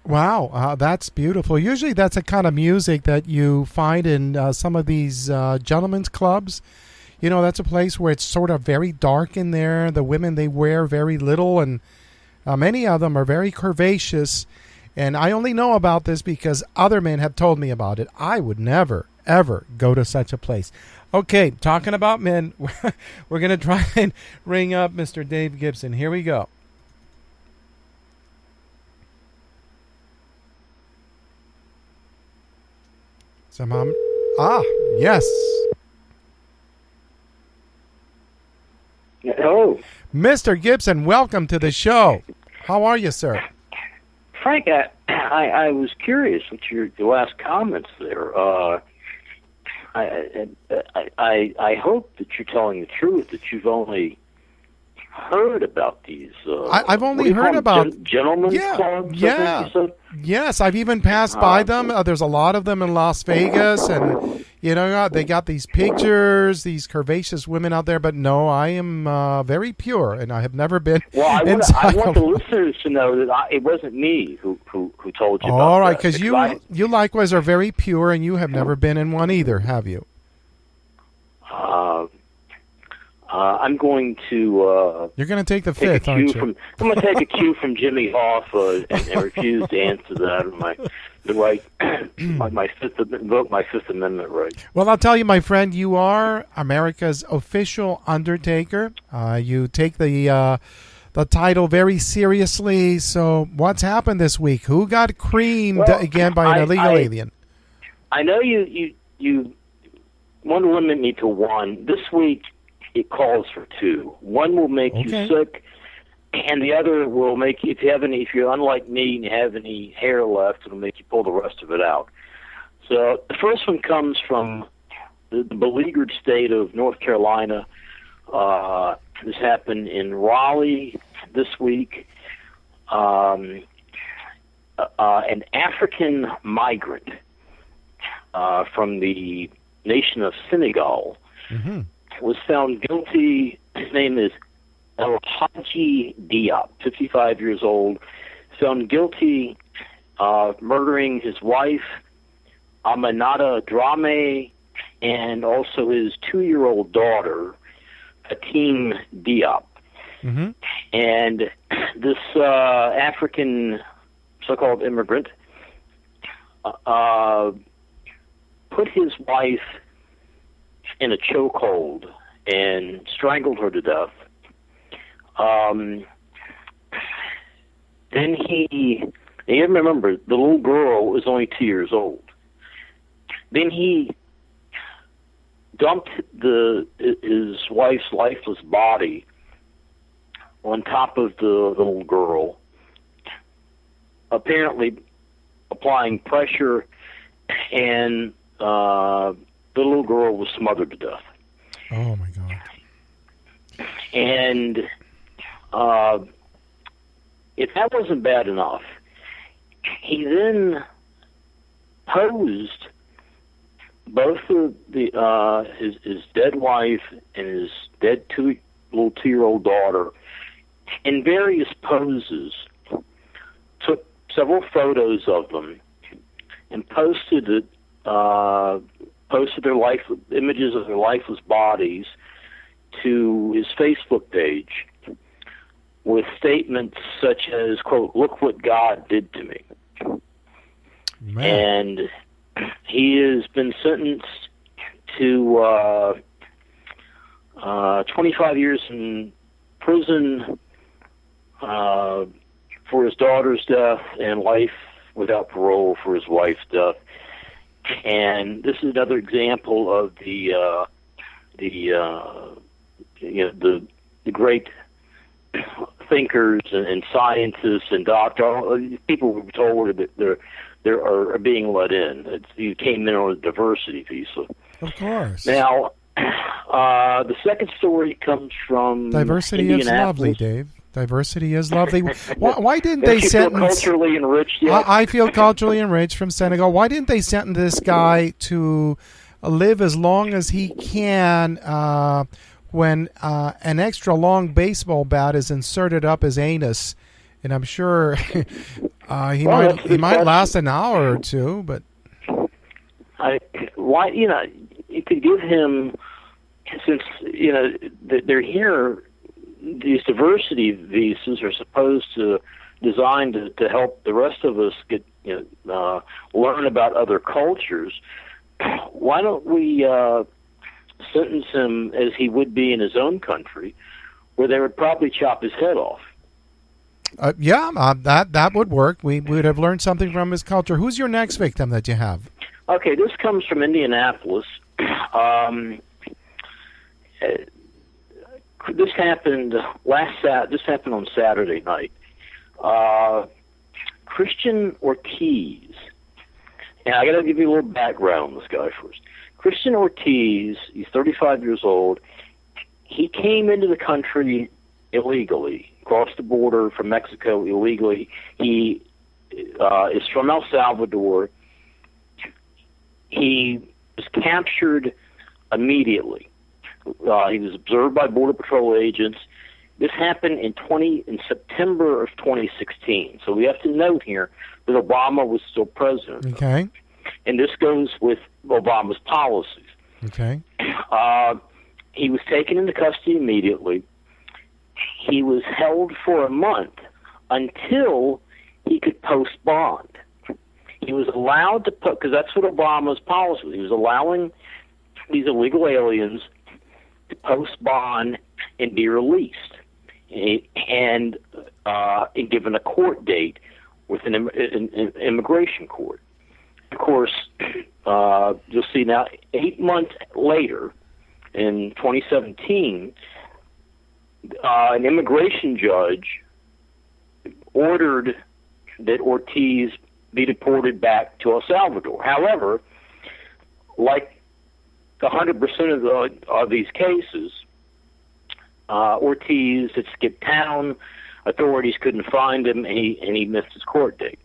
Wow, that's beautiful. Usually that's a kind of music that you find in some of these gentlemen's clubs. You know, that's a place where it's sort of very dark in there. The women, they wear very little, and many of them are very curvaceous. And I only know about this because other men have told me about it. I would never, ever go to such a place. Okay, talking about men, we're going to try and ring up Mr. Dave Gibson. Here we go. Somehow, yes. Hello. Mr. Gibson, welcome to the show. How are you, sir? Frank, I was curious with your last comments there. I hope that you're telling the truth, that you've only heard about these. I've only heard about gentlemen's clubs. Yeah. I think you said? Yes, I've even passed by them. There's a lot of them in Las Vegas, and you know they got these pictures, these curvaceous women out there. But no, I am very pure, and I have never been. Well, I want the listeners to know that it wasn't me who told you. About all right, because you likewise are very pure, and you have never been in one either, have you? I'm going to. You're going to take the fifth, aren't you? I'm going to take a cue from Jimmy Hoff and refuse to answer that. Invoke my Fifth Amendment right. Well, I'll tell you, my friend, you are America's official undertaker. You take the title very seriously. So, what's happened this week? Who got creamed again by an illegal alien? I know you want to limit me to one this week. It calls for two. One will make you sick, and the other will make you, if you're unlike me and you have any hair left, it'll make you pull the rest of it out. So the first one comes from the beleaguered state of North Carolina. This happened in Raleigh this week. An African migrant from the nation of Senegal was found guilty. His name is El Hadji Diop, 55 years old, found guilty of murdering his wife, Aminata Dramé, and also his 2-year-old daughter, Fatim Diop. And this African so-called immigrant put his wife in a chokehold and strangled her to death. Then you remember, the little girl was only 2 years old. Then he dumped his wife's lifeless body on top of the little girl, apparently applying pressure, and the little girl was smothered to death. Oh, my God. And if that wasn't bad enough, he then posed both of his dead wife and his dead little 2-year-old daughter in various poses, took several photos of them, and posted their images of their lifeless bodies to his Facebook page with statements such as, quote, "Look what God did to me." Man. And he has been sentenced to 25 years in prison for his daughter's death and life without parole for his wife's death. And this is another example of the great thinkers and scientists and doctors, people who were told that they are being let in. You came in on a diversity visa. Of course. Now, the second story comes from Diversity is lovely, Dave. Diversity is lovely. Why didn't they sentence? Feel culturally enriched yet? I feel culturally enriched from Senegal. Why didn't they sentence this guy to live as long as he can when an extra long baseball bat is inserted up his anus? And I'm sure he might last an hour or two, but you could give him, since they're here. These diversity visas are designed to help the rest of us get learn about other cultures. Why don't we sentence him as he would be in his own country, where they would probably chop his head off? That would work. We would have learned something from his culture. Who's your next victim that you have? Okay, this comes from Indianapolis. This happened on Saturday night. Christian Ortiz, and I got to give you a little background on this guy first. Christian Ortiz, he's 35 years old. He came into the country illegally, crossed the border from Mexico illegally. He is from El Salvador. He was captured immediately. He was observed by Border Patrol agents. This happened in September of 2016. So we have to note here that Obama was still president. Okay. And this goes with Obama's policies. Okay. He was taken into custody immediately. He was held for a month until he could post bond. He was allowed to put, because that's what Obama's policy was. He was allowing these illegal aliens to post bond and be released, and given a court date with an immigration court. Of course, you'll see now 8 months later, in 2017, an immigration judge ordered that Ortiz be deported back to El Salvador. However, like 100% of these cases, Ortiz had skipped town. Authorities couldn't find him, and he missed his court date.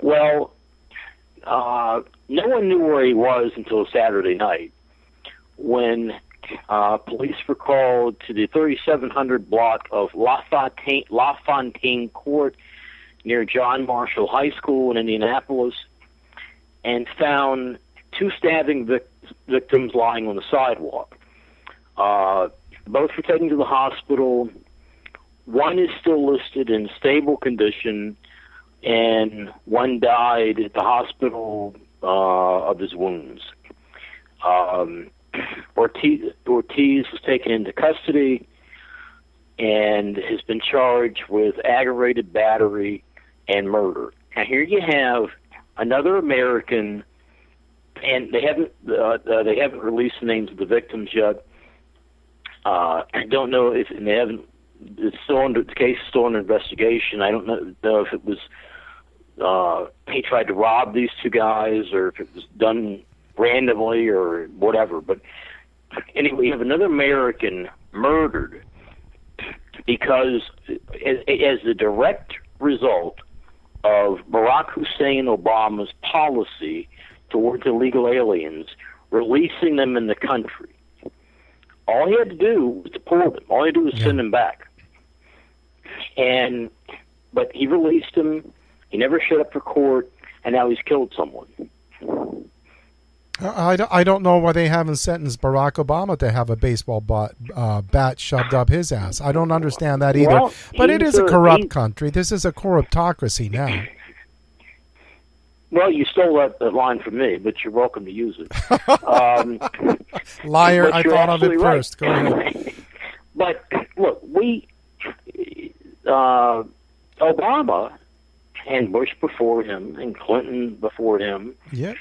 Well, no one knew where he was until Saturday night, when police were called to the 3700 block of La Fontaine Court near John Marshall High School in Indianapolis, and found 2 stabbing victims lying on the sidewalk. Both were taken to the hospital. One is still listed in stable condition, and one died at the hospital of his wounds. Ortiz was taken into custody and has been charged with aggravated battery and murder. Now here you have another American, and they haven't released the names of the victims yet. I don't know if, and they haven't the case is still under investigation. I don't know if it was he tried to rob these two guys or if it was done randomly or whatever. But anyway, you have another American murdered because as the direct result of Barack Hussein Obama's policy towards illegal aliens, releasing them in the country. All he had to do was deport them. All he had to do was send them back. But he released him. He never showed up for court, and now he's killed someone. I don't know why they haven't sentenced Barack Obama to have a baseball bat shoved up his ass. I don't understand that either. Well, but it is a corrupt country. This is a corruptocracy now. Well, you stole that line from me, but you're welcome to use it. Liar, I thought of it right. first. Go ahead. But, look, Obama and Bush before him and Clinton before him, yeah,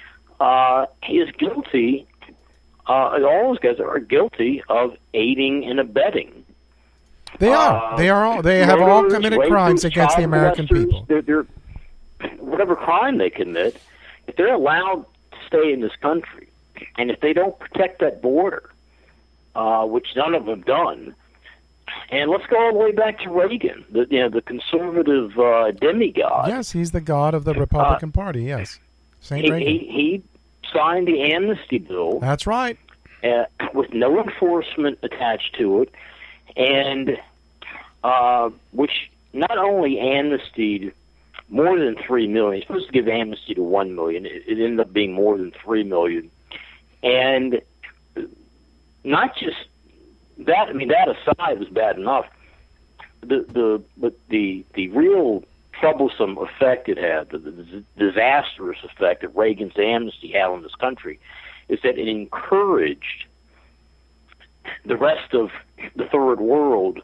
he is guilty, all those guys are guilty of aiding and abetting. They are. They have all committed crimes against the American people. They're whatever crime they commit, if they're allowed to stay in this country, and if they don't protect that border, which none of them done, and let's go all the way back to Reagan, the conservative demigod. Yes, he's the god of the Republican Party. Yes, Saint Reagan. He signed the amnesty bill. That's right. With no enforcement attached to it, and which not only amnestied more than 3 million. He's supposed to give amnesty to 1 million. It ended up being more than 3 million. And not just that. I mean, that aside was bad enough. But the real troublesome effect it had, the disastrous effect that Reagan's amnesty had on this country, is that it encouraged the rest of the third world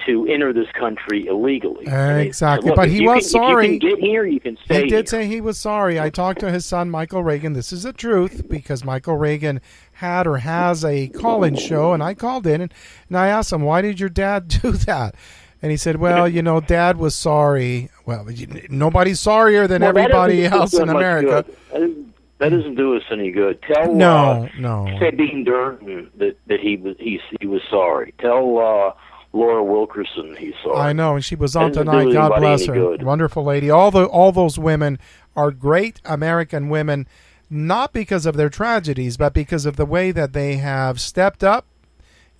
to enter this country illegally. Exactly, look, but he was sorry. If you can get here, you can stay. He did say he was sorry. I talked to his son, Michael Reagan. This is the truth, because Michael Reagan had or has a call-in show, and I called in, and I asked him, why did your dad do that? And he said, well, Dad was sorry. Well, nobody's sorrier than everybody else in America. That doesn't do us any good. Tell no. Sabine Durden that he was sorry. Tell Laura Wilkerson he's sorry. I know, and she was on tonight. God bless her. Good. Wonderful lady. All those women are great American women, not because of their tragedies, but because of the way that they have stepped up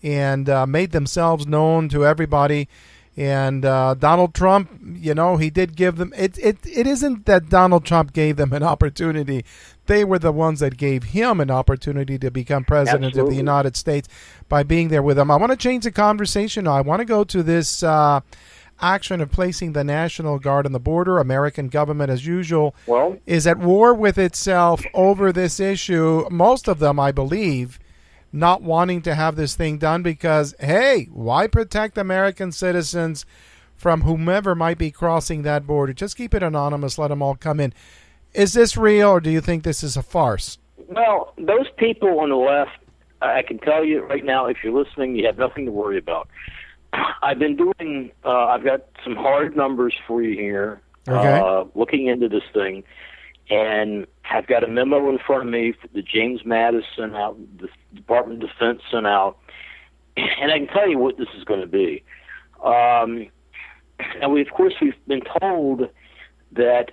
and made themselves known to everybody. And Donald Trump, he did give them. It isn't that Donald Trump gave them an opportunity. They were the ones that gave him an opportunity to become president of the United States by being there with him. I want to change the conversation now. I want to go to this action of placing the National Guard on the border. American government, as usual, is at war with itself over this issue. Most of them, I believe, not wanting to have this thing done because, hey, why protect American citizens from whomever might be crossing that border? Just keep it anonymous. Let them all come in. Is this real, or do you think this is a farce? Well, those people on the left, I can tell you right now, if you're listening, you have nothing to worry about. I've been doing, I've got some hard numbers for you here, looking into this thing, and I've got a memo in front of me that James Mattis sent out, the Department of Defense sent out, and I can tell you what this is going to be. And we've been told that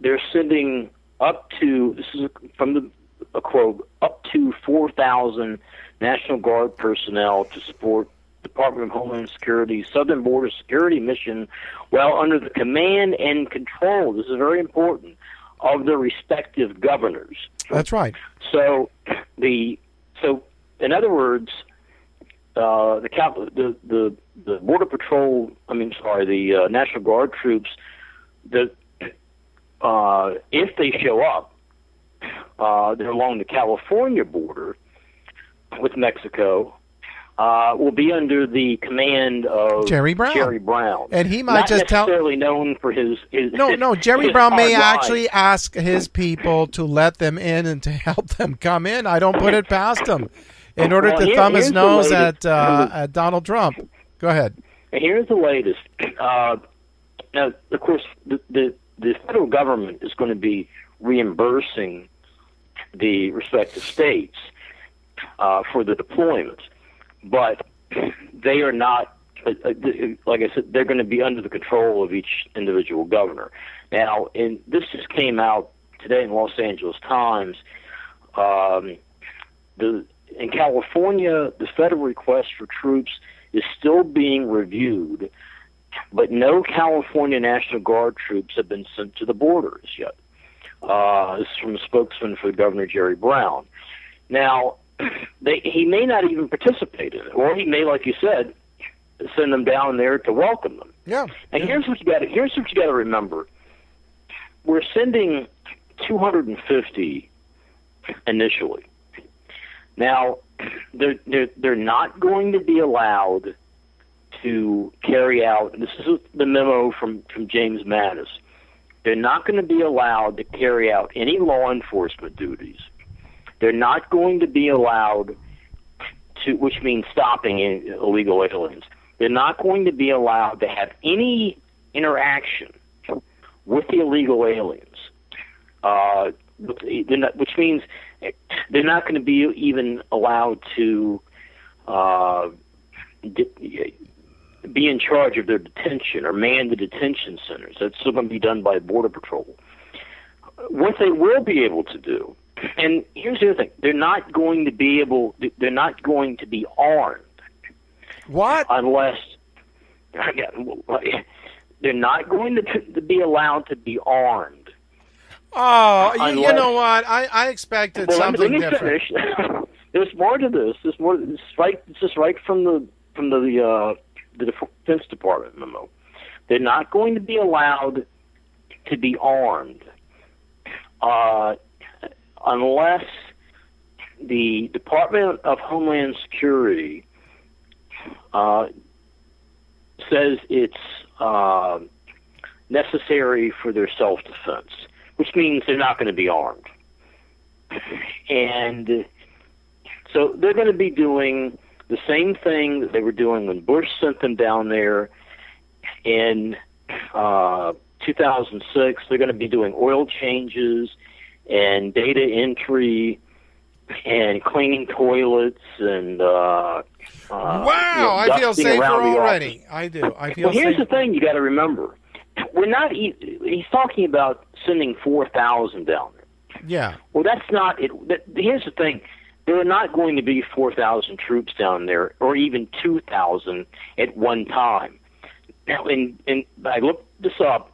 they're sending up to, this is from a quote, up to 4,000 National Guard personnel to support Department of Homeland Security Southern Border Security Mission while under the command and control, this is very important, of the respective governors. That's right. So in other words, the Border Patrol, the National Guard troops, if they show up, they're along the California border with Mexico, will be under the command of Jerry Brown. And he might not necessarily known for his No, Jerry Brown may actually ask his people to let them in and to help them come in. I don't put it past him in order to thumb his nose at Donald Trump. Go ahead. And here's the latest. Now, of course, the federal government is going to be reimbursing the respective states for the deployments, but they are not. Like I said, they're going to be under the control of each individual governor. Now, this just came out today in Los Angeles Times. In California, the federal request for troops is still being reviewed, but no California National Guard troops have been sent to the borders yet. This is from a spokesman for Governor Jerry Brown. Now, he may not even participate in it, or he may, like you said, send them down there to welcome them. Yeah. And here's what you got to remember: we're sending 250 initially. Now, they're not going to be allowed to carry out. This is the memo from James Mattis. They're not going to be allowed to carry out any law enforcement duties. They're not going to be allowed to, which means stopping illegal aliens. They're not going to be allowed to have any interaction with the illegal aliens, which means they're not going to be even allowed to be in charge of their detention or man the detention centers. That's still going to be done by Border Patrol. What they will be able to do, and here's the other thing, they're not going to be armed. What? Unless they're not going to be allowed to be armed. Oh, you know what? I expected something let me different. Finish. There's more to this. There's more. It's just right from the Defense Department memo. They're not going to be allowed to be armed unless the Department of Homeland Security says it's necessary for their self-defense, which means they're not going to be armed. And so they're going to be doing the same thing that they were doing when Bush sent them down there in 2006. They're going to be doing oil changes and data entry and cleaning toilets and wow, I feel safer already. I do. I feel. Well, here's safer. the thing you got to remember: we're not. He's talking about sending 4,000 down there. Yeah. Well, that's not it. Here's the thing: there are not going to be 4,000 troops down there, or even 2,000 at one time. Now, and I looked this up.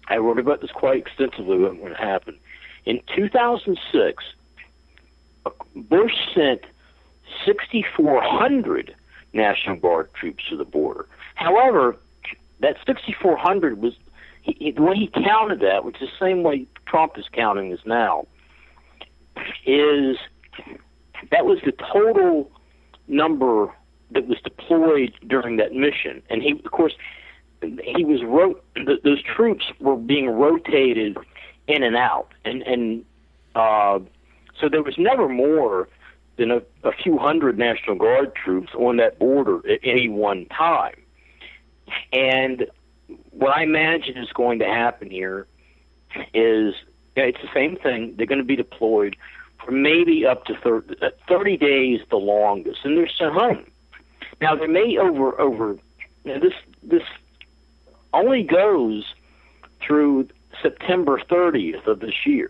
I wrote about this quite extensively when it happened. In 2006, Bush sent 6,400 National Guard troops to the border. However, that 6,400 was, the way he counted that, which is the same way Trump is counting this now, is that was the total number that was deployed during that mission. And he, of course, those troops were being rotated in and out, and so there was never more than a few hundred National Guard troops on that border at any one time. And what I imagine is going to happen here is it's the same thing. They're going to be deployed for maybe up to 30 days, the longest, and they're sent home. Now they may this only goes through September 30th of this year.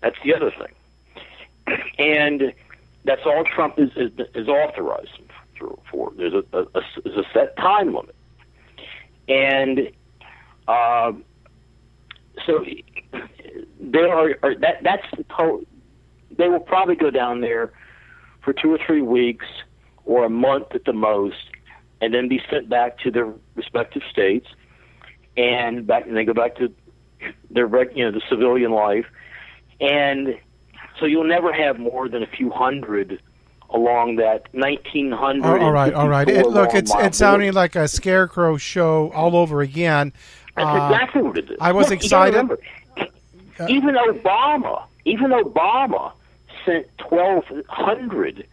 That's the other thing. And that's all Trump is authorized for. There's a set time limit. And so there that's the total. They will probably go down there for 2 or 3 weeks or a month at the most, and then be sent back to their respective states, and they go back to their the civilian life, and so you'll never have more than a few hundred along that 1,900. All right. Look, it's sounding like a Scarecrow show all over again. That's exactly what it is. I was excited. Remember, even Obama sent 1,200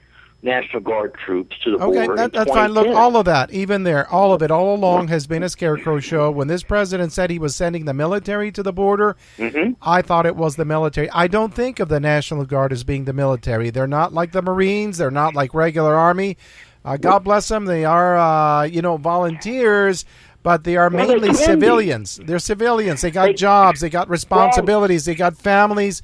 National Guard troops to the Okay, border. that's fine. Look, all of that, even there, all of it, all along has been a scarecrow show. When this president said he was sending the military to the border, I thought it was the military. I don't think of the National Guard as being the military. They're not like the Marines. They're not like regular Army. God bless them. They are, volunteers, but they are mainly civilians. They're civilians. They got jobs. They got responsibilities. They got families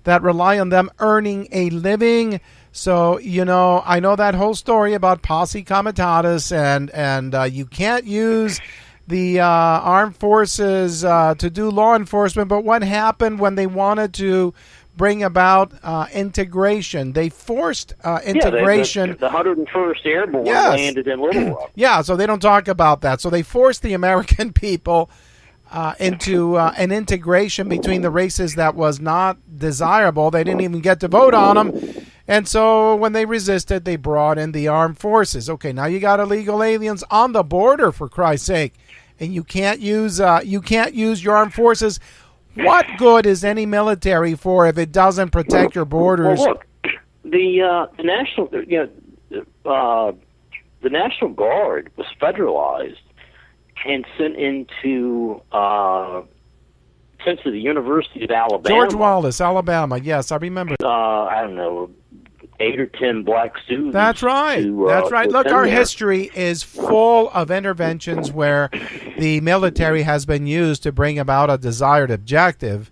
that rely on them earning a living. So, I know that whole story about posse comitatus, and you can't use the armed forces to do law enforcement. But what happened when they wanted to bring about integration? They forced integration. The 101st Airborne landed in Little Rock. Yeah, so they don't talk about that. So they forced the American people into an integration between the races that was not desirable. They didn't even get to vote on them. And so when they resisted, they brought in the armed forces. Okay, now you got illegal aliens on the border, for Christ's sake, and you can't use your armed forces. What good is any military for if it doesn't protect your borders? Well, look, the National Guard was federalized and sent into the University of Alabama. George Wallace, Alabama. Yes, I remember. I don't know, 8 or 10 black students. That's right. That's right. Look, our history is full of interventions where the military has been used to bring about a desired objective.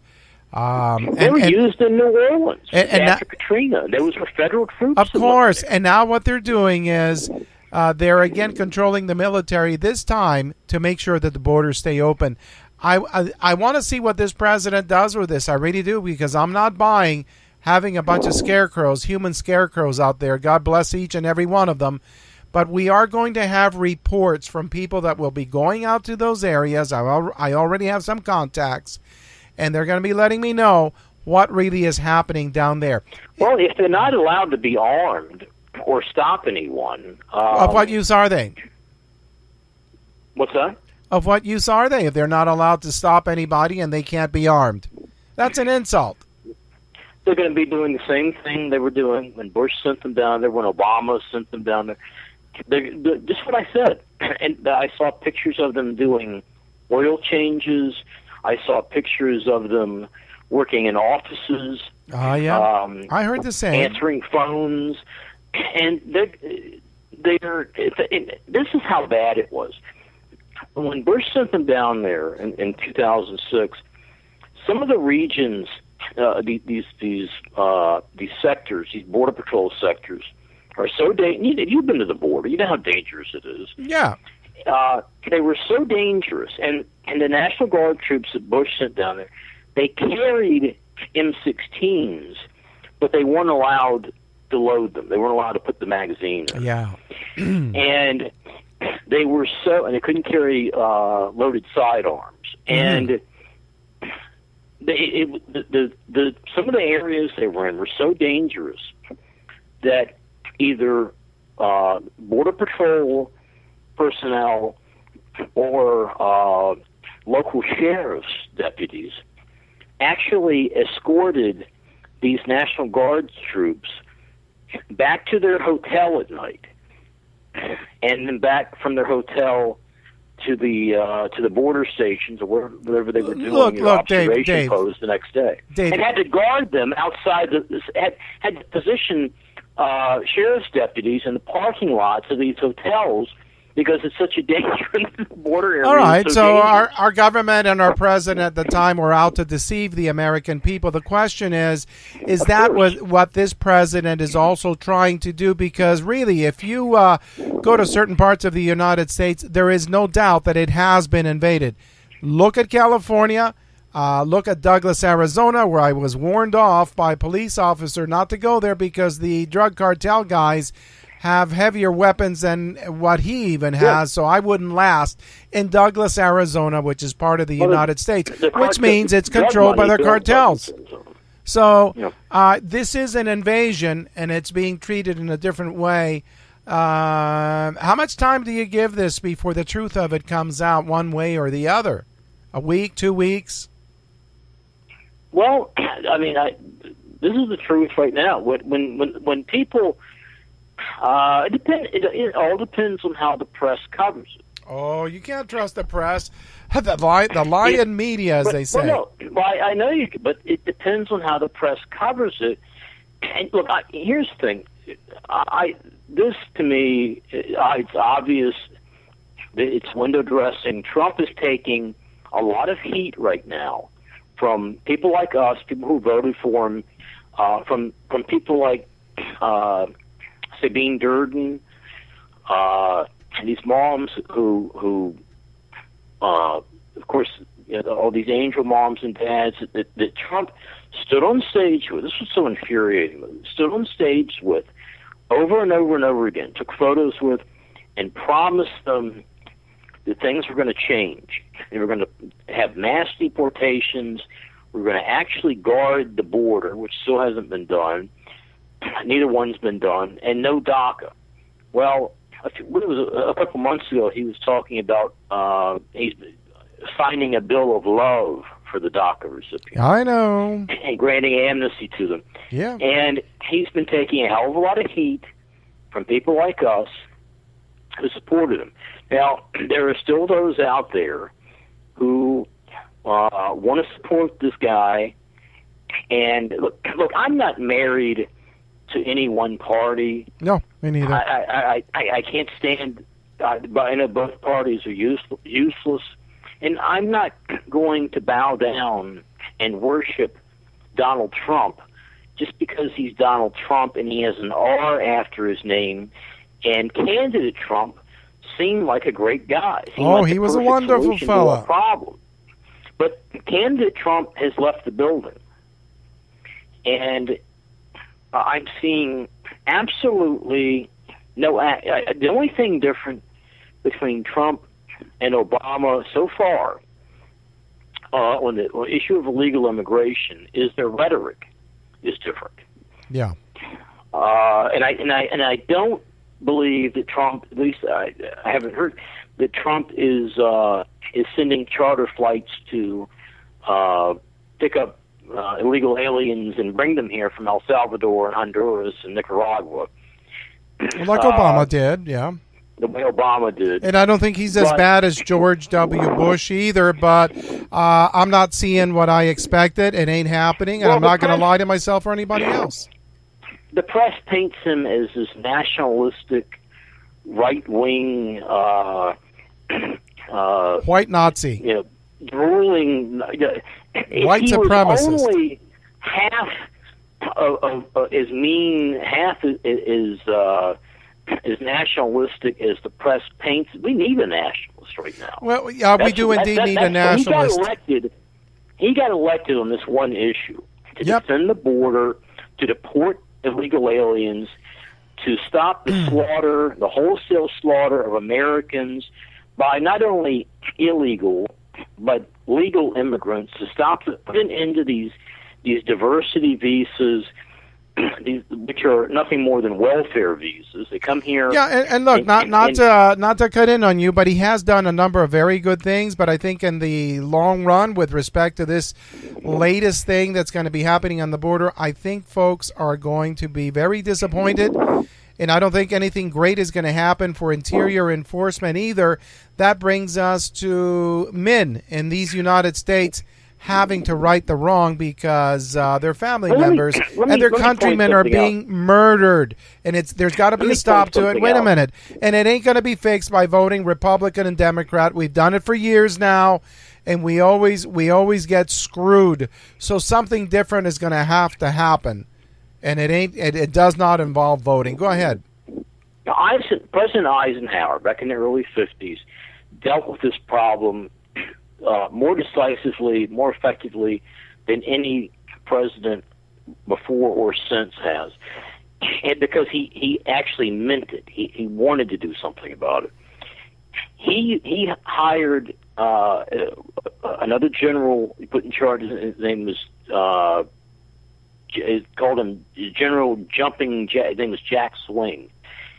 They were used in New Orleans after Katrina. Those were federal troops. Of course. And now what they're doing is they're again controlling the military, this time to make sure that the borders stay open. I want to see what this president does with this. I really do, because I'm not buying having a bunch of scarecrows, human scarecrows out there. God bless each and every one of them. But we are going to have reports from people that will be going out to those areas. I already have some contacts, and they're going to be letting me know what really is happening down there. Well, if they're not allowed to be armed or stop anyone... of what use are they? What's that? Of what use are they if they're not allowed to stop anybody and they can't be armed? That's an insult. They're going to be doing the same thing they were doing when Bush sent them down there, when Obama sent them down there. Just what I said. And I saw pictures of them doing oil changes. I saw pictures of them working in offices. Yeah. I heard the same. Answering phones. And this is how bad it was. When Bush sent them down there in 2006, some of the regions, these sectors, these Border Patrol sectors, are so dangerous. You've been to the border. You know how dangerous it is. Yeah. They were so dangerous. And the National Guard troops that Bush sent down there, they carried M16s, but they weren't allowed to load them. They weren't allowed to put the magazine in. Yeah. And they were and they couldn't carry loaded sidearms. And some of the areas they were in were so dangerous that either Border Patrol personnel or local sheriff's deputies actually escorted these National Guard troops back to their hotel at night, and then back from their hotel to the border stations or wherever they were doing their observation post the next day, and had to guard them outside. Had to position sheriff's deputies in the parking lots of these hotels because it's such a dangerous border area. All right, so our government and our president at the time were out to deceive the American people. The question is that what this president is also trying to do? Because really, if you go to certain parts of the United States, there is no doubt that it has been invaded. Look at California. Look at Douglas, Arizona, where I was warned off by a police officer not to go there because the drug cartel guys have heavier weapons than what he even has, so I wouldn't last in Douglas, Arizona, which is part of the United States, which means it's controlled by the cartels. So this is an invasion, and it's being treated in a different way. How much time do you give this before the truth of it comes out one way or the other? A week, 2 weeks? Well, I mean, this is the truth right now. When people It all depends on how the press covers it. Oh, you can't trust the press. The lion media, as they say. I know you, but it depends on how the press covers it. And look, here's the thing. This to me, it's obvious that it's window dressing. Trump is taking a lot of heat right now from people like us, people who voted for him, from people like Sabine Durden, and these moms who of course, all these angel moms and dads that Trump stood on stage with. This was so infuriating. Stood on stage with over and over and over again, took photos with, and promised them that things were going to change. They were going to have mass deportations. We were going to actually guard the border, which still hasn't been done. Neither one's been done, and no DACA. Well, it was a couple months ago, he was talking about he's signing a bill of love for the DACA recipients. I know. And granting amnesty to them. Yeah. And he's been taking a hell of a lot of heat from people like us who supported him. Now, there are still those out there who want to support this guy. And look, I'm not married to any one party. No, me neither. I can't stand. I know both parties are useless, and I'm not going to bow down and worship Donald Trump just because he's Donald Trump and he has an R after his name. And candidate Trump seemed like a great guy. He was a wonderful fella. Problem, but candidate Trump has left the building, and I'm seeing absolutely no. The only thing different between Trump and Obama so far on the issue of illegal immigration is their rhetoric is different. Yeah. And I don't believe that Trump, at least I haven't heard that Trump is sending charter flights to pick up illegal aliens and bring them here from El Salvador and Honduras and Nicaragua. Like Obama did, yeah. The way Obama did. And I don't think he's as bad as George W. Bush either, but I'm not seeing what I expected. It ain't happening, and I'm not going to lie to myself or anybody else. The press paints him as this nationalistic, right-wing... white Nazi. Ruling... white supremacist. He was only half as mean, half as nationalistic as the press paints. We need a nationalist right now. Well, we do indeed need a nationalist. He got elected on this one issue to defend the border, to deport illegal aliens, to stop the slaughter, the wholesale slaughter of Americans by not only illegal but legal immigrants, to stop put an end to these diversity visas, which are nothing more than welfare visas. They come here. Yeah, and look, not to cut in on you, but he has done a number of very good things. But I think in the long run, with respect to this latest thing that's going to be happening on the border, I think folks are going to be very disappointed. And I don't think anything great is going to happen for interior enforcement either. That brings us to men in these United States having to right the wrong because their family members and their countrymen are being murdered. And there's got to be a stop to it. Wait a minute. And it ain't going to be fixed by voting Republican and Democrat. We've done it for years now, and we always get screwed. So something different is going to have to happen. And it does not involve voting. Go ahead. Now, President Eisenhower, back in the early 50s, dealt with this problem more decisively, more effectively than any president before or since has. And because he actually meant it. He wanted to do something about it. He hired another general he put in charge. His name was... called him General Jumping Jack. His name was Jack Swing.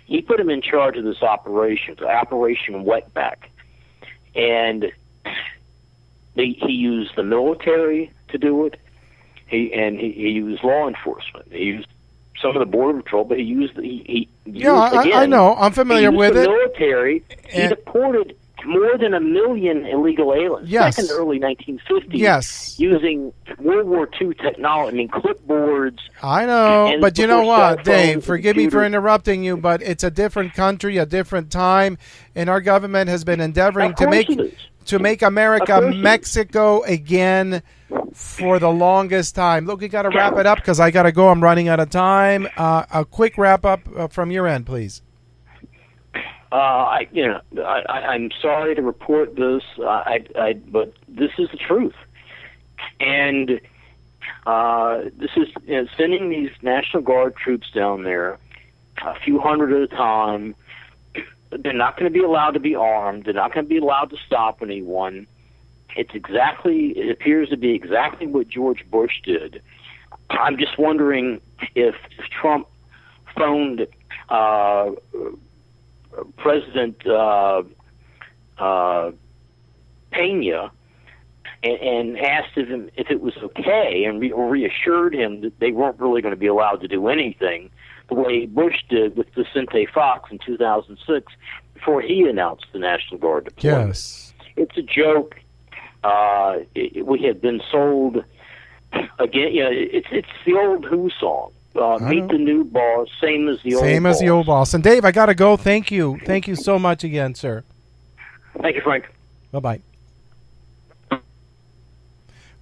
He put him in charge of this operation, Operation Wetback, and he used the military to do it. He used law enforcement. He used some of the Border Patrol, but he used I know. I'm familiar with it. Military. He deported more than 1 million illegal aliens. Yes. Back in the early 1950s. Yes. Using World War II technology. I mean, clipboards. I know, but you know what, Dave? Forgive me for computers. interrupting you, but it's a different country, a different time, and our government has been endeavoring Of course it is. to make America Mexico again for the longest time. Look, we got to wrap it up because I got to go. I'm running out of time. A quick wrap up from your end, please. I'm sorry to report this, but this is the truth. And this is sending these National Guard troops down there, a few hundred at a time. They're not going to be allowed to be armed. They're not going to be allowed to stop anyone. It appears to be exactly what George Bush did. I'm just wondering if Trump phoned President Pena and asked him if it was okay and reassured him that they weren't really going to be allowed to do anything the way Bush did with Vicente Fox in 2006 before he announced the National Guard deployment. Yes. It's a joke. We have been sold again. It's the old Who song. Meet the new boss, same as the old boss. Same as the old boss. And Dave, I got to go. Thank you. Thank you so much again, sir. Thank you, Frank. Bye-bye.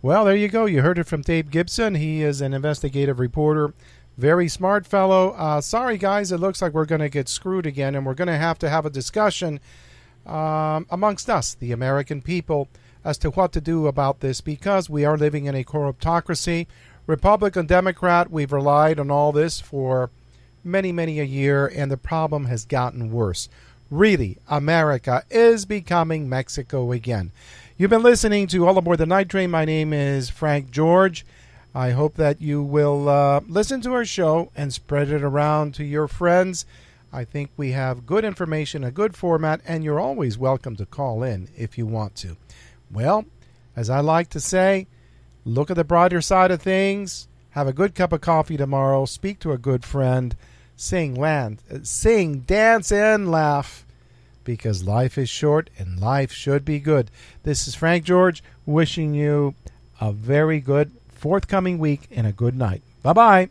Well, there you go. You heard it from Dave Gibson. He is an investigative reporter. Very smart fellow. Sorry, guys. It looks like we're going to get screwed again, and we're going to have a discussion amongst us, the American people, as to what to do about this because we are living in a corruptocracy. Republican, Democrat, we've relied on all this for many, many a year, and the problem has gotten worse. Really, America is becoming Mexico again. You've been listening to All Aboard the Night Train. My name is Frank George. I hope that you will listen to our show and spread it around to your friends. I think we have good information, a good format, and you're always welcome to call in if you want to. Well, as I like to say, look at the brighter side of things. Have a good cup of coffee tomorrow. Speak to a good friend. Sing, dance, and laugh. Because life is short and life should be good. This is Frank George wishing you a very good forthcoming week and a good night. Bye-bye.